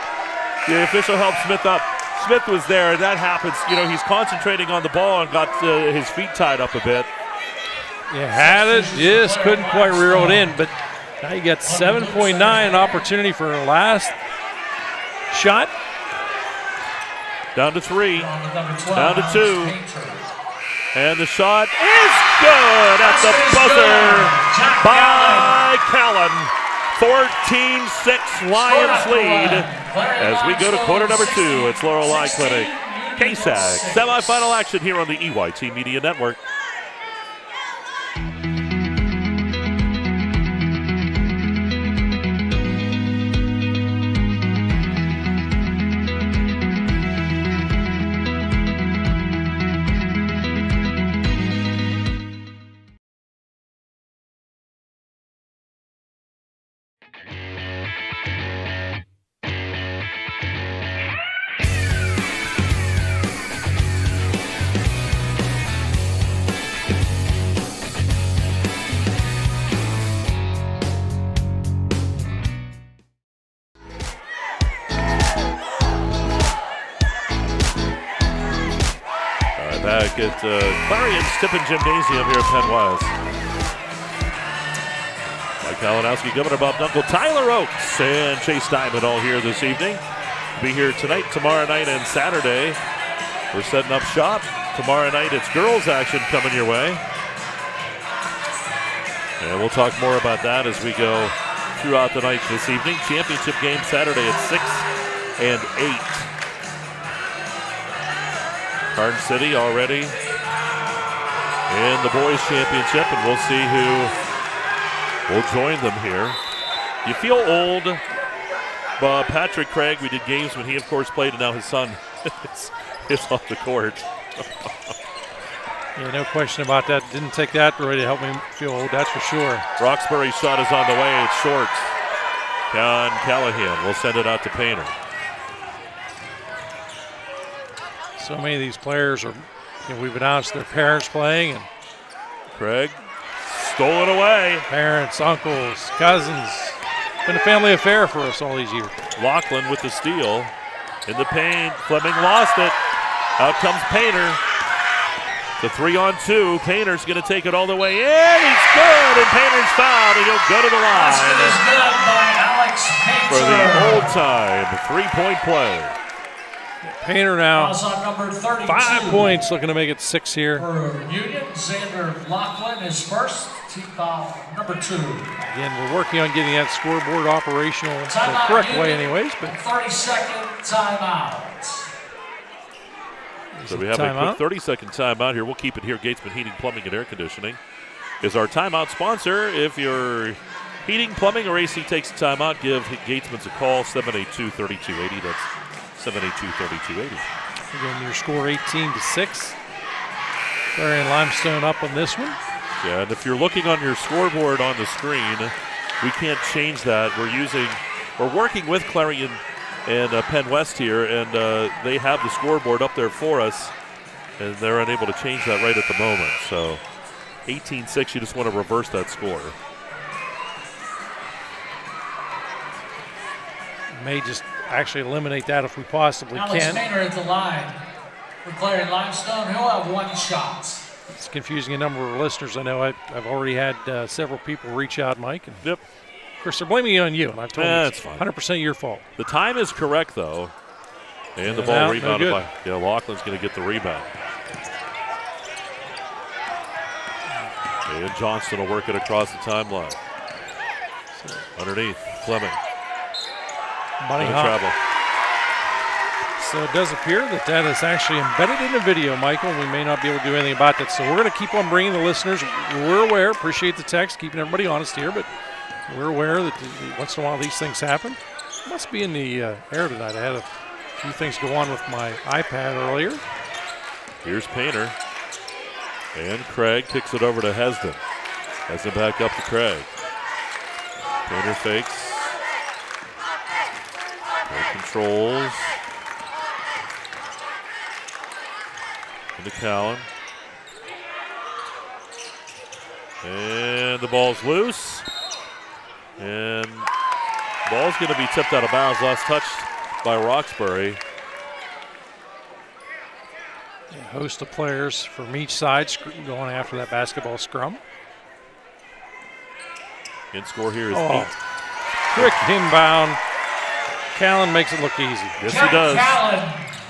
The official helped Smith up. Smith was there, and that happens. You know, he's concentrating on the ball and got his feet tied up a bit. Yeah, had it, just couldn't quite reel it in, but now you got 7.9 opportunity for a last shot. Down to 3, down to 2. And the shot is good at the buzzer by by Callan. 14-6 Lions lead as we go to quarter number 2. It's Laurel Clinic. KSAC semifinal action here on the EYT Media Network. Back at Clarion's Tippin Gymnasium here at Penn West. Mike Kalinowski, Governor Bob Dunkel, Tyler Oakes, and Chase Diamond all here this evening. Be here tonight, tomorrow night, and Saturday. We're setting up shop. Tomorrow night, it's girls action coming your way. And we'll talk more about that as we go throughout the night this evening. Championship game Saturday at 6 and 8. Garden City already in the boys championship, and we'll see who will join them here. You feel old, but Patrick Craig, we did games when he of course played, and now his son is off the court. Yeah, no question about that. Didn't take that really to help me feel old, that's for sure. Roxbury's shot is on the way, it's short. John Callahan will send it out to Painter. So many of these players are, we've announced their parents playing, and Craig stole it away. Parents, uncles, cousins. Been a family affair for us all these years. Laughlin with the steal. In the paint, Fleming lost it. Out comes Painter. The 3-on-2. Painter's going to take it all the way in. He's good, and Painter's fouled, and he'll go to the line for the old-time three-point play. Painter now, number 32. 5 points, looking to make it 6 here. For Union, Xander Laughlin is first, team foul number 2. Again, we're working on getting that scoreboard operational the correct way anyways. But 30-second timeout. So we have a quick 30-second timeout here. We'll keep it here. Gatesman Heating, Plumbing, and Air Conditioning is our timeout sponsor. If you're heating, plumbing, or AC takes a timeout, give Gatesman's a call, 782-3280. That's 782-3280. Again, your score 18-6. Clarion Limestone up on this one. Yeah, and if you're looking on your scoreboard on the screen, we can't change that. We're working with Clarion and Penn West here, and they have the scoreboard up there for us, and they're unable to change that right at the moment. So 18-6, you just want to reverse that score. May just actually eliminate that if we possibly Alex can. Painter at the line for Clarion Limestone. He'll have 1 shot. It's confusing a number of listeners. I know I've already had several people reach out, Mike. And yep. Of course, they're blaming it on you, and I've told them it's 100% your fault. The time is correct, though. And the ball rebounded by Laughlin's going to get the rebound. And Johnston will work it across the timeline. Underneath, Fleming. Bunny travel. So it does appear that is actually embedded in the video, Michael. We may not be able to do anything about that. So we're going to keep on bringing the listeners. We're aware, appreciate the text, keeping everybody honest here, but we're aware that once in a while these things happen. It must be in the air tonight. I had a few things go on with my iPad earlier. Here's Painter. And Craig kicks it over to Hesden. Hesden back up to Craig. Painter fakes. Controls. Into Callan. And the ball's loose. And the ball's going to be tipped out of bounds. Last touched by Roxbury. A host of players from each side going after that basketball scrum. In score here is 8. Quick inbound. Callan makes it look easy. Yes, he does.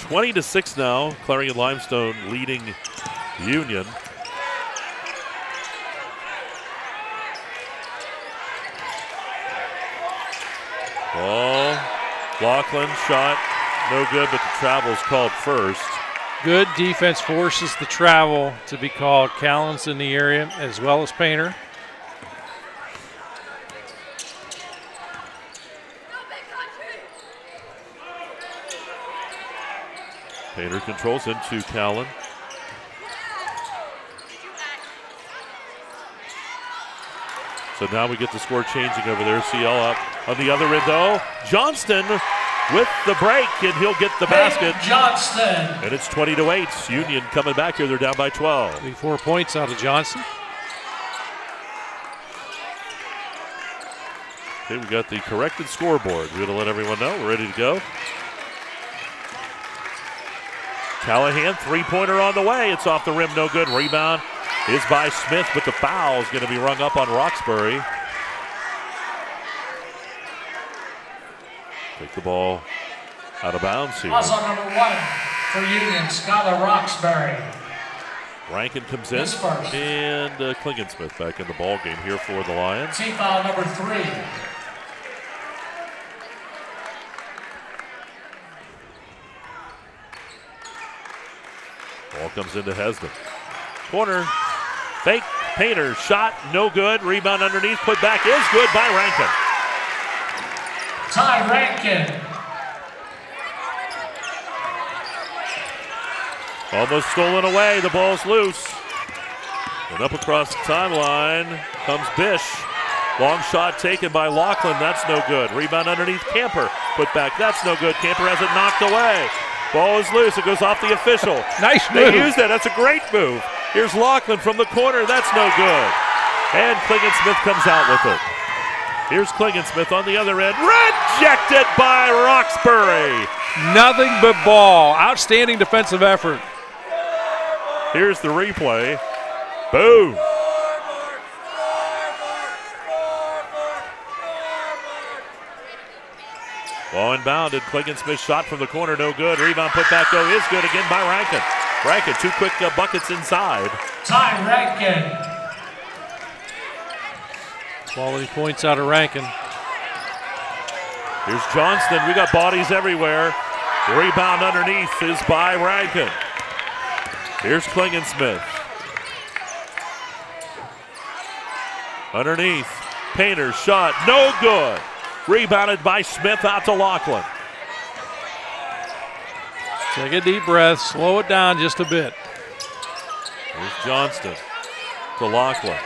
20-6 now. Clarion Limestone leading Union. Laughlin shot, no good, but the travel's called first. Good defense forces the travel to be called. Callan's in the area as well as Painter. Painter controls into Callan. So now we get the score changing over there. CL up on the other end, though. Johnston with the break, and he'll get the basket. Johnston. And it's 20-8. Union coming back here. They're down by 12. 4 points out of Johnston. Okay, we got the corrected scoreboard. We're going to let everyone know we're ready to go. Callahan, three-pointer on the way. It's off the rim, no good. Rebound is by Smith, but the foul is going to be rung up on Roxbury. Take the ball out of bounds here. Foul on number 1 for Union, Skylar Roxbury. Rankin comes in, and Klingensmith back in the ball game here for the Lions. Team foul number 3. Ball comes into Hesden. Corner, fake, Painter, shot, no good. Rebound underneath, put back is good by Rankin. Ty Rankin. Almost stolen away, the ball's loose. And up across the timeline comes Bish. Long shot taken by Laughlin, that's no good. Rebound underneath, Camper, put back, that's no good. Camper has it knocked away. Ball is loose, it goes off the official. Nice move. They used that, that's a great move. Here's Laughlin from the corner, that's no good. And Klingensmith comes out with it. Here's Klingensmith on the other end, rejected by Roxbury. Nothing but ball, outstanding defensive effort. Here's the replay, boom. Ball inbounded. Klingensmith shot from the corner, no good. Rebound put back, though, is good again by Rankin. Rankin, 2 quick buckets inside. Ty Rankin. Quality points out of Rankin. Here's Johnston. We got bodies everywhere. Rebound underneath is by Rankin. Here's Klingensmith. Underneath. Painter shot, no good. Rebounded by Smith out to Laughlin. Take a deep breath, slow it down just a bit. Here's Johnston to Laughlin.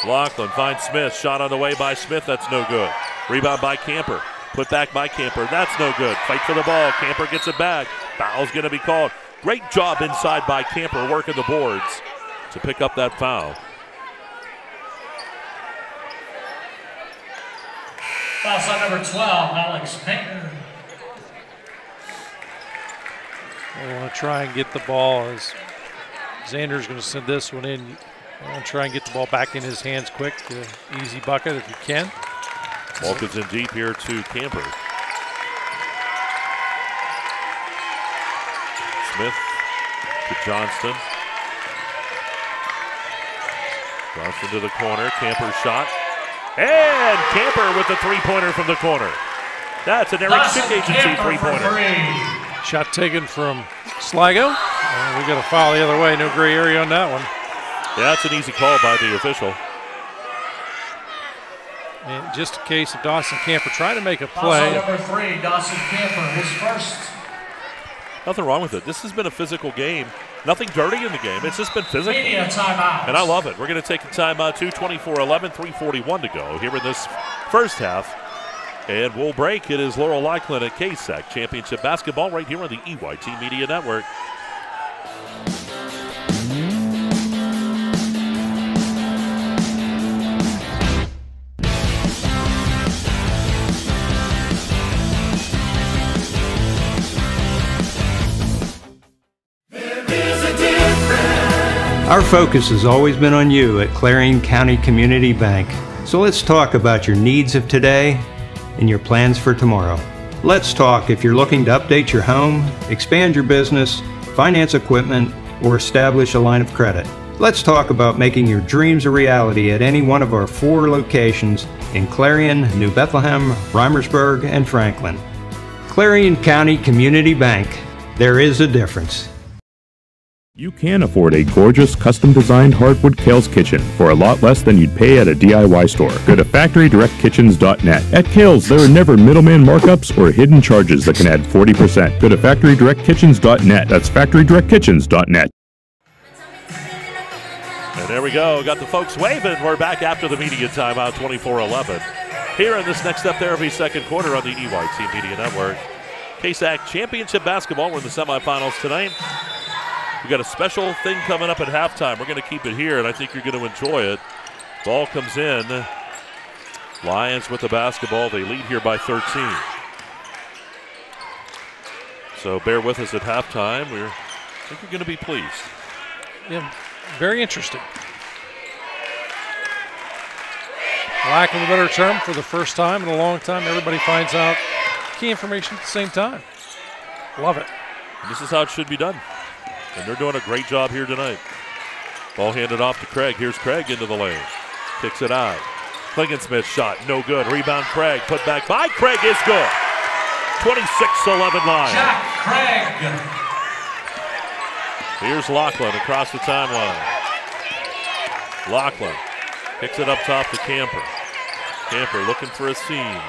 Laughlin finds Smith, shot on the way by Smith, that's no good. Rebound by Camper, put back by Camper, that's no good. Fight for the ball, Camper gets it back. Foul's gonna be called. Great job inside by Camper working the boards to pick up that foul. Foul shot number 12, Alex Painter. I want to try and get the ball as Xander's going to send this one in. I want to try and get the ball back in his hands quick. Easy bucket if you can. Ball comes in deep here to Camper. Smith to Johnston. Johnston to the corner. Camper shot. And Camper with the three-pointer from the corner. That's an Eric Schick Agency three-pointer. Shot taken from Sligo. And we got a foul the other way. No gray area on that one. Yeah, that's an easy call by the official. And just a case of Dawson Camper trying to make a play. Number 3, Dawson Camper, his first. Nothing wrong with it. This has been a physical game. Nothing dirty in the game. It's just been physical. Media timeout. And I love it. We're going to take a timeout too. 24-11, 3:41 to go here in this first half. And we'll break. It is Laurel Laughlin at KSAC Championship Basketball right here on the EYT Media Network. Our focus has always been on you at Clarion County Community Bank. So let's talk about your needs of today and your plans for tomorrow. Let's talk if you're looking to update your home, expand your business, finance equipment, or establish a line of credit. Let's talk about making your dreams a reality at any one of our 4 locations in Clarion, New Bethlehem, Reimersburg, and Franklin. Clarion County Community Bank. There is a difference. You can afford a gorgeous, custom-designed hardwood Kales kitchen for a lot less than you'd pay at a DIY store. Go to FactoryDirectKitchens.net. At Kales, there are never middleman markups or hidden charges that can add 40%. Go to FactoryDirectKitchens.net. That's FactoryDirectKitchens.net. And there we go. Got the folks waving. We're back after the media timeout, 24-11. Here in this Next Step Therapy second quarter on the EYT Media Network. KSAC Championship Basketball. We're in the semifinals tonight. We got a special thing coming up at halftime. We're going to keep it here, and I think you're going to enjoy it. Ball comes in. Lions with the basketball. They lead here by 13. So bear with us at halftime. I think you're going to be pleased. Yeah, very interesting. Lack of a better term, for the first time in a long time, everybody finds out key information at the same time. Love it. And this is how it should be done. And they're doing a great job here tonight. Ball handed off to Craig. Here's Craig into the lane. Kicks it out. Klingensmith shot, no good. Rebound Craig, put back by Craig is good. 26-11 line. Jack Craig. Here's Lachlan across the timeline. Lachlan kicks it up top to Camper. Camper looking for a seam.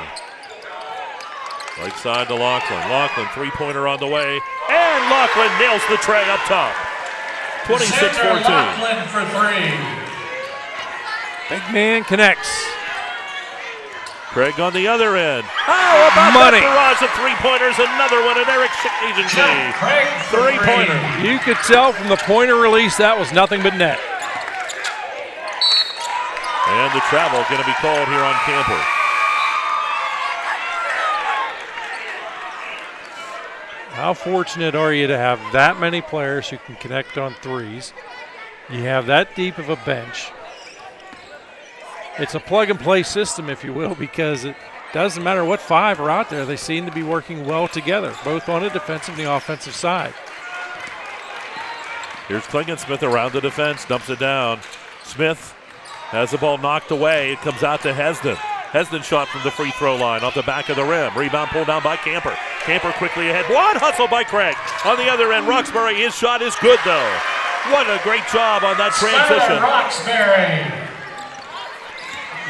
Right side to Lachlan. Lachlan, three-pointer on the way. And Lachlan nails the tray up top. 26-14. Lachlan for three. Big man connects. Craig on the other end. How about Money. that barrage of three-pointers? Another one at Eric Schick Agency. Three-pointer. You could tell from the pointer release that was nothing but net. And the travel going to be called here on Camper. How fortunate are you to have that many players who can connect on threes? You have that deep of a bench. It's a plug-and-play system, if you will, because it doesn't matter what 5 are out there. They seem to be working well together, both on the defensive and the offensive side. Here's Klingensmith around the defense, dumps it down. Smith has the ball knocked away. It comes out to Hesden. Hesden shot from the free throw line off the back of the rim. Rebound pulled down by Camper. Camper quickly ahead. One hustle by Craig. On the other end, Roxbury, his shot is good though. What a great job on that transition. Roxbury.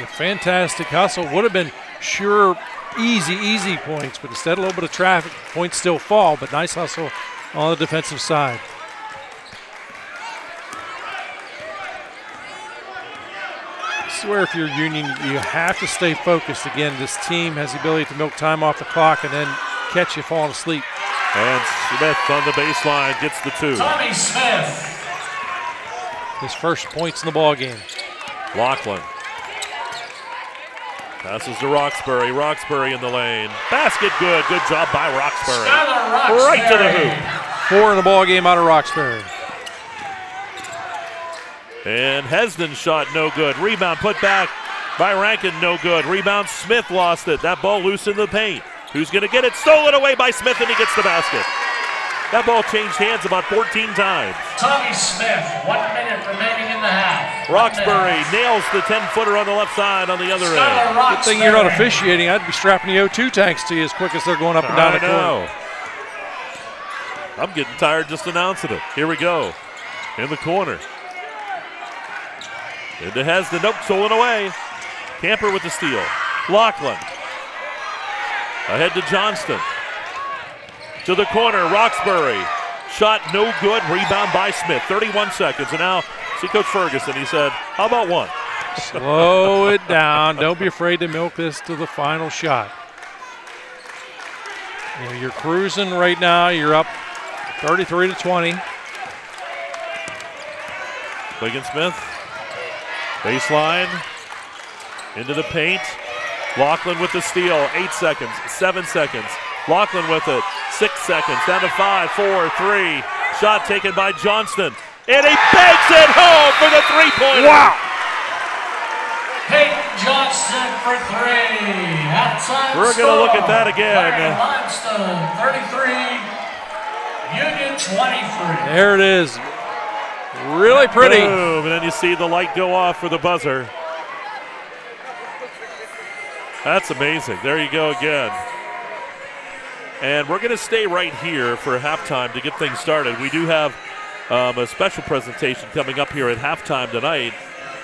A fantastic hustle. Would have been sure easy points, but instead a little bit of traffic, points still fall, but nice hustle on the defensive side. This is where if you're Union, you have to stay focused. Again, this team has the ability to milk time off the clock and then catch you falling asleep. And Smith on the baseline gets the 2. Tommy Smith. His first points in the ball game. Lachlan passes to Roxbury. Roxbury in the lane. Basket good. Good job by Roxbury. Right to the hoop. 4 in the ball game out of Roxbury. And Hesden shot no good. Rebound put back by Rankin, no good. Rebound, Smith lost it. That ball loose in the paint. Who's going to get it? Stolen away by Smith, and he gets the basket. That ball changed hands about 14 times. Tommy Smith, 1 minute remaining in the half. Roxbury nails the 10-footer on the left side on the other end. Good thing you're not officiating. I'd be strapping the O2 tanks to you as quick as they're going up and down the court. I'm getting tired just announcing it. Here we go. In the corner. Into Hesden. Nope, stolen away. Camper with the steal. Lachlan. Ahead to Johnston. To the corner, Roxbury. Shot no good. Rebound by Smith. 31 seconds. And now, see Coach Ferguson. He said, how about one? Slow it down. Don't be afraid to milk this to the final shot. You know, you're cruising right now. You're up 33-20. Klingensmith. Baseline. Into the paint. Lachlan with the steal. 8 seconds. 7 seconds. Lachlan with it. 6 seconds. Down to 5, 4, 3. Shot taken by Johnston. And he banks it home for the three-pointer. Wow. Peyton Johnston for 3. Halftime We're going to look at that again. Limestone 33, Union 23. There it is. Really pretty. Boom, and then you see the light go off for the buzzer. That's amazing. There you go again. And we're going to stay right here for halftime to get things started. We do have a special presentation coming up here at halftime tonight.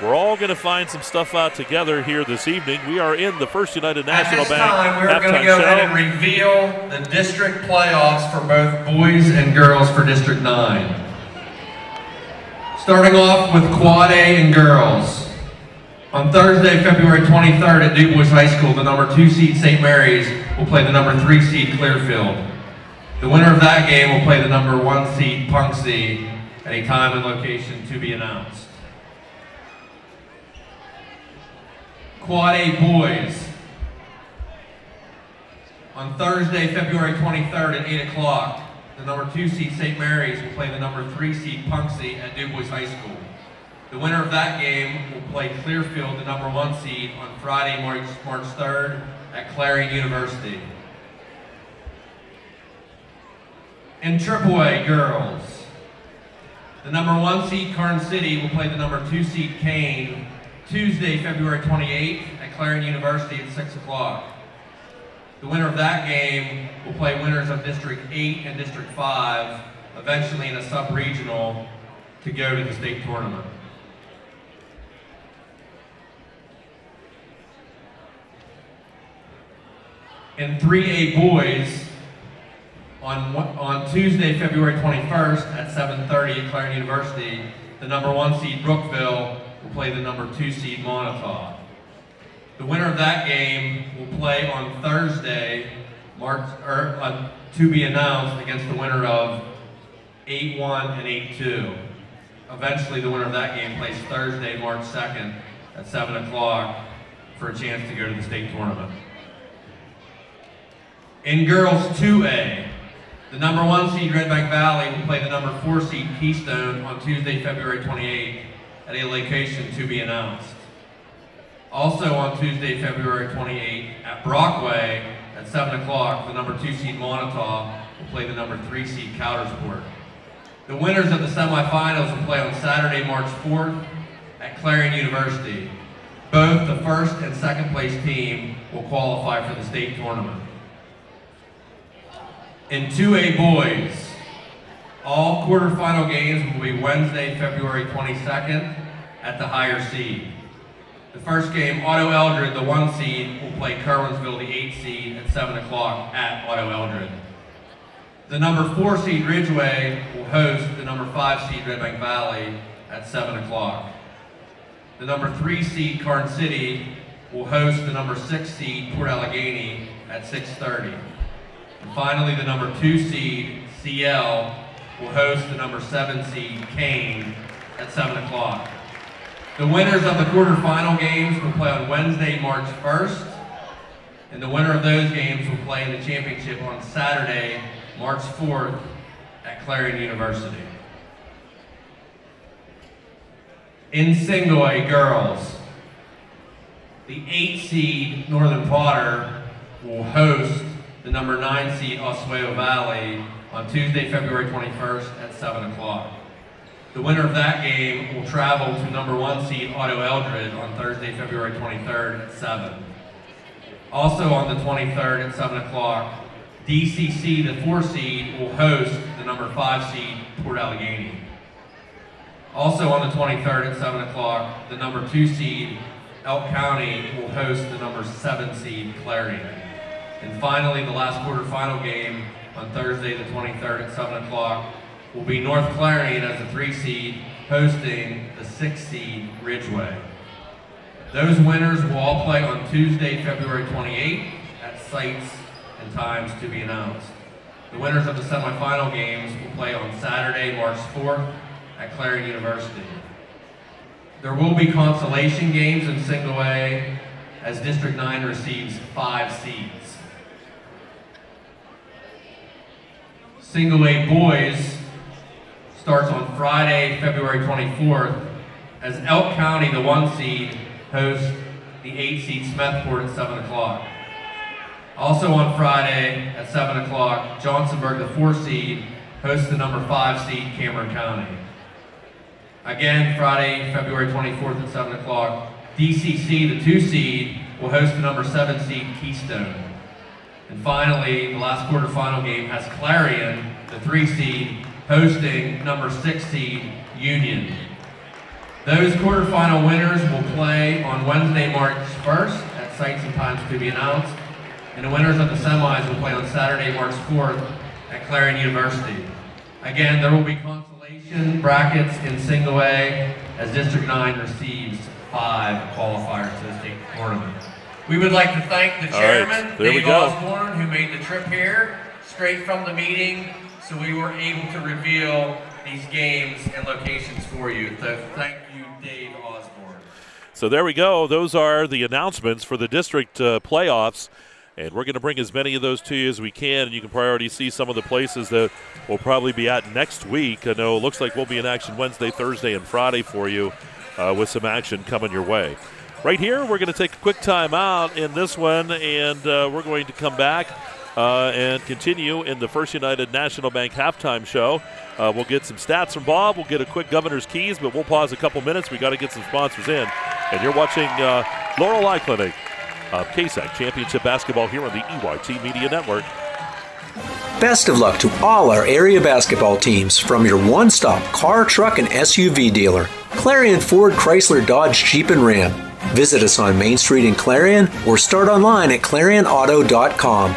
We're all going to find some stuff out together here this evening. We are in the First United National Bank halftime show. We're going to go ahead and reveal the district playoffs for both boys and girls for District 9. Starting off with Quad A and girls. On Thursday, February 23rd at Du Bois High School, the number 2 seed St. Mary's will play the number 3 seed Clearfield. The winner of that game will play the number 1 seed Punxsutawney at a time and location to be announced. Quad A boys. On Thursday, February 23rd at 8 o'clock, the number 2 seed St. Mary's will play the number 3 seed Punxsutawney at Du Bois High School. The winner of that game will play Clearfield, the number 1 seed, on Friday, March 3rd at Clarion University. In AAA girls, the number 1 seed Carn City will play the number 2 seed Kane Tuesday, February 28th at Clarion University at 6 o'clock. The winner of that game will play winners of District 8 and District 5, eventually in a sub-regional to go to the state tournament. In 3A boys, on Tuesday, February 21st at 7:30 at Clarion University, the number 1 seed Brookville will play the number 2 seed Montauk. The winner of that game will play on Thursday, to be announced against the winner of 8-1 and 8-2. Eventually, the winner of that game plays Thursday, March 2nd at 7 o'clock for a chance to go to the state tournament. In girls 2A, the number 1 seed Red Bank Valley will play the number 4 seed Keystone on Tuesday, February 28th at a location to be announced. Also on Tuesday, February 28th at Brockway at 7 o'clock, the number 2 seed Montauk will play the number 3 seed Coudersport. The winners of the semifinals will play on Saturday, March 4th at Clarion University. Both the first and second place team will qualify for the state tournament. In 2A boys, all quarterfinal games will be Wednesday, February 22nd at the higher seed. The first game, Otto Eldred, the 1 seed, will play Kerwinsville, the 8 seed, at 7 o'clock at Otto Eldred. The number 4 seed Ridgeway will host the number 5 seed Red Bank Valley at 7 o'clock. The number 3 seed Carn City will host the number 6 seed Port Allegheny at 6:30. And finally, the number 2 seed CL will host the number 7 seed Kane at 7 o'clock. The winners of the quarterfinal games will play on Wednesday, March 1st, and the winner of those games will play in the championship on Saturday, March 4th at Clarion University. In single A girls, the 8 seed Northern Potter will host the number 9 seed Oswego Valley on Tuesday, February 21st at 7 o'clock. The winner of that game will travel to number 1 seed Otto Eldred on Thursday, February 23rd at 7. Also on the 23rd at 7 o'clock, DCC, the 4 seed, will host the number 5 seed Port Allegheny. Also on the 23rd at 7 o'clock, the number 2 seed Elk County will host the number 7 seed Clarion. And finally, the last quarterfinal game on Thursday, the 23rd at 7 o'clock, will be North Clarion as a 3 seed hosting the 6 seed Ridgeway. Those winners will all play on Tuesday, February 28th at sites and times to be announced. The winners of the semifinal games will play on Saturday, March 4th at Clarion University. There will be consolation games in single A as District 9 receives 5 seeds. Single A boys starts on Friday, February 24th, as Elk County, the 1 seed, hosts the 8 seed Smethport at 7 o'clock. Also on Friday at 7 o'clock, Johnsonburg, the 4 seed, hosts the number 5 seed Cameron County. Again, Friday, February 24th at 7 o'clock, DCC, the 2 seed, will host the number 7 seed Keystone. And finally, the last quarterfinal game has Clarion, the 3 seed, hosting number 6 seed Union. Those quarterfinal winners will play on Wednesday, March 1st at sites and times to be announced. And the winners of the semis will play on Saturday, March 4th at Clarion University. Again, there will be consolation brackets in single A as District 9 receives 5 qualifiers to the state tournament. We would like to thank the chairman, Dave Osborne, who made the trip here straight from the meeting, so we were able to reveal these games and locations for you. So thank you, Dave Osborne. So there we go. Those are the announcements for the district playoffs. And we're going to bring as many of those to you as we can. And you can probably already see some of the places that we'll probably be at next week. I know it looks like we'll be in action Wednesday, Thursday, and Friday for you with some action coming your way. Right here, we're going to take a quick time out in this one, and we're going to come back and continue in the First United National Bank halftime show. We'll get some stats from Bob. We'll get a quick governor's keys, but we'll pause a couple minutes. We got to get some sponsors in. And you're watching Laurel Eye Clinic of KSAC Championship Basketball here on the EYT Media Network. Best of luck to all our area basketball teams from your one-stop car, truck, and SUV dealer, Clarion Ford, Chrysler, Dodge, Jeep, and Ram. Visit us on Main Street in Clarion or start online at clarionauto.com.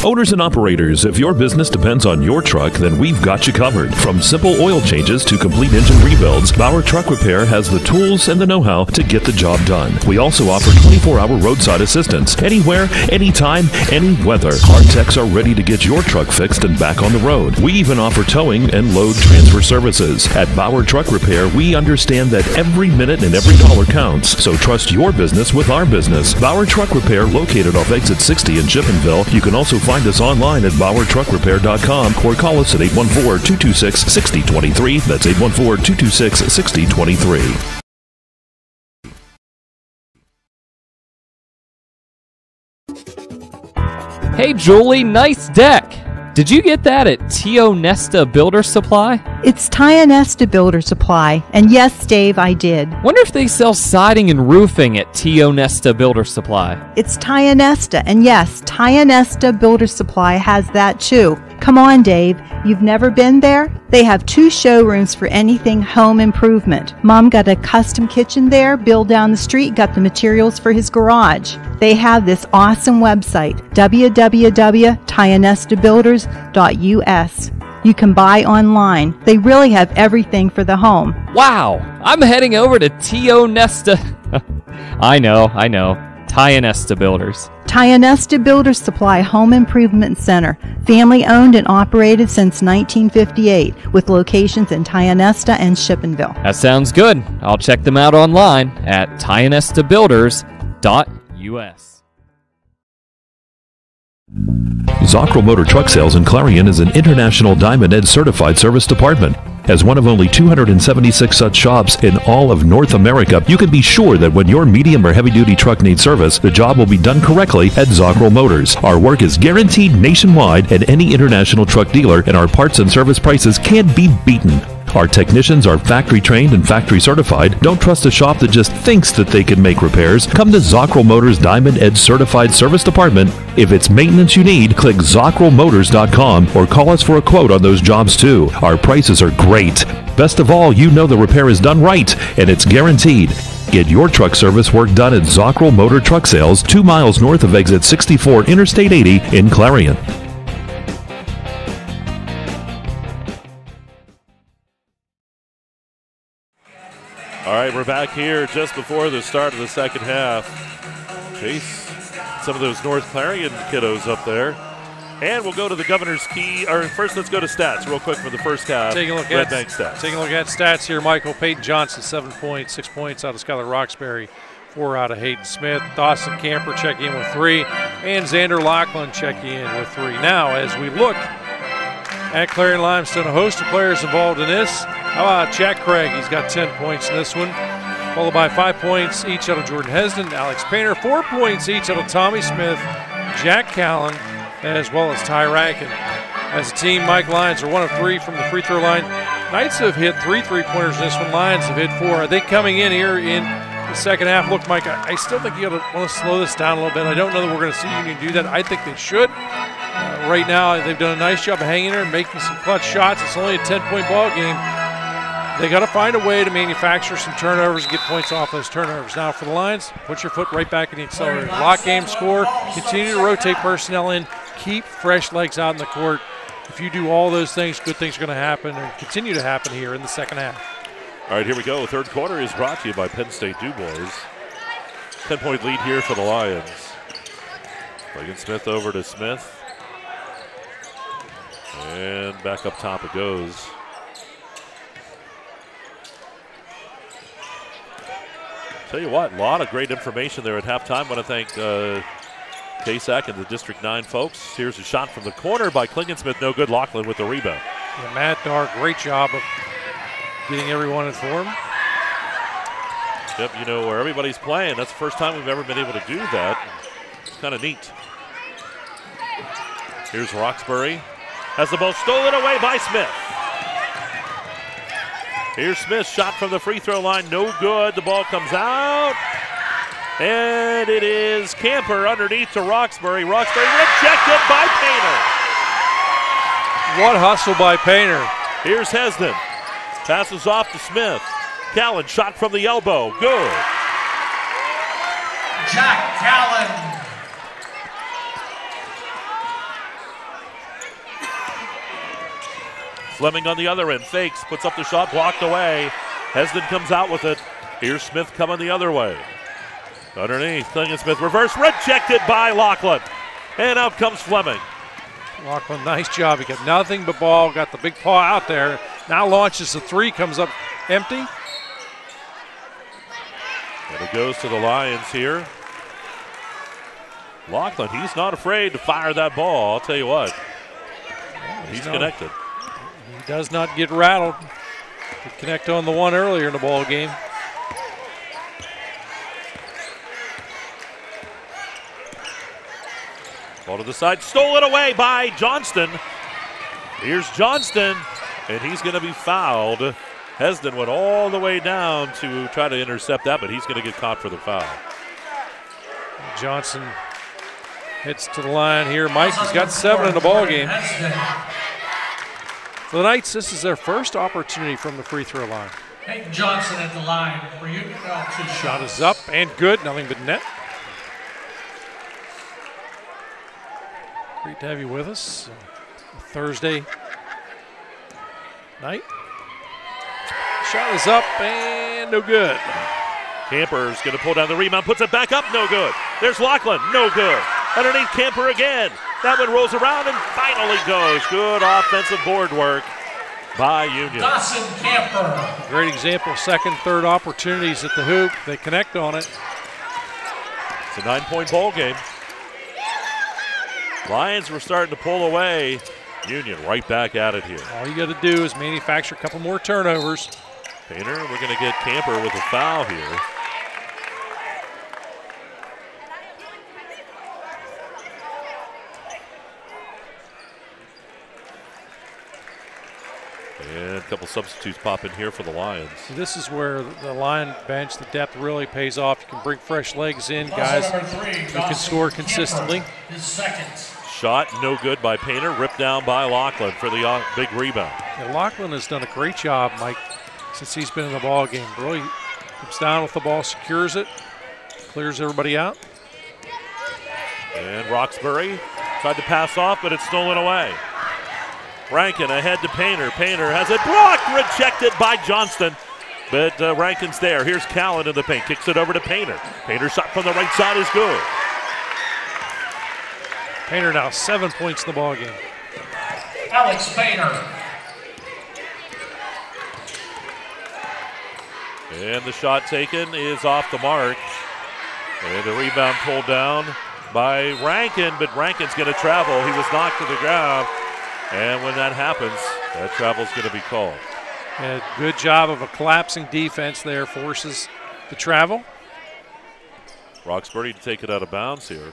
Owners and operators, if your business depends on your truck, then we've got you covered. From simple oil changes to complete engine rebuilds, Bauer Truck Repair has the tools and the know-how to get the job done. We also offer 24-hour roadside assistance. Anywhere, anytime, any weather. Our techs are ready to get your truck fixed and back on the road. We even offer towing and load transfer services. At Bauer Truck Repair, we understand that every minute and every dollar counts. So trust your business with our business. Bauer Truck Repair, located off exit 60 in Chippenville. You can also find us online at exploreClarion.com or call us at 814-226-6023. That's 814-226-6023. Hey Julie, nice deck! Did you get that at Tio Nesta Builder Supply? It's Tio Nesta Builder Supply, and yes, Dave, I did. Wonder if they sell siding and roofing at Tio Nesta Builder Supply. It's Tio Nesta, and yes, Tio Nesta Builder Supply has that too. Come on, Dave, you've never been there? They have 2 showrooms for anything home improvement. Mom got a custom kitchen there. Bill down the street got the materials for his garage. They have this awesome website, www.tionestabuilders.us. You can buy online. They really have everything for the home. Wow, I'm heading over to Tio Nesta. I know. Tio Nesta Builders. Tio Nesta Builder Supply Home Improvement Center, family owned and operated since 1958, with locations in Tio Nesta and Chippenville. That sounds good. I'll check them out online at tionestabuilders.us. Zockrell Motor Truck Sales in Clarion is an International Diamond Ed certified service department. As one of only 276 such shops in all of North America, you can be sure that when your medium or heavy-duty truck needs service, the job will be done correctly at Zockrell Motors. Our work is guaranteed nationwide at any international truck dealer, and our parts and service prices can't be beaten. Our technicians are factory trained and factory certified. Don't trust a shop that just thinks that they can make repairs. Come to Zockrell Motors Diamond Edge Certified Service Department. If it's maintenance you need, click ZockrellMotors.com or call us for a quote on those jobs too. Our prices are great. Best of all, you know the repair is done right and it's guaranteed. Get your truck service work done at Zockrell Motor Truck Sales, 2 miles north of exit 64 Interstate 80 in Clarion. All right, we're back here just before the start of the second half. Chase, some of those North Clarion kiddos up there. And we'll go to the governor's key. Or first, let's go to stats real quick for the first half. Taking a look Red Bank stats. Taking a look at stats here. Michael Peyton Johnson, 7 points, 6 points out of Skylar Roxbury, 4 out of Hayden Smith. Dawson Camper checking in with 3, and Xander Lachlan checking in with 3. Now, as we look at Clarion Limestone, a host of players involved in this. How about Jack Craig? He's got 10 points in this one, followed by 5 points each out of Jordan Hesden, Alex Painter, 4 points each out of Tommy Smith, Jack Callan, as well as Ty Rankin. As a team, Mike Lyons are 1 of 3 from the free throw line, Knights have hit 3 3-pointers in this one. Lions have hit 4. I think coming in here in the second half, look, Mike, I still think you want to slow this down a little bit. I don't know that we're going to see Union do that. I think they should. Right now, they've done a nice job of hanging there and making some clutch shots. It's only a 10-point ball game. They got to find a way to manufacture some turnovers and get points off those turnovers. Now for the Lions, put your foot right back in the accelerator. Lock game, score, continue to rotate personnel in, keep fresh legs out in the court. If you do all those things, good things are going to happen and continue to happen here in the second half. All right, here we go. Third quarter is brought to you by Penn State DuBois. 10-point lead here for the Lions. Reagan Smith over to Smith. And back up top it goes. Tell you what, a lot of great information there at halftime. I want to thank KSAC and the District 9 folks. Here's a shot from the corner by Klingensmith. No good. Laughlin with the rebound. Yeah, Matt Darr, great job of getting everyone in form. Yep, you know, where everybody's playing. That's the first time we've ever been able to do that. It's kind of neat. Here's Roxbury. Has the ball stolen away by Smith. Here's Smith, shot from the free throw line, no good. The ball comes out. And it is Camper underneath to Roxbury. Roxbury rejected by Painter. What hustle by Painter. Here's Hesden. Passes off to Smith. Callan, shot from the elbow, good. Jack Callan. Fleming on the other end, fakes, puts up the shot, blocked away. Hesden comes out with it. Here's Smith coming the other way. Underneath, Klingensmith reverse, rejected by Laughlin. And out comes Fleming. Laughlin, nice job. He got nothing but ball, got the big paw out there. Now launches the three, comes up empty. And it goes to the Lions here. Laughlin, he's not afraid to fire that ball, I'll tell you what. He's connected. He does not get rattled. He connect on the one earlier in the ball game. Ball to the side, stolen away by Johnston. Here's Johnston, and he's going to be fouled. Hesden went all the way down to try to intercept that, but he's going to get caught for the foul. Johnson hits to the line here. Mike, he's got 7 in the ball game. For the Knights, this is their first opportunity from the free throw line. Hank Johnson at the line for you. Shot is up and good, nothing but net. Great to have you with us Thursday night. Shot is up and no good. Camper's going to pull down the rebound, puts it back up, no good. There's Laughlin, no good. Underneath Camper again. That one rolls around and finally goes. Good offensive board work by Union. Dawson Camper. Great example, second, third opportunities at the hoop. They connect on it. It's a 9-point ball game. Lions were starting to pull away. Union right back at it here. All you got to do is manufacture a couple more turnovers. Painter, we're going to get Camper with a foul here. And a couple substitutes pop in here for the Lions. This is where the Lion bench, the depth really pays off. You can bring fresh legs in, guys who can score consistently. His second. Shot no good by Painter, ripped down by Laughlin for the big rebound. Yeah, Laughlin has done a great job, Mike, since he's been in the ball game. Really comes down with the ball, secures it, clears everybody out. And Roxbury tried to pass off, but it's stolen away. Rankin ahead to Painter. Painter has it blocked, rejected by Johnston. But Rankin's there. Here's Callan in the paint. Kicks it over to Painter. Painter shot from the right side is good. Painter now 7 points in the ball game. Alex Painter. And the shot taken is off the mark. And the rebound pulled down by Rankin, but Rankin's going to travel. He was knocked to the ground. And when that happens, that travel's going to be called. Yeah, good job of a collapsing defense there, forces the travel. Roxbury to take it out of bounds here.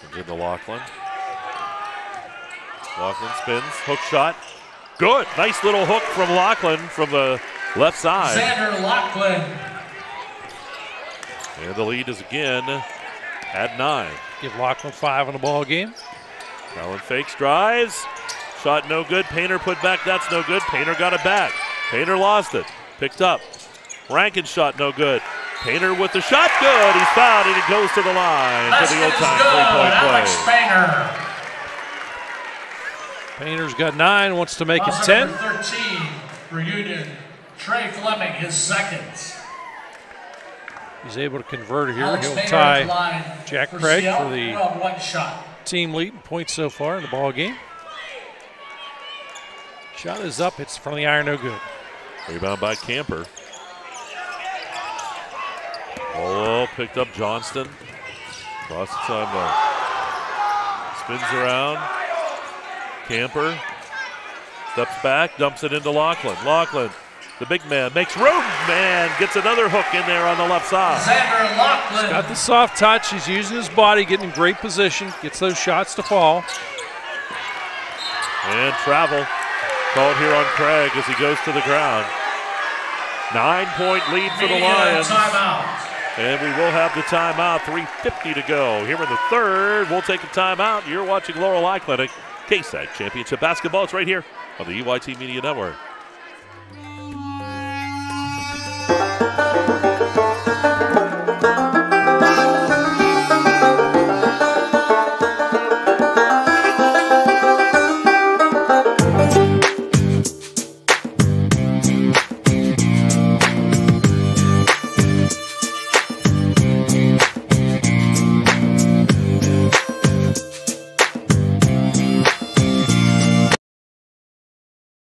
Comes into Laughlin. Laughlin spins, hook shot. Good. Nice little hook from Lachlan from the left side. Xander Lachlan. And the lead is again at 9. Give Lachlan 5 in the ball game. Allen fakes, drives. Shot no good. Painter put back. That's no good. Painter got it back. Painter lost it. Picked up. Rankin shot no good. Painter with the shot. Good. He's fouled and he goes to the line for the old-time three-point play. Painter. Painter's got 9, wants to make it 10. 13 for Union. Trey Fleming, his second. He's able to convert it here. Alex He'll Painter tie at the line Jack for Craig Seattle. for the He'll have 1 shot. team lead in points so far in the ball game. Shot is up. It's from the iron, no good. Rebound by Camper. Oh, picked up Johnston. Across the timeline. Spins around. Camper steps back, dumps it into Lachlan. Lachlan, the big man, makes room, man, gets another hook in there on the left side. Xander Lachlan. He's got the soft touch. He's using his body, getting in great position, gets those shots to fall. And travel called here on Craig as he goes to the ground. 9-point lead for the Lions. Timeout. And we will have the timeout, 3:50 to go. Here in the third, we'll take a timeout. You're watching Laurel Eye Clinic, KSAC Championship Basketball. It's right here on the EYT Media Network.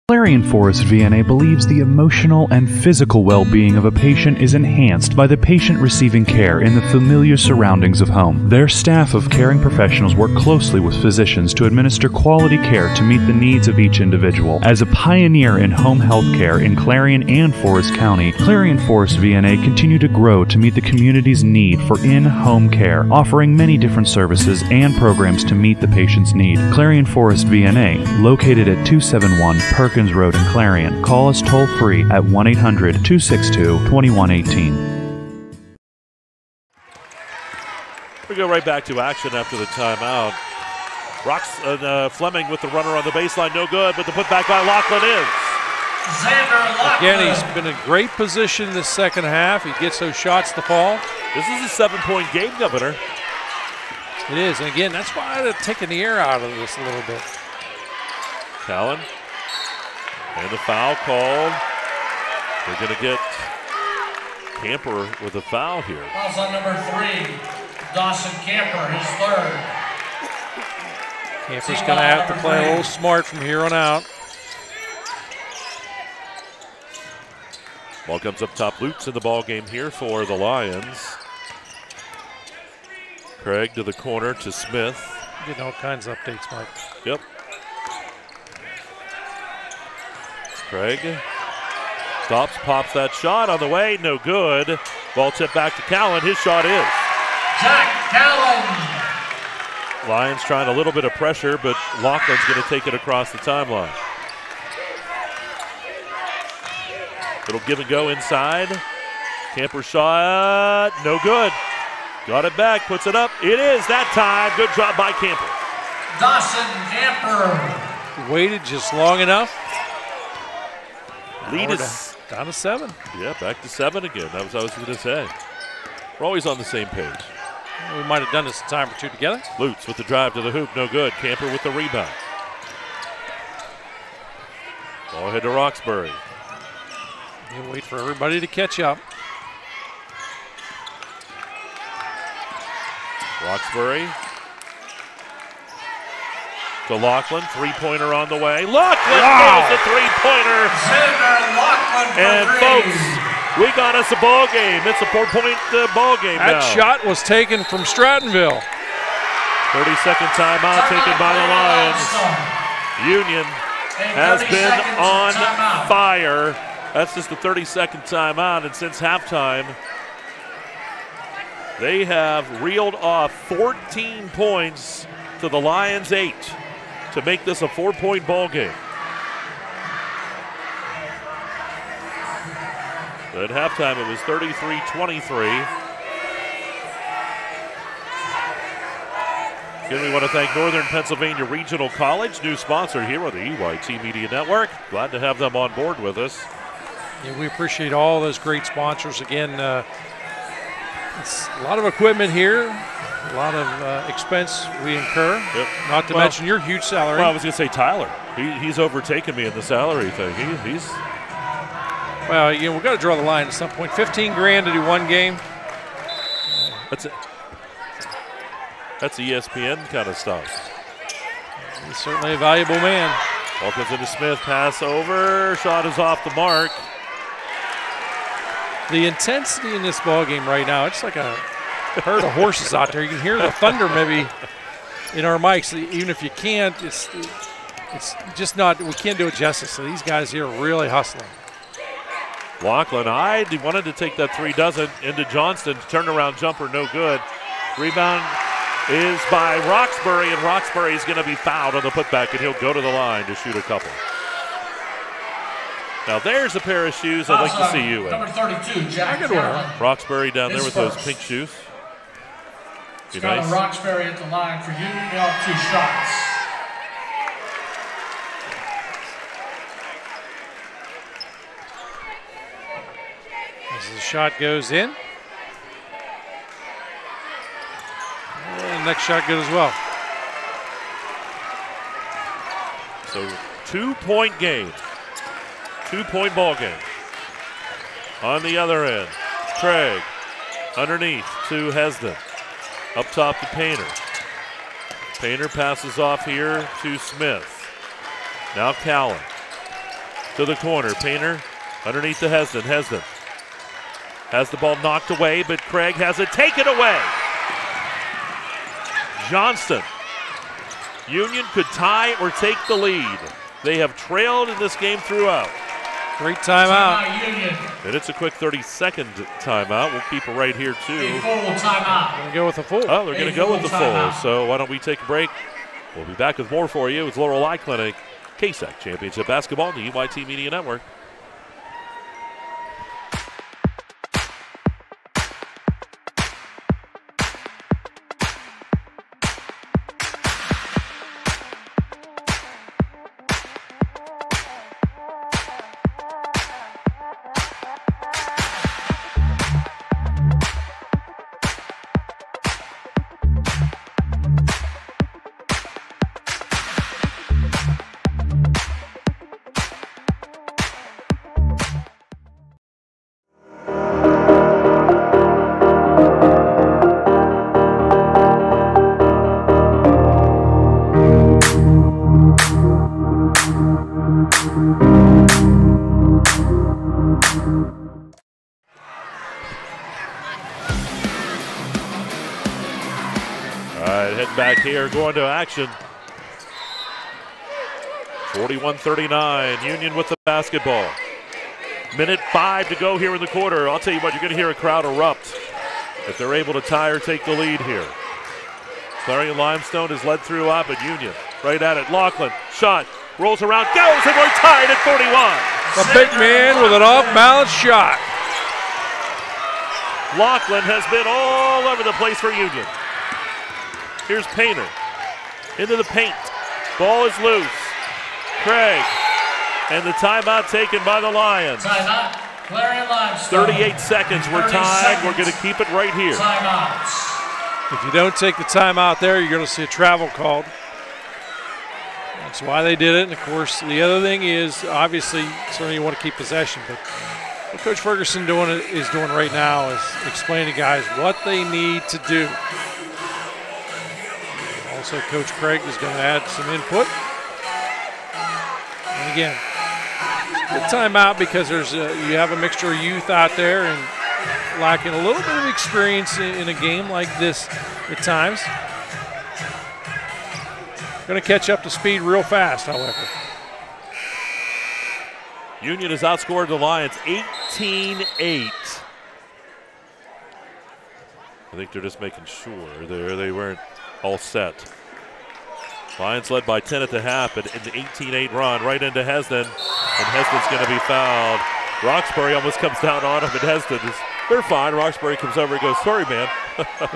Clarion Forest VNA believes the emotional and physical well-being of a patient is enhanced by the patient receiving care in the familiar surroundings of home. Their staff of caring professionals work closely with physicians to administer quality care to meet the needs of each individual. As a pioneer in home health care in Clarion and Forest County, Clarion Forest VNA continue to grow to meet the community's need for in-home care, offering many different services and programs to meet the patient's need. Clarion Forest VNA, located at 271 Perkins Road in Clarion. Call us toll-free at 1-800-262-2118. We go right back to action after the timeout. Fleming with the runner on the baseline, no good, but the putback by Lachlan is. Xander Lachlan. Again, he's been in great position in the second half. He gets those shots to fall. This is a 7-point game, Governor. It is, and again, that's why I'd have taken the air out of this a little bit. Callan. And the foul called. They're going to get Camper with a foul here. Fouls on number 3, Dawson Camper, his third. Camper's going to have to play a little smart from here on out. Ball comes up top. Lutz in the ball game here for the Lions. Craig to the corner to Smith. Getting all kinds of updates, Mike. Yep. Craig stops, pops that shot on the way, no good. Ball tipped back to Callan. His shot is. Jack Callan. Lions trying a little bit of pressure, but Laughlin's going to take it across the timeline. It'll give and go inside. Camper shot, no good. Got it back, puts it up. It is that time. Good job by Camper. Dawson Camper. Waited just long enough. Lead is down to 7. Yeah, back to 7 again. That was what I was going to say. We're always on the same page. We might have done this a time or two together. Lutz with the drive to the hoop, no good. Camper with the rebound. Ball ahead to Roxbury. He'll wait for everybody to catch up. Roxbury to Lachlan, three-pointer on the way. Lachlan goes the three-pointer. And folks, we got us a ball game. It's a 4-point ball game now. That shot was taken from Strattonville. 30-second timeout taken by the Lions. Union has been on fire. That's just a 30-second timeout, and since halftime, they have reeled off 14 points to the Lions' 8 to make this a 4-point ball game. At halftime, it was 33-23. Again, we want to thank Northern Pennsylvania Regional College, new sponsor here on the EYT Media Network. Glad to have them on board with us. Yeah, we appreciate all those great sponsors. Again, it's a lot of equipment here, a lot of expense we incur, not to mention your huge salary. Well, I was going to say Tyler. He's overtaken me in the salary thing. He's well, you know, we've got to draw the line at some point. 15 grand to do one game. That's it. That's ESPN kind of stuff. He's certainly a valuable man. Ball comes into Smith, pass over, shot is off the mark. The intensity in this ball game right now, it's like a herd of horses out there. You can hear the thunder maybe in our mics. Even if you can't, it's just not, we can't do it justice. So these guys here are really hustling. Laughlin he wanted to take that three, doesn't, into Johnston. Turnaround jumper, no good. Rebound is by Roxbury, and Roxbury is going to be fouled on the putback, and he'll go to the line to shoot a couple. Now there's a pair of shoes I'd like to see you in. Number 32, Jack Carroll. Roxbury down there with those pink shoes. Be nice. Roxbury at the line for you. You have 2 shots. As the shot goes in. And the next shot good as well. So 2-point game. 2-point ball game. On the other end, Craig underneath to Hesden. Up top to Painter. Painter passes off here to Smith. Now Callan to the corner. Painter underneath to Hesden. Hesden has the ball knocked away, but Craig has it taken away. Johnston. Union could tie or take the lead. They have trailed in this game throughout. Great timeout. And it's a quick 30-second timeout. We'll keep it right here, too. A full timeout. Going to go with the full. Oh, they're going to go with the full. So why don't we take a break? We'll be back with more for you. It's Laurel Eye Clinic, KSAC Championship Basketball on the EYT Media Network. Back here, going to action. 41-39, Union with the basketball. Minute 5 to go here in the quarter. I'll tell you what, you're going to hear a crowd erupt if they're able to tie or take the lead here. Clarion Limestone is led throughout, but Union right at it. Laughlin, shot, rolls around, goes, and we're tied at 41. A big man with an off-balance shot. Laughlin has been all over the place for Union. Here's Painter into the paint. Ball is loose. Craig, and the timeout taken by the Lions. Timeout, Clarion Limestone. 38 seconds. We're tied. We're going to keep it right here. Timeouts. If you don't take the timeout there, you're going to see a travel called. That's why they did it. And, of course, the other thing is, obviously, certainly you want to keep possession. But what Coach Ferguson is doing right now is explaining to guys what they need to do. Also, Coach Craig is going to add some input. And again, good timeout because you have a mixture of youth out there and lacking a little bit of experience in a game like this at times. Going to catch up to speed real fast, however. Union has outscored the Lions 18-8. I think they're just making sure they weren't all set. Lions led by 10 at the half, but in the 18-8 run right into Hesden, and Hesden's going to be fouled. Roxbury almost comes down on him, and Heston is, they're fine. Roxbury comes over and goes, sorry, man.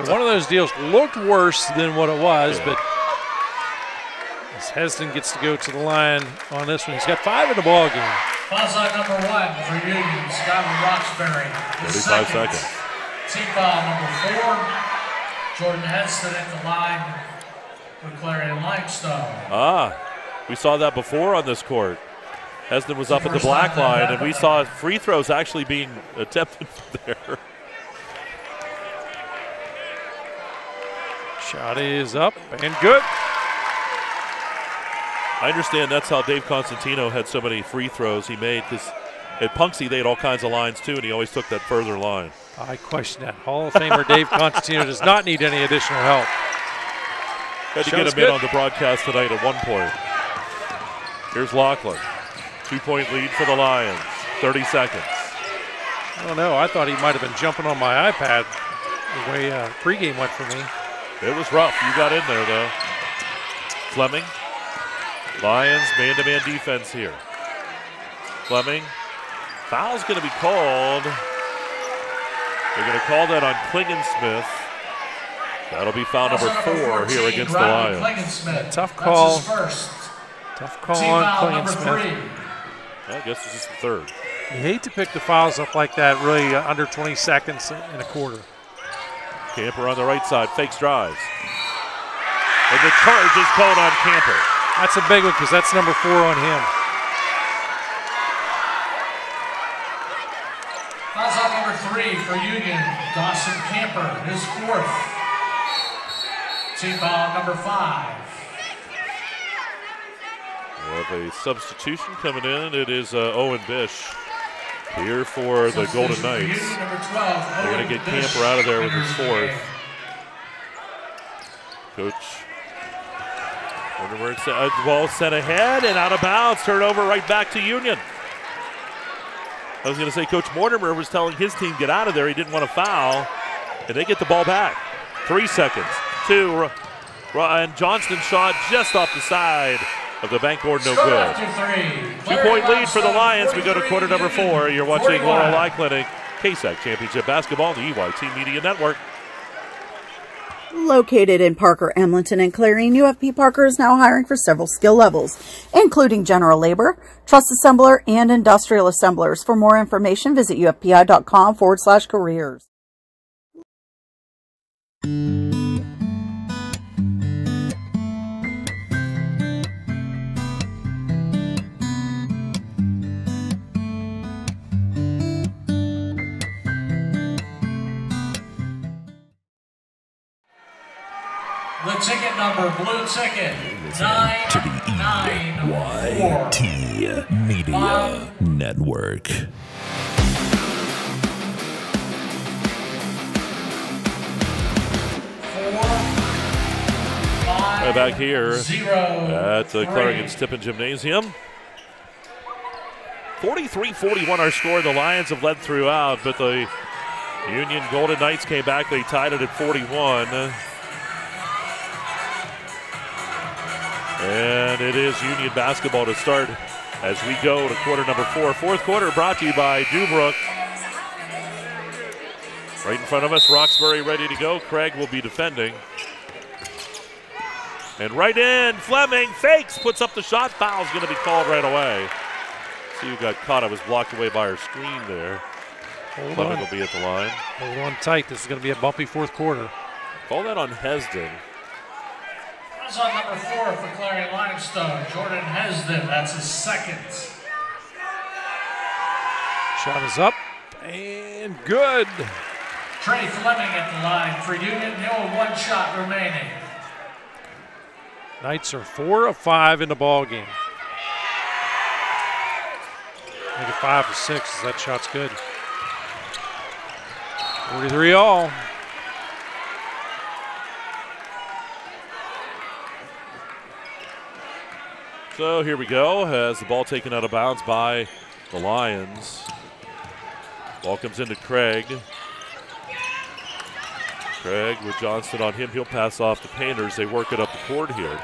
One of those deals looked worse than what it was, but as Heston gets to go to the line on this one, he's got 5 in the ball game. Foul shot number 1 for Union, Skylar Roxbury. 35 seconds. Team foul number 4, Jordan Heston at the line for Clarion Limestone. We saw that before on this court. Heston was up at the black line, and we saw free throws actually being attempted there. Shot is up and good. I understand that's how Dave Constantino had so many free throws he made, because at Punxsy they had all kinds of lines too, and he always took that further line. I question that. Hall of Famer Dave Constantino does not need any additional help. Had to get him in on the broadcast tonight at one point. Here's Lachlan. 2-point lead for the Lions. 30 seconds. I don't know. I thought he might have been jumping on my iPad the way pregame went for me. It was rough. You got in there, though. Fleming. Lions man-to-man defense here. Fleming. Foul's going to be called. They're going to call that on Klingensmith. That'll be foul number 4 here against the Lions. Tough call. Tough call on Klingensmith. I guess this is the 3rd. You hate to pick the fouls up like that, really under 20 seconds in a quarter. Camper on the right side, fakes drives. And the charge is called on Camper. That's a big one because that's number 4 on him. Foul shot number 3 for Union, Dawson Camper, his 4th. Team foul number 5. We have a substitution coming in. It is Owen Bish here for the Golden Knights. They're going to get Camper out of there with his 4th. Coach, wonder where it's the ball sent ahead and out of bounds. Turnover right back to Union. I was going to say Coach Mortimer was telling his team get out of there. He didn't want to foul, and they get the ball back. 3 seconds. 2. And Johnston shot just off the side of the backboard, no good. 2-point lead for the Lions. We go to quarter number 4. You're watching Laurel Eye Clinic, KSAC Championship Basketball, the EYT Media Network. Located in Parker, Emlenton, and Clarion, UFP Parker is now hiring for several skill levels, including general labor, truss assembler, and industrial assemblers. For more information, visit ufpi.com/careers. The ticket number, blue ticket, to the EYT Media Network. Back here at the Clarion's Tippin Gymnasium. 43-41 our score. The Lions have led throughout, but the Union Golden Knights came back. They tied it at 41. And it is Union basketball to start as we go to quarter number 4. Fourth quarter brought to you by Dubrook. Right in front of us, Roxbury ready to go. Craig will be defending. And right in, Fleming fakes, puts up the shot. Foul's going to be called right away. See who got caught. I was blocked away by our screen there. Fleming will be at the line. Hold on tight. This is going to be a bumpy fourth quarter. Call that on Hesden. That's on number 4 for Clarion Limestone, Jordan Hesden. That's his 2nd. Shot is up and good. Trey Fleming at the line for Union. He'll have 1 shot remaining. Knights are 4 of 5 in the ball game. Make it 5 of 6 as that shot's good. 43 all. So here we go, has the ball taken out of bounds by the Lions. Ball comes into Craig. Craig with Johnston on him. He'll pass off the Painters. They work it up the court here.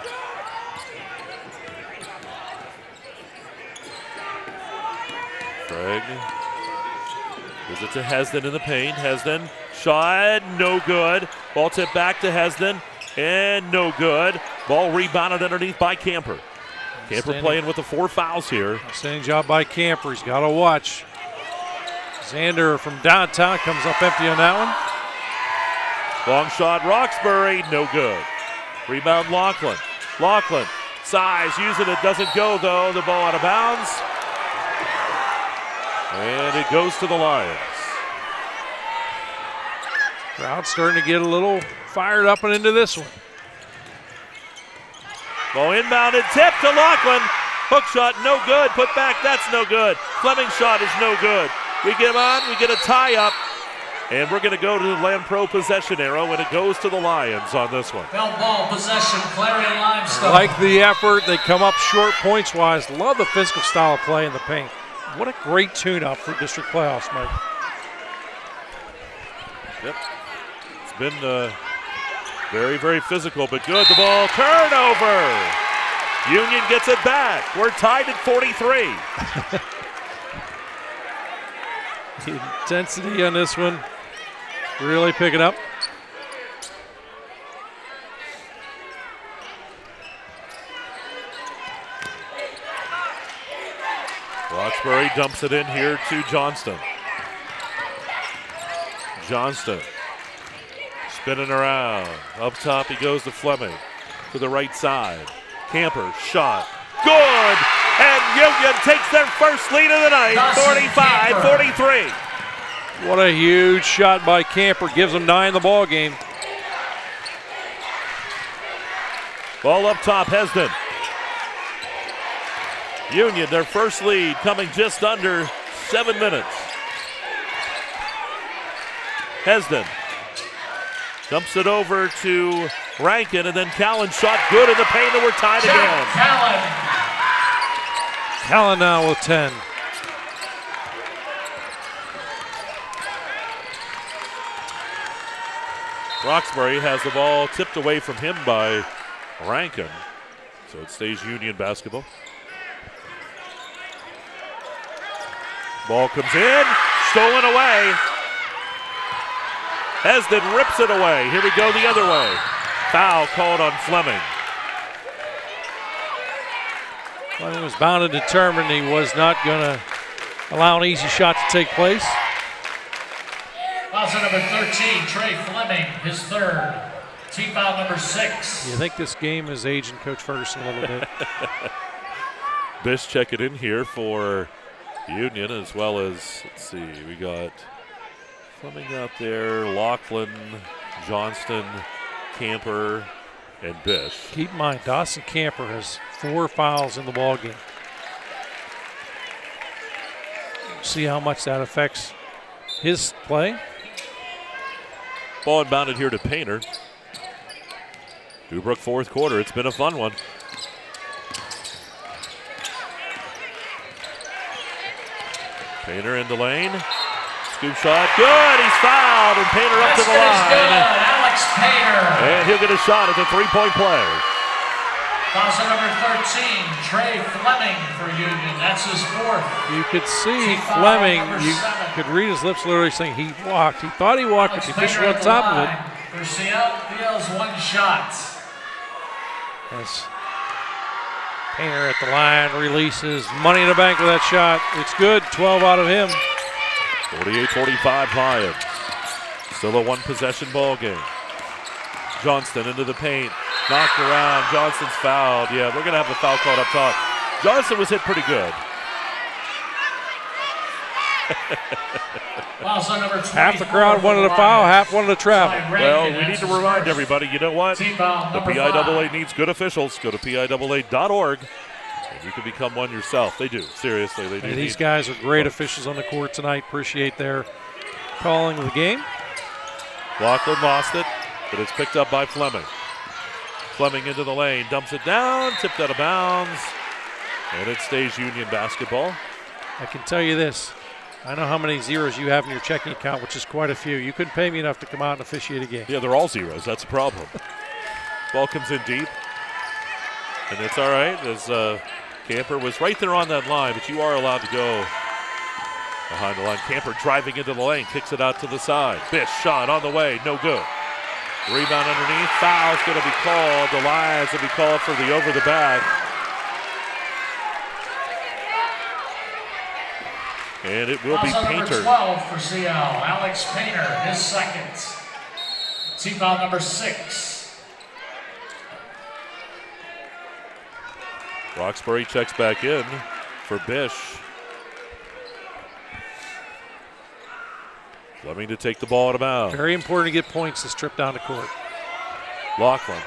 Craig Gives it to Hesden in the paint. Hesden, shot, no good. Ball tipped back to Hesden, and no good. Ball rebounded underneath by Camper. Camper playing with the 4 fouls here. Outstanding job by Camper. He's got to watch. Xander from downtown comes up empty on that one. Long shot, Roxbury, no good. Rebound, Laughlin. Laughlin, size, using it, doesn't go though. The ball out of bounds. And it goes to the Lions. Crowd starting to get a little fired up and into this one. Ball inbounded, tip to Laughlin. Hook shot, no good. Put back, that's no good. Fleming's shot is no good. We get on, we get a tie-up. And we're going to go to the Land Pro possession arrow, and it goes to the Lions on this one. Ball possession, Clarion Limestone. Like the effort. They come up short points-wise. Love the physical style of play in the paint. What a great tune-up for district playoffs, Mike. Yep. It's been very, very physical, but good. The ball, turnover. Union gets it back. We're tied at 43. The intensity on this one really picking up. Roxbury dumps it in here to Johnston. Johnston spinning around. Up top he goes to Fleming. To the right side. Camper, shot. Good! And Union takes their first lead of the night, 45-43. What a huge shot by Camper. Gives them 9 in the ball game. Ball up top, Hesden. Union, their first lead, coming just under 7 minutes. Hesden dumps it over to Rankin, and then Callan shot good in the paint, and we're tied again. Callan now with 10. Roxbury has the ball tipped away from him by Rankin, so it stays Union basketball. Ball comes in, stolen away. Hesden rips it away. Here we go the other way. Foul called on Fleming. Fleming was bound and determined he was not going to allow an easy shot to take place. Foul number 13, Trey Fleming, his third. Team foul number 6. You think this game is aging Coach Ferguson a little bit? Bish check it in here for Union, as well as, let's see, we got Fleming out there, Laughlin, Johnston, Camper, and Bish. Keep in mind, Dawson Camper has 4 fouls in the ball game. See how much that affects his play. Ball inbounded here to Painter. Dubrook fourth quarter. It's been a fun one. Painter in the lane. Scoop shot. Good. He's fouled. And Painter up to the line. Good. Alex Painter. And he'll get a shot at the three-point play. Foul number 13, Trey Fleming for Union. That's his 4th. You could see Fleming, you could read his lips literally saying he walked. He thought he walked, but he pushed on top of it. For Seattle's 1 shot. As Painter at the line releases money in the bank with that shot. It's good, 12 out of him. 48-45 Lions. Still a 1-possession ball game. Johnston into the paint. Knocked around. Johnston's fouled. Yeah, we're going to have the foul called up top. Johnston was hit pretty good. Half the crowd wanted a foul, half wanted to travel. Well, we need to remind everybody, you know what? The PIAA needs good officials. Go to PIAA.org, and you can become one yourself. They do. Seriously, they do. And these guys are great officials on the court tonight. Appreciate their calling of the game. Laughlin lost it, but it's picked up by Fleming. Fleming into the lane, dumps it down, tipped out of bounds, and it stays Union basketball. I can tell you this. I know how many zeros you have in your checking account, which is quite a few. You couldn't pay me enough to come out and officiate a game. Yeah, they're all zeros. That's a problem. Ball comes in deep, and it's all right as Camper was right there on that line, but you are allowed to go Behind the line, Camper driving into the lane, kicks it out to the side. Bish shot on the way, no good. Rebound underneath, foul's going to be called. The Lions will be called for the over the back. And it will be Painter. Number 12 for CL, Alex Painter, his second. Team foul number 6. Roxbury checks back in for Bish. Fleming to take the ball out of bounds. Very important to get points this trip down the court. Laughlin.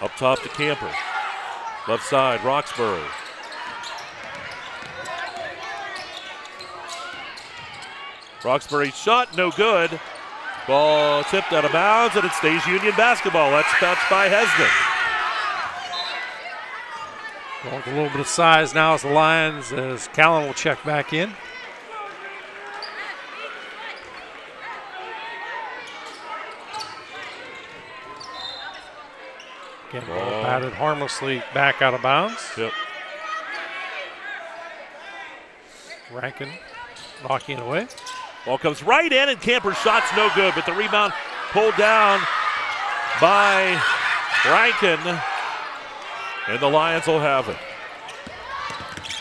Up top to Camper. Left side, Roxbury. Roxbury shot, no good. Ball tipped out of bounds, and it stays Union basketball. That's touched by Hesden. Well, a little bit of size now as the Lions, as Callan will check back in. Again, ball batted harmlessly back out of bounds. Yep. Rankin knocking it away. Ball comes right in, and Camper's shot's no good, but the rebound pulled down by Rankin, and the Lions will have it.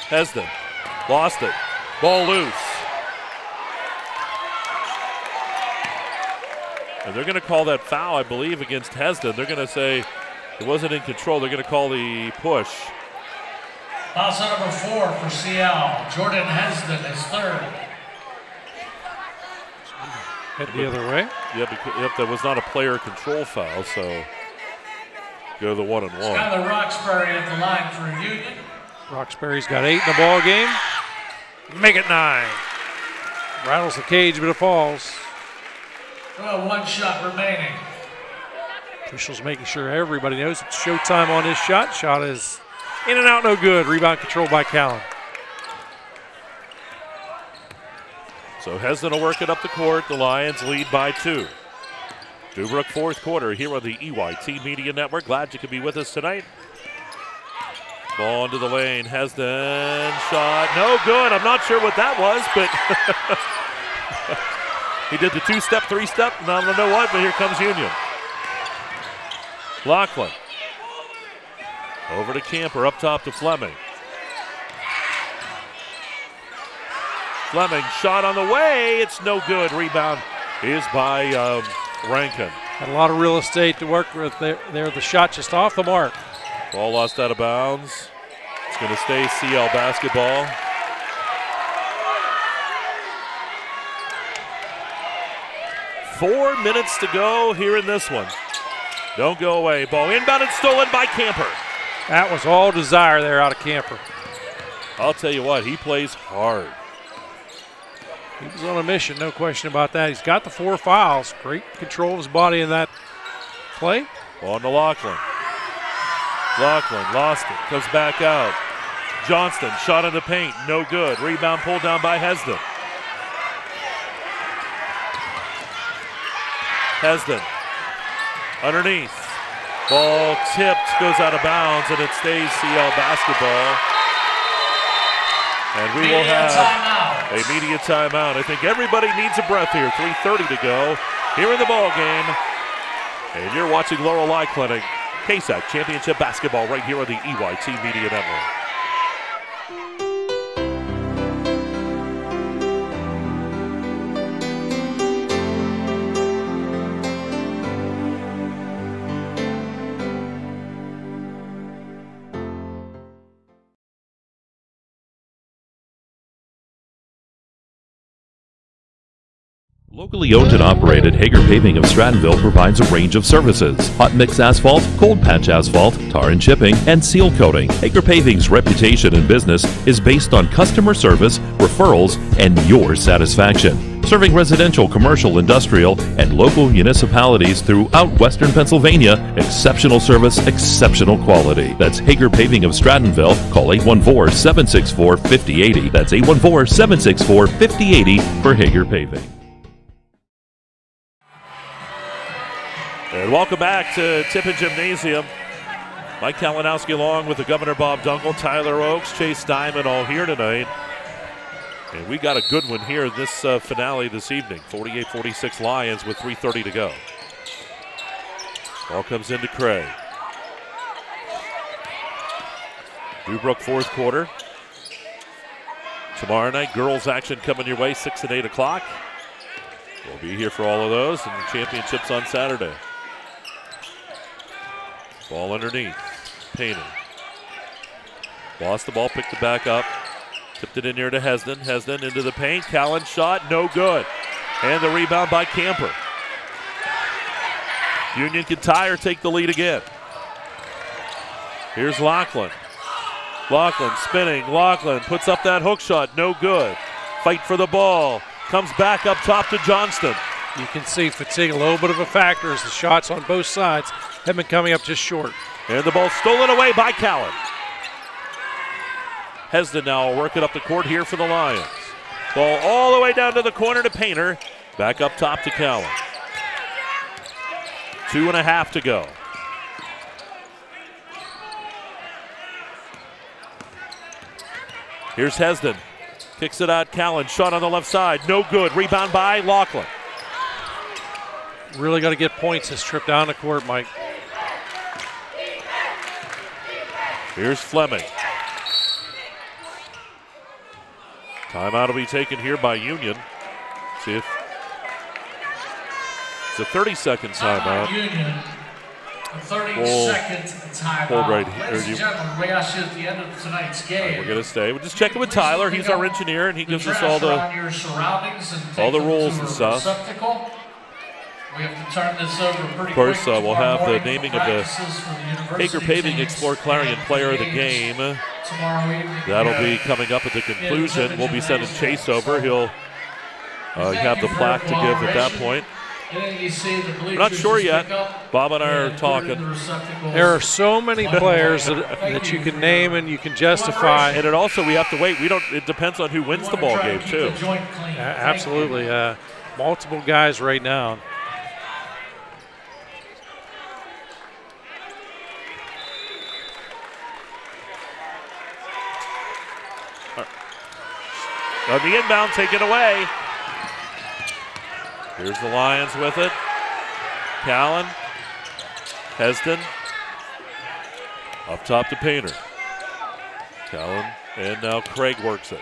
Hesden lost it. Ball loose. And they're going to call that foul, I believe, against Hesden. They're going to say it wasn't in control. They're going to call the push. Foul shot number 4 for CL. Jordan Hesden is third. Head the other way. Yep, that was not a player control foul, so go the 1-and-1. Skylar Roxbury at the line for Union. Roxbury's got 8 in the ball game. Make it 9. Rattles the cage, but it falls. Well, 1 shot remaining. Officials making sure everybody knows it's showtime on this shot. Shot is in and out, no good. Rebound controlled by Callan. So Hesden will work it up the court. The Lions lead by 2. Dubrook, fourth quarter here on the EYT Media Network. Glad you could be with us tonight. Ball into the lane. Hesden shot. No good. I'm not sure what that was, but he did the 2-step, 3-step, and I don't know what, but here comes Union. Laughlin. Over to Camper, up top to Fleming. Fleming shot on the way. It's no good. Rebound is by Rankin. Had a lot of real estate to work with there. The shot just off the mark. Ball lost out of bounds. It's going to stay CL basketball. Four minutes to go here in this one. Don't go away. Ball inbounded, stolen by Camper. That was all desire there out of Camper. I'll tell you what, he plays hard. He was on a mission, no question about that. He's got the 4 fouls. Great control of his body in that play. On to Laughlin. Laughlin lost it, comes back out. Johnston shot in the paint, no good. Rebound pulled down by Hesden. Hesden underneath. Ball tipped, goes out of bounds, and it stays CL basketball. And we will have a media timeout. I think everybody needs a breath here. 3:30 to go here in the ball game. And you're watching Laurel Eye Clinic, KSAC Championship Basketball right here on the EYT Media Network. Locally owned and operated, Hager Paving of Strattonville provides a range of services: hot mix asphalt, cold patch asphalt, tar and chipping, and seal coating. Hager Paving's reputation in business is based on customer service, referrals, and your satisfaction. Serving residential, commercial, industrial, and local municipalities throughout Western Pennsylvania, exceptional service, exceptional quality. That's Hager Paving of Strattonville. Call 814-764-5080. That's 814-764-5080 for Hager Paving. And welcome back to Tippin Gymnasium. Mike Kalinowski along with the Governor Bob Dunkel, Tyler Oakes, Chase Diamond all here tonight. And we got a good one here in this finale this evening. 48-46 Lions with 3:30 to go. Ball comes into Craig. Newbrook fourth quarter. Tomorrow night, girls action coming your way, 6 and 8 o'clock. We'll be here for all of those, and the championships on Saturday. Ball underneath. Painter. Lost the ball, picked it back up. Tipped it in here to Hesden. Hesden into the paint. Callan shot, no good. And the rebound by Camper. Union can tie or take the lead again. Here's Lachlan. Lachlan spinning. Lachlan puts up that hook shot, no good. Fight for the ball. Comes back up top to Johnston. You can see fatigue a little bit of a factor as the shots on both sides have been coming up just short. And the ball stolen away by Callan. Hesden now will work it up the court here for the Lions. Ball all the way down to the corner to Painter. Back up top to Callan. 2.5 to go. Here's Hesden. Kicks it out. Callan. Shot on the left side. No good. Rebound by Lachlan. Really got to get points this trip down the court, Mike. Here's Fleming. Timeout will be taken here by Union. See if it's a 30-second timeout. Union, a 30-second timeout. Hold right Ladies and gentlemen, we ask you at the end of tonight's game. We're going to stay. We'll just check it with Tyler. He's our engineer, and he gives us all the rules and stuff. We have to turn this over pretty Of course, quick we'll have the tomorrow naming of morning the for university Hager Paving teams. Explore Clarion Player of the Game. Tomorrow evening. That'll be coming up at the conclusion. We'll be sending Chase over. He'll have the plaque to give at that point. We're not sure yet. Bob and I are talking. There are so many players that you can name and you can justify. And it also, we have to wait. It depends on who wins the ball game, too. Absolutely. Multiple guys right now. On the inbound, taken away. Here's the Lions with it. Callan. Hesden. Up top to Painter. Callan, and now Craig works it.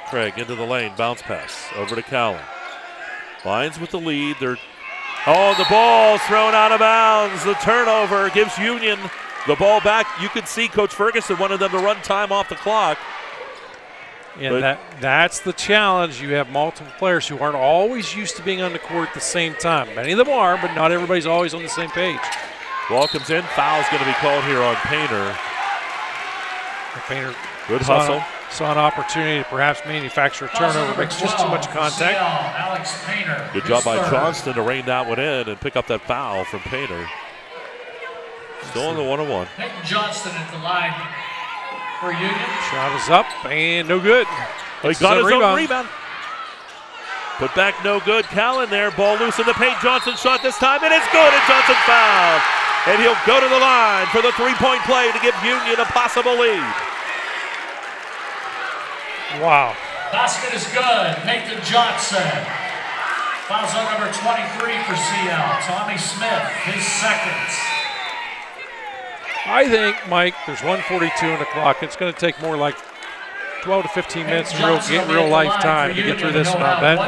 Craig into the lane, bounce pass, over to Callan. Lions with the lead. The ball's thrown out of bounds. The turnover gives Union the ball back. You could see Coach Ferguson wanted them to run time off the clock. And that's the challenge. You have multiple players who aren't always used to being on the court at the same time. Many of them are, but not everybody's always on the same page. Ball comes in. Foul's going to be called here on Painter. Painter good hustle. Saw an opportunity to perhaps manufacture a turnover. Makes just too much contact. Alex Painter. Good job by Johnston to rein that one in and pick up that foul from Painter. Still on the 1-on-1. Peyton Johnston at the line for Union. Shot is up and no good. He got his own rebound. Put back, no good. Callan there, ball loose in the paint. Johnson shot this time, and it's good, and Johnson fouled. And he'll go to the line for the three-point play to give Union a possible lead. Wow. Basket is good. Nathan Johnson. Fouls on number 23 for CL. Tommy Smith, his second. I think, Mike, there's 1:42 on the clock. It's going to take more like 12 to 15 minutes in real life time to get through this one, I bet.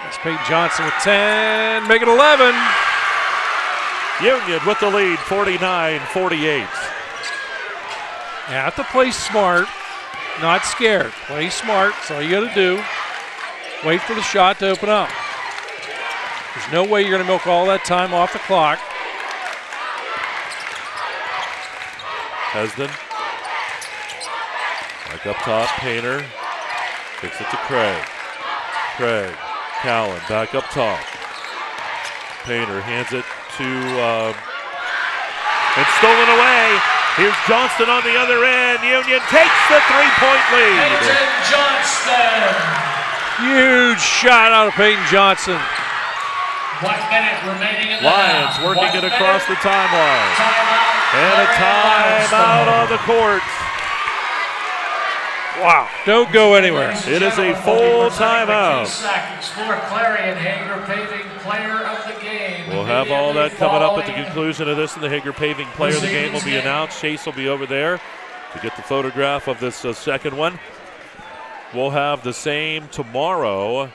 That's Peyton Johnson with 10, make it 11. Union with the lead, 49-48. You have to play smart, not scared. Play smart, that's all you got to do. Wait for the shot to open up. There's no way you're going to milk all that time off the clock. Hesden. Back up top, Painter. Kicks it to Craig. Craig, Callan, back up top. Painter hands it to, and stolen away. Here's Johnston on the other end. Union takes the three-point lead. Peyton Johnston. Huge shot out of Peyton Johnson. 1 minute remaining in the Lions half. working it across the timeline. Timeout. And a timeout on the court. Wow, don't go anywhere. It is a full timeout. KSAC exploreClarion Hager Paving Player of the Game. We'll have all that coming up at the conclusion of this, and the Hager Paving Player of the Game will be announced. Chase will be over there to get the photograph of this second one. We'll have the same tomorrow.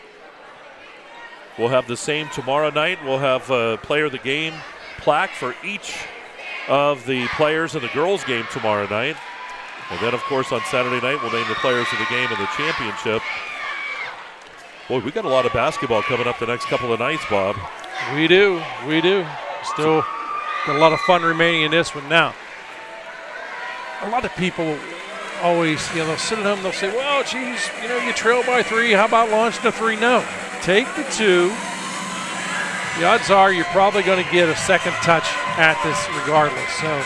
We'll have the same tomorrow night. We'll have a Player of the Game plaque for each of the players in the girls' game tomorrow night. And then, of course, on Saturday night, we'll name the players of the game in the championship. Boy, we got a lot of basketball coming up the next couple of nights, Bob. We do. Still got a lot of fun remaining in this one. Now, a lot of people always, they'll sit at home and they'll say, well, geez, you trail by 3. How about launching a 3? No. Take the 2. The odds are you're probably going to get a second touch at this regardless. So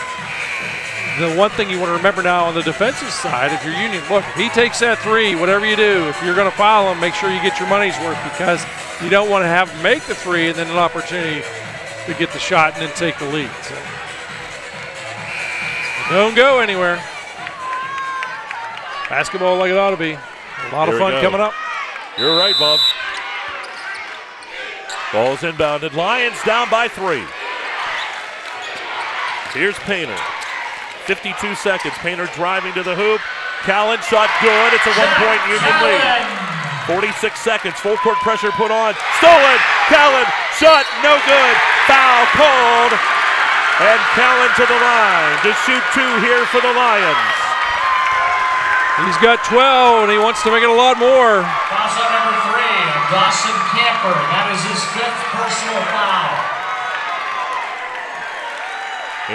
the one thing you want to remember now on the defensive side, if you're Union, look, if he takes that 3, whatever you do, if you're going to foul him, make sure you get your money's worth, because you don't want to have him make the 3 and then an opportunity to get the shot and then take the lead. So don't go anywhere. Basketball like it ought to be. A lot of fun coming up. You're right, Bob. Ball's inbounded. Lions down by 3. Here's Painter. 52 seconds. Painter driving to the hoop. Callan shot good. It's a 1-point Union lead. 46 seconds. Full court pressure put on. Stolen. Callan shot no good. Foul called. And Callan to the line to shoot 2 here for the Lions. He's got 12, and he wants to make it a lot more. Foul shot number 3, Dawson Camper. That is his 5th personal foul.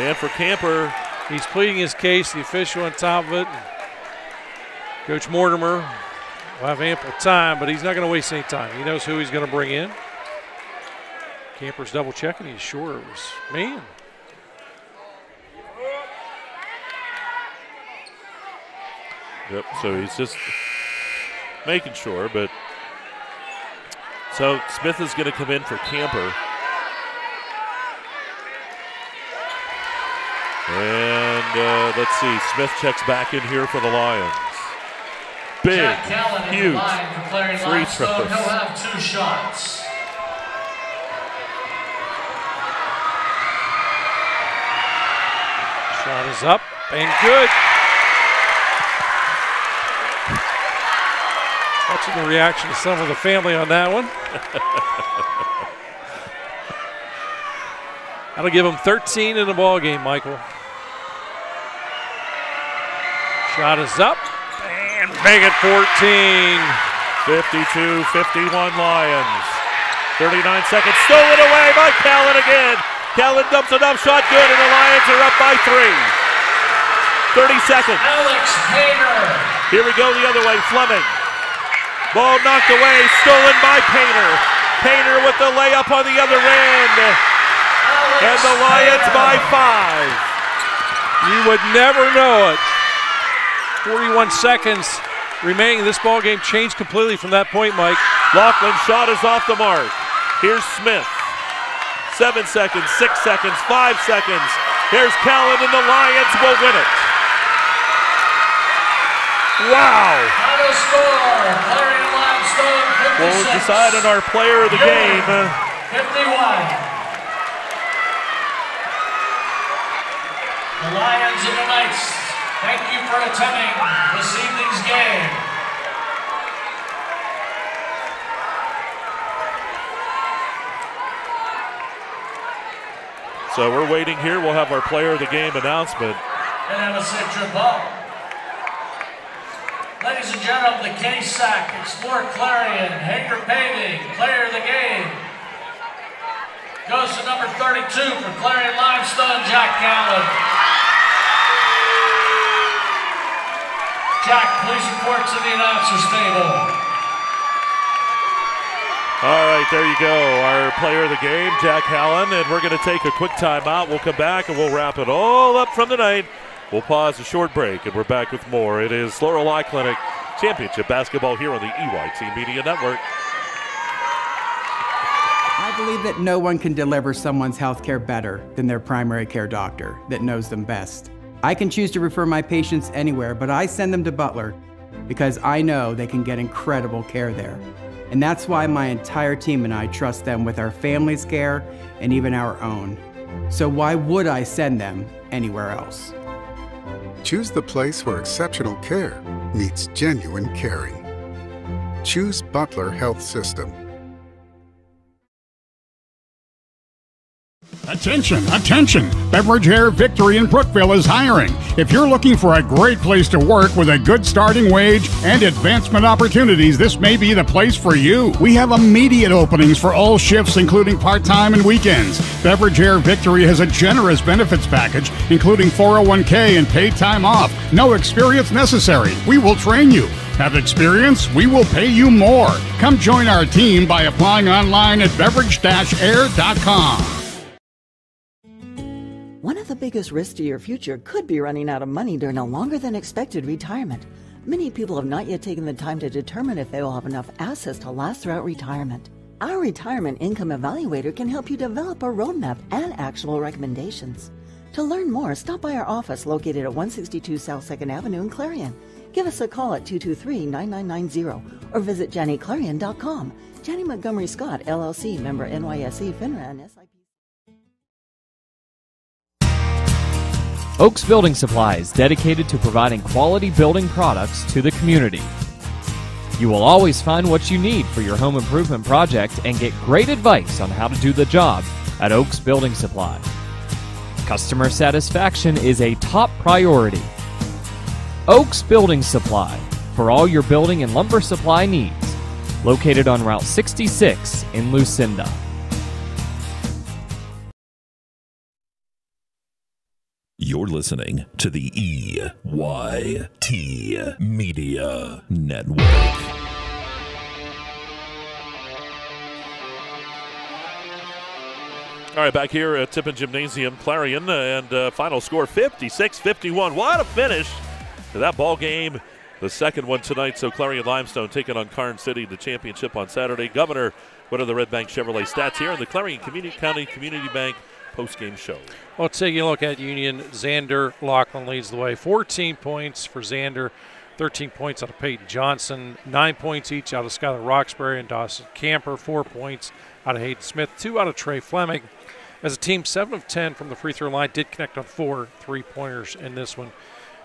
And for Camper, he's pleading his case, the official on top of it. Coach Mortimer will have ample time, but he's not going to waste any time. He knows who he's going to bring in. Camper's double checking. He's sure it was man. Yep, so he's just making sure, but so Smith is going to come in for Camper. And let's see, Smith checks back in here for the Lions. Big, huge free throws. He'll have 2 shots. Shot is up and good. Watching the reaction of some of the family on that one. That'll give him 13 in the ball game, Michael. Shot is up and make it 14. 52-51 Lions. 39 seconds, stolen away by Callan again. Callan dumps it up, shot good, and the Lions are up by 3. 30 seconds. Alex Painter. Here we go the other way, Fleming. Ball knocked away, stolen by Painter. Painter with the layup on the other end. And the Lions by 5. You would never know it. 41 seconds remaining. This ball game changed completely from that point, Mike. Laughlin's shot is off the mark. Here's Smith. 7 seconds, 6 seconds, 5 seconds. Here's Callan, and the Lions will win it. Wow. Final score, Clarion Limestone 56. We'll decide on our player of the game. 51. The Lions and the Knights, thank you for attending this evening's game. So we're waiting here. We'll have our player of the game announcement. And have a sit ball. Ladies and gentlemen, the KSAC exploreClarion Hager Paving Player of the Game goes to number 32 for Clarion Limestone, Jack Callan. Jack, please report to the announcer's table. All right, there you go. Our player of the game, Jack Callan, and we're going to take a quick timeout. We'll come back and we'll wrap it all up from the night. We'll pause a short break, and we're back with more. It is Laurel Eye Clinic Championship Basketball here on the EYT Media Network. I believe that no one can deliver someone's health care better than their primary care doctor that knows them best. I can choose to refer my patients anywhere, but I send them to Butler because I know they can get incredible care there. And that's why my entire team and I trust them with our family's care and even our own. So why would I send them anywhere else? Choose the place where exceptional care meets genuine caring. Choose Butler Health System. Attention, attention! Beverage Hair Victory in Brookville is hiring. If you're looking for a great place to work with a good starting wage and advancement opportunities, this may be the place for you. We have immediate openings for all shifts, including part-time and weekends. Beverage Hair Victory has a generous benefits package, including 401k and paid time off. No experience necessary. We will train you. Have experience? We will pay you more. Come join our team by applying online at beverage-air.com. One of the biggest risks to your future could be running out of money during a longer than expected retirement. Many people have not yet taken the time to determine if they will have enough assets to last throughout retirement. Our Retirement Income Evaluator can help you develop a roadmap and actionable recommendations. To learn more, stop by our office located at 162 South 2nd Avenue in Clarion. Give us a call at 223-9990 or visit JannyClarion.com. Janney Montgomery Scott, LLC, member NYSE, FINRA, and SIP. Oaks Building Supply is dedicated to providing quality building products to the community. You will always find what you need for your home improvement project and get great advice on how to do the job at Oaks Building Supply. Customer satisfaction is a top priority. Oaks Building Supply, for all your building and lumber supply needs. Located on Route 66 in Lucinda. You're listening to the EYT Media Network. All right, back here at Tippin Gymnasium, Clarion, and final score 56-51. What a finish to that ball game. The second one tonight, so Clarion Limestone taking on Karn City, the championship on Saturday. Governor, what are the Red Bank Chevrolet stats here in the Clarion County Community Bank post-game show? Well, taking a look at Union, Xander Lachlan leads the way. 14 points for Xander, 13 points out of Peyton Johnson, 9 points each out of Skylar Roxbury and Dawson Camper, 4 points out of Hayden Smith, 2 out of Trey Fleming. As a team, 7 of 10 from the free throw line, did connect on 4 3-pointers in this one.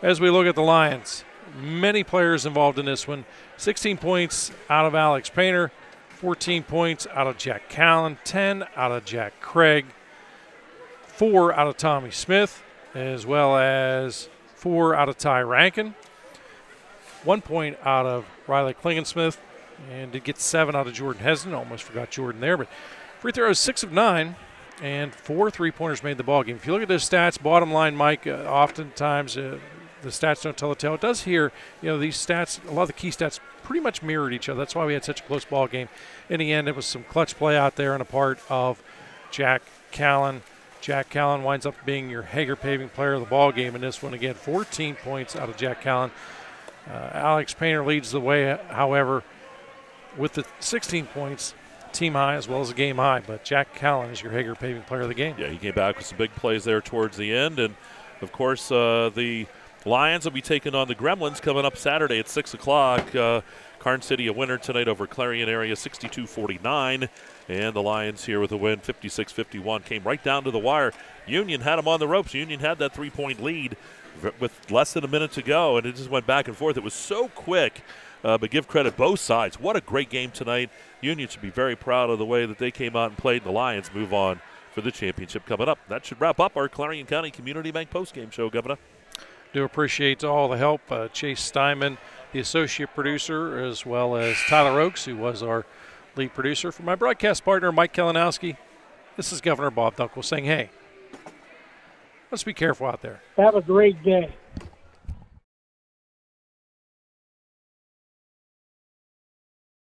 As we look at the Lions, many players involved in this one. 16 points out of Alex Painter, 14 points out of Jack Callan, 10 out of Jack Craig, 4 out of Tommy Smith, as well as 4 out of Ty Rankin, 1 point out of Riley Klingensmith, and did get 7 out of Jordan Hesden. Almost forgot Jordan there, but free throws 6 of 9, and 4 3-pointers made the ballgame. If you look at those stats, bottom line, Mike, oftentimes the stats don't tell the tale. It does here, these stats, a lot of the key stats pretty much mirrored each other. That's why we had such a close ball game. In the end, it was some clutch play out there on the part of Jack Callan. Jack Callan winds up being your Hager Paving player of the ball game in this one. Again, 14 points out of Jack Callan. Alex Painter leads the way, however, with the 16 points, team high as well as a game high. But Jack Callan is your Hager Paving player of the game. Yeah, he came back with some big plays there towards the end. And, of course, the Lions will be taking on the Gremlins coming up Saturday at 6 o'clock. Karn City a winner tonight over Clarion area, 62-49. And the Lions here with a win, 56-51. Came right down to the wire. Union had them on the ropes. Union had that 3-point lead with less than a minute to go, and it just went back and forth. It was so quick, but give credit both sides. What a great game tonight. Union should be very proud of the way that they came out and played, and the Lions move on for the championship coming up. That should wrap up our Clarion County Community Bank postgame show, Governor. Do appreciate all the help. Chase Steinman, the associate producer, as well as Tyler Oakes, who was our lead producer. For my broadcast partner, Mike Kalinowski, this is Governor Bob Dunkel saying, hey, let's be careful out there. Have a great day.